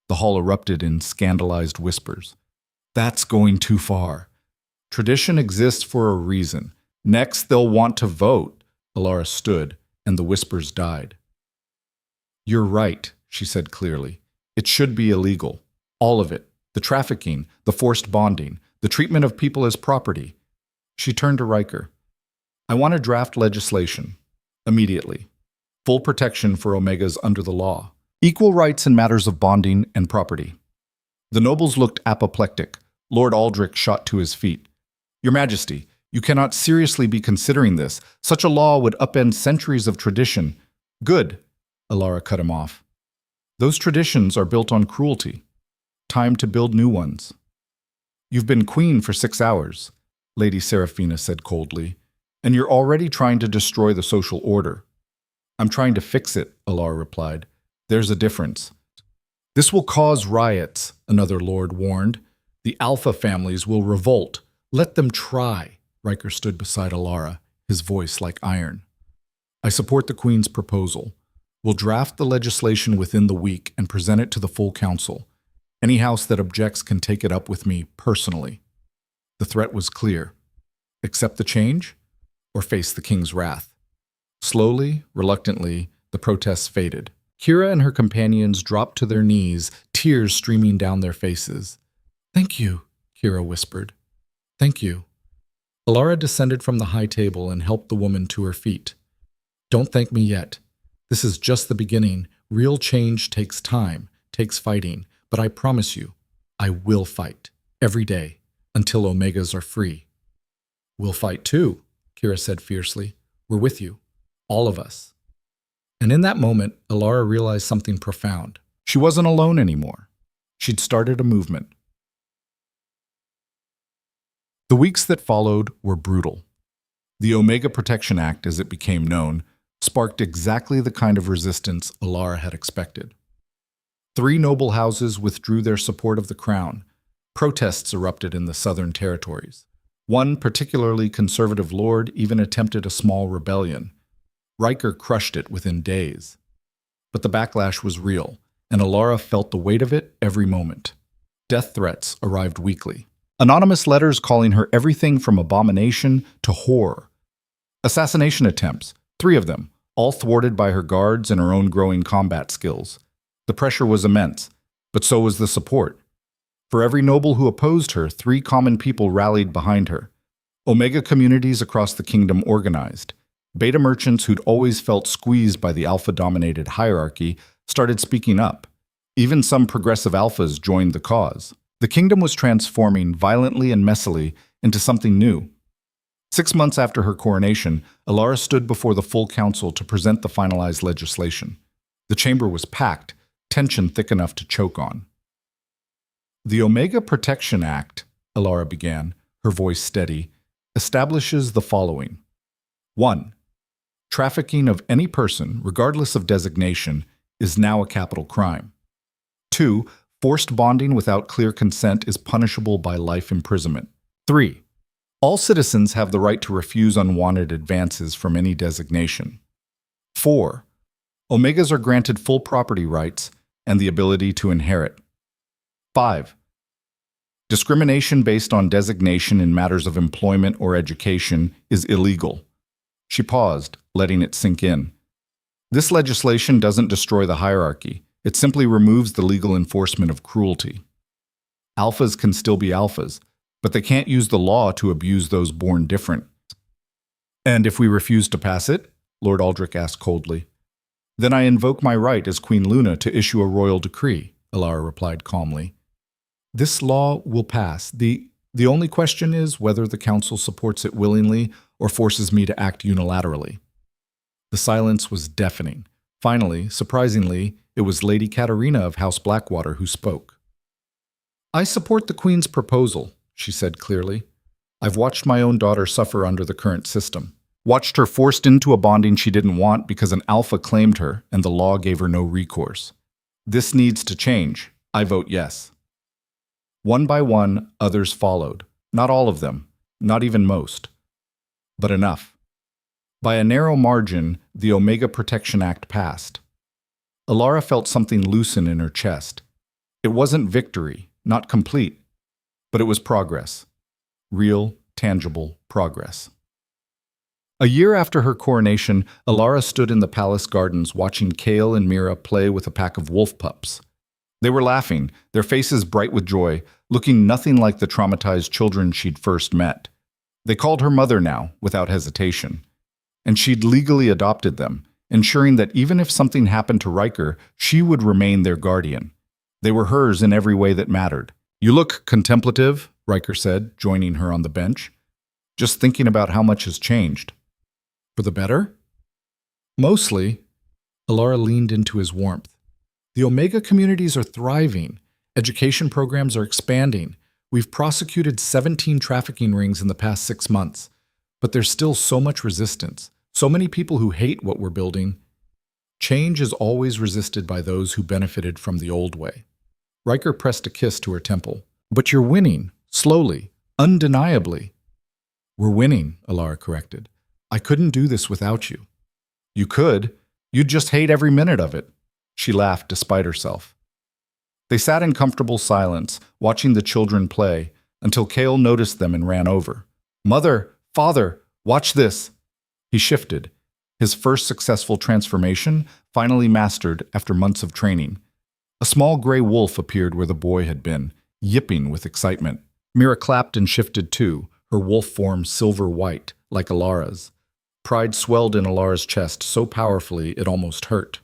The hall erupted in scandalized whispers. "That's going too far. Tradition exists for a reason. Next, they'll want to vote." Alara stood, and the whispers died. "You're right," she said clearly. "It should be illegal. All of it. The trafficking, the forced bonding, the treatment of people as property." She turned to Riker. "I want to draft legislation. Immediately. Full protection for Omegas under the law. Equal rights in matters of bonding and property." The nobles looked apoplectic. Lord Aldrich shot to his feet. "Your Majesty, you cannot seriously be considering this. Such a law would upend centuries of tradition." "Good," Alara cut him off. "Those traditions are built on cruelty. Time to build new ones." "You've been queen for 6 hours," Lady Seraphina said coldly, "and you're already trying to destroy the social order." "I'm trying to fix it," Alara replied. "There's a difference." "This will cause riots," another lord warned. "The Alpha families will revolt. Let them try." Riker stood beside Alara, his voice like iron. "I support the Queen's proposal. We'll draft the legislation within the week and present it to the full council. Any house that objects can take it up with me personally." The threat was clear. Accept the change or face the king's wrath. Slowly, reluctantly, the protests faded. Kira and her companions dropped to their knees, tears streaming down their faces. "Thank you," Kira whispered. "Thank you." Alara descended from the high table and helped the woman to her feet. "Don't thank me yet. This is just the beginning. Real change takes time, takes fighting. But I promise you, I will fight, every day, until Omegas are free." "We'll fight too," Kira said fiercely. "We're with you, all of us." And in that moment, Alara realized something profound. She wasn't alone anymore. She'd started a movement. The weeks that followed were brutal. The Omega Protection Act, as it became known, sparked exactly the kind of resistance Alara had expected. 3 noble houses withdrew their support of the crown. Protests erupted in the southern territories. One particularly conservative lord even attempted a small rebellion. Riker crushed it within days. But the backlash was real, and Alara felt the weight of it every moment. Death threats arrived weekly. Anonymous letters calling her everything from abomination to horror. Assassination attempts, 3 of them, all thwarted by her guards and her own growing combat skills. The pressure was immense, but so was the support. For every noble who opposed her, 3 common people rallied behind her. Omega communities across the kingdom organized. Beta merchants who'd always felt squeezed by the alpha-dominated hierarchy started speaking up. Even some progressive alphas joined the cause. The kingdom was transforming violently and messily into something new. 6 months after her coronation, Alara stood before the full council to present the finalized legislation. The chamber was packed, tension thick enough to choke on. The Omega Protection Act, Alara began, her voice steady, establishes the following. 1. Trafficking of any person, regardless of designation, is now a capital crime. 2. Forced bonding without clear consent is punishable by life imprisonment. 3. All citizens have the right to refuse unwanted advances from any designation. 4. Omegas are granted full property rights and the ability to inherit. 5. Discrimination based on designation in matters of employment or education is illegal. She paused, letting it sink in. This legislation doesn't destroy the hierarchy. It simply removes the legal enforcement of cruelty. Alphas can still be alphas, but they can't use the law to abuse those born different. And if we refuse to pass it? Lord Aldrich asked coldly. Then I invoke my right as Queen Luna to issue a royal decree, Alara replied calmly. This law will pass. The only question is whether the council supports it willingly or forces me to act unilaterally. The silence was deafening. Finally, surprisingly, it was Lady Katerina of House Blackwater who spoke. I support the Queen's proposal, she said clearly. I've watched my own daughter suffer under the current system. Watched her forced into a bonding she didn't want because an alpha claimed her and the law gave her no recourse. This needs to change. I vote yes. One by one, others followed. Not all of them, not even most. But enough. By a narrow margin, the Omega Protection Act passed. Alara felt something loosen in her chest. It wasn't victory, not complete, but it was progress. Real, tangible progress. A year after her coronation, Alara stood in the palace gardens watching Kale and Mira play with a pack of wolf pups. They were laughing, their faces bright with joy, looking nothing like the traumatized children she'd first met. They called her mother now, without hesitation. And she'd legally adopted them, ensuring that even if something happened to Riker, she would remain their guardian. They were hers in every way that mattered. You look contemplative, Riker said, joining her on the bench. Just thinking about how much has changed. For the better? Mostly. Alara leaned into his warmth. The Omega communities are thriving. Education programs are expanding. We've prosecuted 17 trafficking rings in the past 6 months. But there's still so much resistance. So many people who hate what we're building. Change is always resisted by those who benefited from the old way. Riker pressed a kiss to her temple. But you're winning, slowly, undeniably. We're winning, Alara corrected. I couldn't do this without you. You could. You'd just hate every minute of it. She laughed despite herself. They sat in comfortable silence, watching the children play, until Kale noticed them and ran over. Mother, father, watch this. He shifted, his first successful transformation finally mastered after months of training. A small gray wolf appeared where the boy had been, yipping with excitement. Mira clapped and shifted too, her wolf form silver-white, like Alara's. Pride swelled in Alara's chest so powerfully it almost hurt.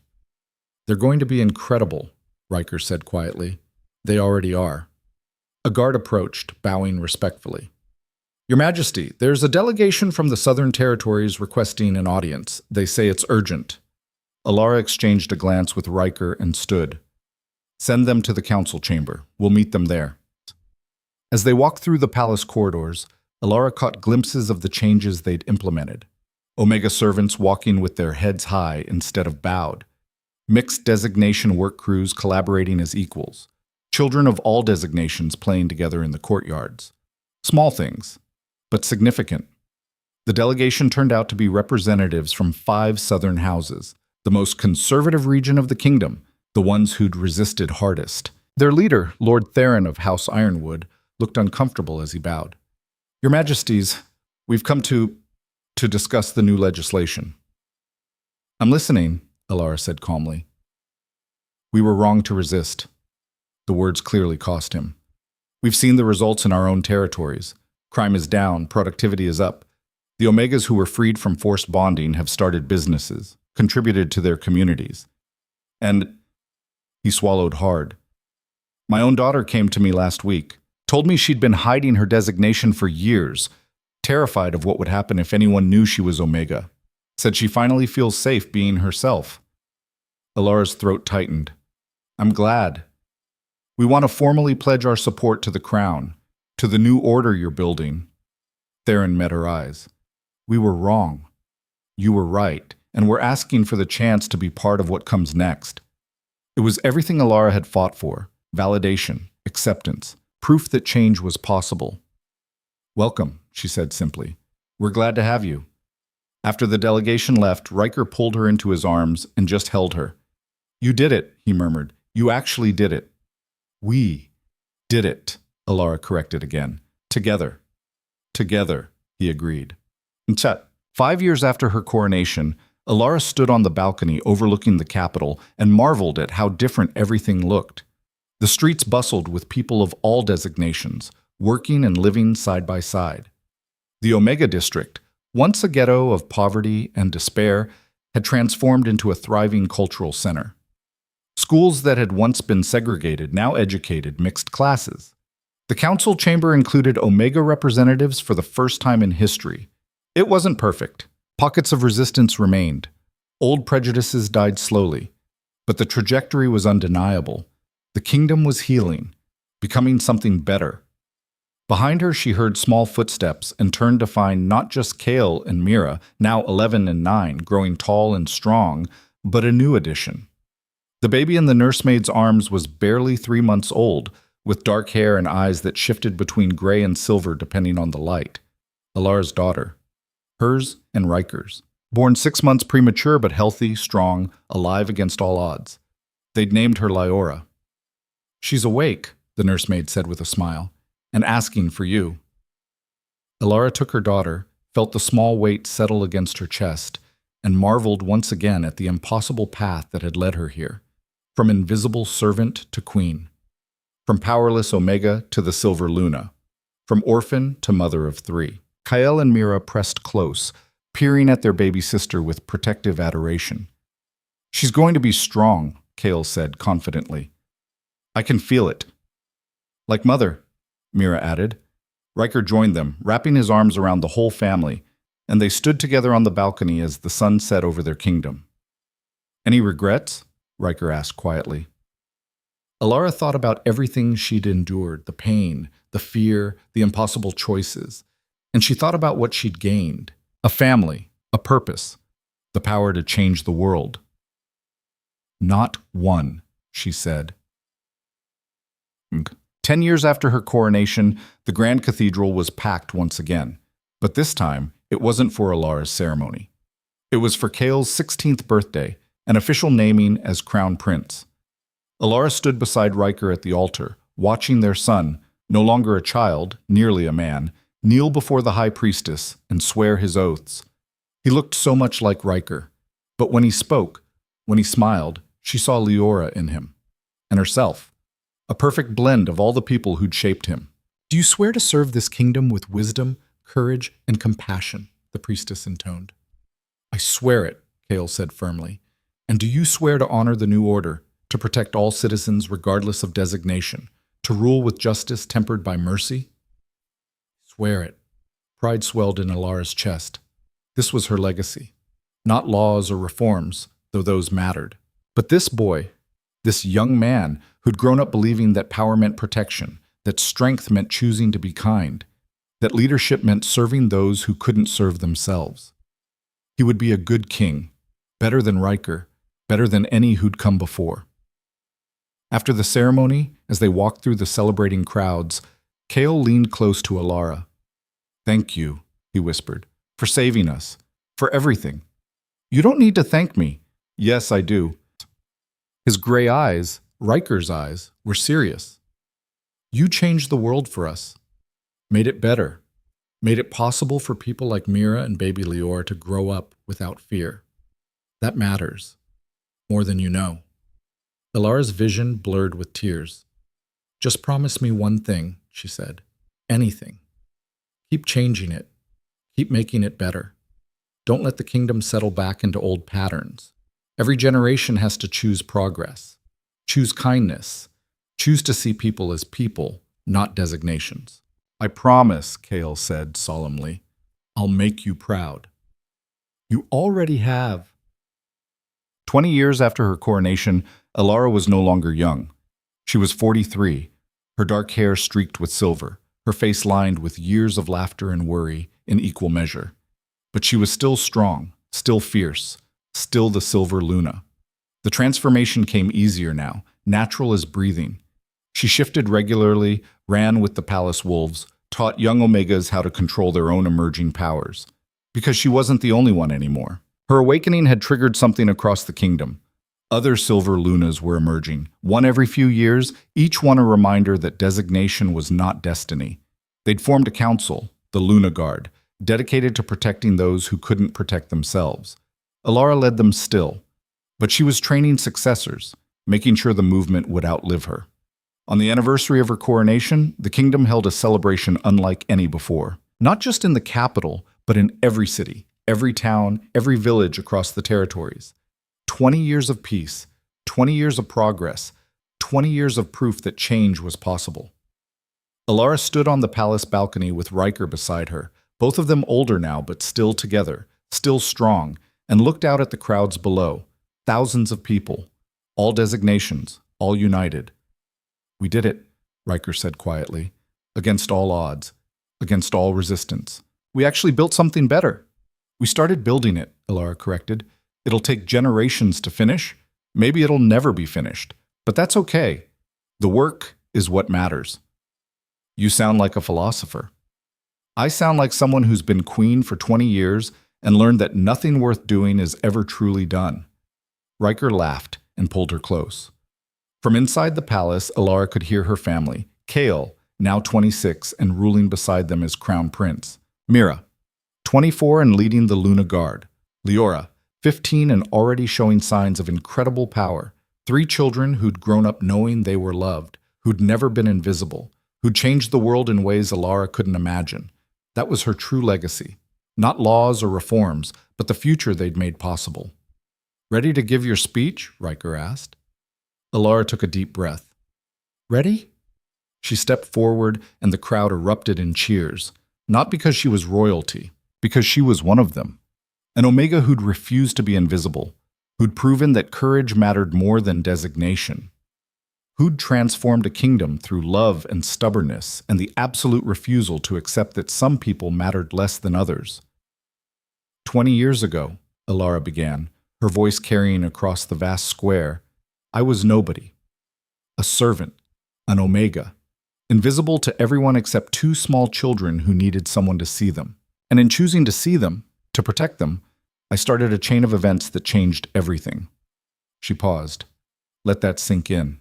They're going to be incredible, Riker said quietly. They already are. A guard approached, bowing respectfully. Your Majesty, there's a delegation from the Southern Territories requesting an audience. They say it's urgent. Alara exchanged a glance with Riker and stood. Send them to the council chamber. We'll meet them there. As they walked through the palace corridors, Alara caught glimpses of the changes they'd implemented. Omega servants walking with their heads high instead of bowed. Mixed designation work crews collaborating as equals. Children of all designations playing together in the courtyards. Small things, but significant. The delegation turned out to be representatives from 5 southern houses, the most conservative region of the kingdom, the ones who'd resisted hardest. Their leader, Lord Theron of House Ironwood, looked uncomfortable as he bowed. Your Majesties, we've come to discuss the new legislation. I'm listening, Alara said calmly. We were wrong to resist. The words clearly cost him. We've seen the results in our own territories. Crime is down, productivity is up. The Omegas who were freed from forced bonding have started businesses, contributed to their communities. And he swallowed hard. My own daughter came to me last week, told me she'd been hiding her designation for years, terrified of what would happen if anyone knew she was Omega. Said she finally feels safe being herself. Alara's throat tightened. I'm glad. We want to formally pledge our support to the Crown, to the new order you're building. Theron met her eyes. We were wrong. You were right, and we're asking for the chance to be part of what comes next. It was everything Alara had fought for: validation, acceptance, proof that change was possible. Welcome, she said simply. We're glad to have you. After the delegation left, Riker pulled her into his arms and just held her. You did it, he murmured. You actually did it. We did it, Alara corrected again. Together. Together, he agreed. And 5 years after her coronation, Alara stood on the balcony overlooking the capital and marveled at how different everything looked. The streets bustled with people of all designations, working and living side by side. The Omega District, once a ghetto of poverty and despair, had transformed into a thriving cultural center. Schools that had once been segregated now educated mixed classes. The council chamber included Omega representatives for the first time in history. It wasn't perfect. Pockets of resistance remained. Old prejudices died slowly. But the trajectory was undeniable. The kingdom was healing, becoming something better. Behind her, she heard small footsteps and turned to find not just Kale and Mira, now 11 and 9, growing tall and strong, but a new addition. The baby in the nursemaid's arms was barely 3 months old, with dark hair and eyes that shifted between gray and silver depending on the light. Alara's daughter. Hers and Riker's. Born 6 months premature but healthy, strong, alive against all odds. They'd named her Lyora. She's awake, the nursemaid said with a smile, and asking for you. Alara took her daughter, felt the small weight settle against her chest, and marveled once again at the impossible path that had led her here. From invisible servant to queen. From powerless Omega to the Silver Luna. From orphan to mother of 3. Kyle and Mira pressed close, peering at their baby sister with protective adoration. She's going to be strong, Kale said confidently. I can feel it. Like mother, Mira added. Riker joined them, wrapping his arms around the whole family, and they stood together on the balcony as the sun set over their kingdom. Any regrets? Riker asked quietly. Alara thought about everything she'd endured, the pain, the fear, the impossible choices, and she thought about what she'd gained: a family, a purpose, the power to change the world. Not one, she said. 10 years after her coronation, the Grand Cathedral was packed once again, but this time it wasn't for Alara's ceremony. It was for Kale's 16th birthday, an official naming as Crown Prince. Alara stood beside Riker at the altar, watching their son, no longer a child, nearly a man, kneel before the High Priestess and swear his oaths. He looked so much like Riker, but when he spoke, when he smiled, she saw Lyora in him, and herself, a perfect blend of all the people who'd shaped him. Do you swear to serve this kingdom with wisdom, courage, and compassion? The priestess intoned. I swear it, Kale said firmly. And do you swear to honor the new order, to protect all citizens regardless of designation, to rule with justice tempered by mercy? Swear it. Pride swelled in Alara's chest. This was her legacy. Not laws or reforms, though those mattered. But this boy, this young man who'd grown up believing that power meant protection, that strength meant choosing to be kind, that leadership meant serving those who couldn't serve themselves. He would be a good king, better than Riker, better than any who'd come before. After the ceremony, as they walked through the celebrating crowds, Kale leaned close to Alara. Thank you, he whispered, for saving us, for everything. You don't need to thank me. Yes, I do. His gray eyes, Riker's eyes, were serious. You changed the world for us, made it better, made it possible for people like Mira and baby Lyora to grow up without fear. That matters. More than you know. Ilara's vision blurred with tears. Just promise me one thing, she said. Anything. Keep changing it. Keep making it better. Don't let the kingdom settle back into old patterns. Every generation has to choose progress. Choose kindness. Choose to see people as people, not designations. I promise, Kale said solemnly. I'll make you proud. You already have. 20 years after her coronation, Ilara was no longer young. She was 43, her dark hair streaked with silver, her face lined with years of laughter and worry in equal measure. But she was still strong, still fierce, still the silver Luna. The transformation came easier now, natural as breathing. She shifted regularly, ran with the palace wolves, taught young Omegas how to control their own emerging powers. Because she wasn't the only one anymore. Her awakening had triggered something across the kingdom. Other silver Lunas were emerging, one every few years, each one a reminder that designation was not destiny. They'd formed a council, the Luna Guard, dedicated to protecting those who couldn't protect themselves. Ilara led them still, but she was training successors, making sure the movement would outlive her. On the anniversary of her coronation, the kingdom held a celebration unlike any before. Not just in the capital, but in every city, every town, every village across the territories. 20 years of peace, 20 years of progress, 20 years of proof that change was possible. Ilara stood on the palace balcony with Riker beside her, both of them older now but still together, still strong, and looked out at the crowds below, thousands of people, all designations, all united. We did it, Riker said quietly, against all odds, against all resistance. We actually built something better. We started building it, Ilara corrected. It'll take generations to finish. Maybe it'll never be finished. But that's okay. The work is what matters. You sound like a philosopher. I sound like someone who's been queen for 20 years and learned that nothing worth doing is ever truly done. Riker laughed and pulled her close. From inside the palace, Ilara could hear her family, Kale, now 26 and ruling beside them as crown prince, Mira, 24 and leading the Luna Guard, Leora, 15 and already showing signs of incredible power, 3 children who'd grown up knowing they were loved, who'd never been invisible, who'd changed the world in ways Ilara couldn't imagine. That was her true legacy. Not laws or reforms, but the future they'd made possible. Ready to give your speech? Riker asked. Ilara took a deep breath. Ready? She stepped forward and the crowd erupted in cheers, not because she was royalty, because she was one of them. An Omega who'd refused to be invisible, who'd proven that courage mattered more than designation, who'd transformed a kingdom through love and stubbornness and the absolute refusal to accept that some people mattered less than others. 20 years ago, Ilara began, her voice carrying across the vast square, I was nobody. A servant, an Omega, invisible to everyone except 2 small children who needed someone to see them. And in choosing to see them, to protect them, I started a chain of events that changed everything. She paused. Let that sink in.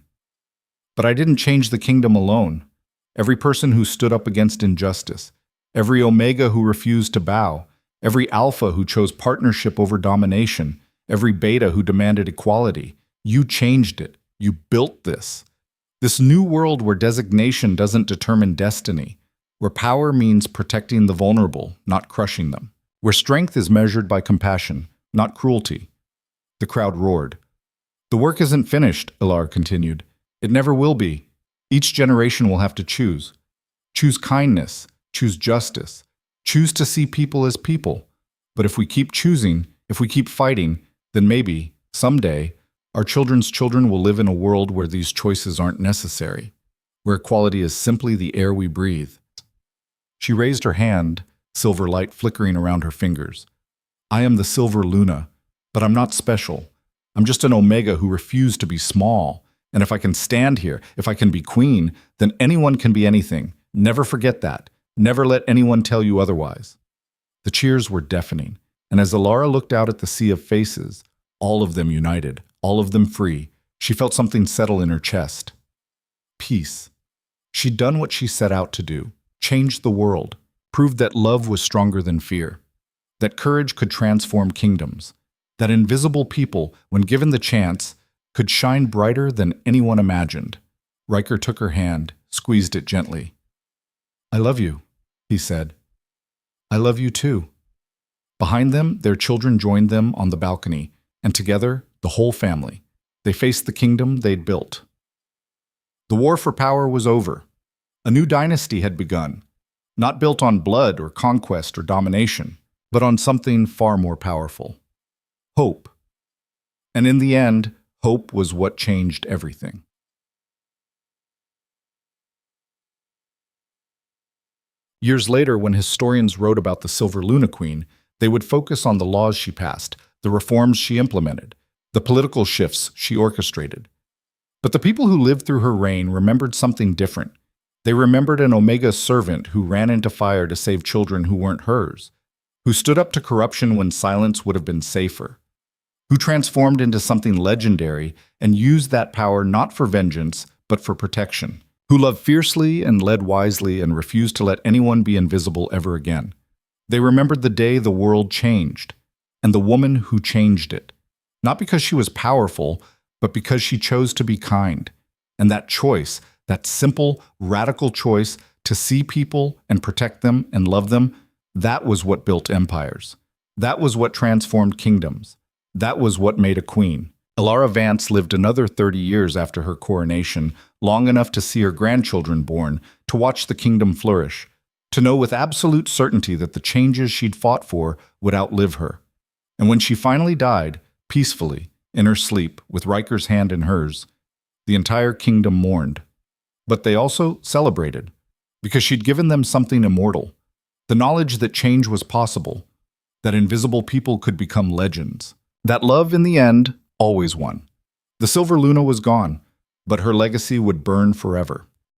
But I didn't change the kingdom alone. Every person who stood up against injustice, every Omega who refused to bow, every Alpha who chose partnership over domination, every Beta who demanded equality, you changed it. You built this. This new world where designation doesn't determine destiny, where power means protecting the vulnerable, not crushing them, where strength is measured by compassion, not cruelty. The crowd roared. The work isn't finished, Ilara continued. It never will be. Each generation will have to choose. Choose kindness, choose justice, choose to see people as people. But if we keep choosing, if we keep fighting, then maybe, someday, our children's children will live in a world where these choices aren't necessary, where equality is simply the air we breathe. She raised her hand, silver light flickering around her fingers. I am the silver Luna, but I'm not special. I'm just an Omega who refused to be small. And if I can stand here, if I can be queen, then anyone can be anything. Never forget that. Never let anyone tell you otherwise. The cheers were deafening, and as Ilara looked out at the sea of faces, all of them united, all of them free, she felt something settle in her chest. Peace. She'd done what she set out to do, changed the world, proved that love was stronger than fear, that courage could transform kingdoms, that invisible people, when given the chance, could shine brighter than anyone imagined. Riker took her hand, squeezed it gently. "I love you," he said. "I love you too." Behind them, their children joined them on the balcony, and together, the whole family, they faced the kingdom they'd built. The war for power was over. A new dynasty had begun, not built on blood or conquest or domination, but on something far more powerful: hope. And in the end, hope was what changed everything. Years later, when historians wrote about the Silver Luna Queen, they would focus on the laws she passed, the reforms she implemented, the political shifts she orchestrated. But the people who lived through her reign remembered something different. They remembered an Omega servant who ran into fire to save children who weren't hers, who stood up to corruption when silence would have been safer, who transformed into something legendary and used that power not for vengeance, but for protection, who loved fiercely and led wisely and refused to let anyone be invisible ever again. They remembered the day the world changed, and the woman who changed it, not because she was powerful, but because she chose to be kind. And that choice, that simple, radical choice to see people and protect them and love them, that was what built empires. That was what transformed kingdoms. That was what made a queen. Elara Vance lived another 30 years after her coronation, long enough to see her grandchildren born, to watch the kingdom flourish, to know with absolute certainty that the changes she'd fought for would outlive her. And when she finally died, peacefully, in her sleep, with Riker's hand in hers, the entire kingdom mourned. But they also celebrated, because she'd given them something immortal, the knowledge that change was possible, that invisible people could become legends, that love, in the end, always won. The Silver Luna was gone, but her legacy would burn forever.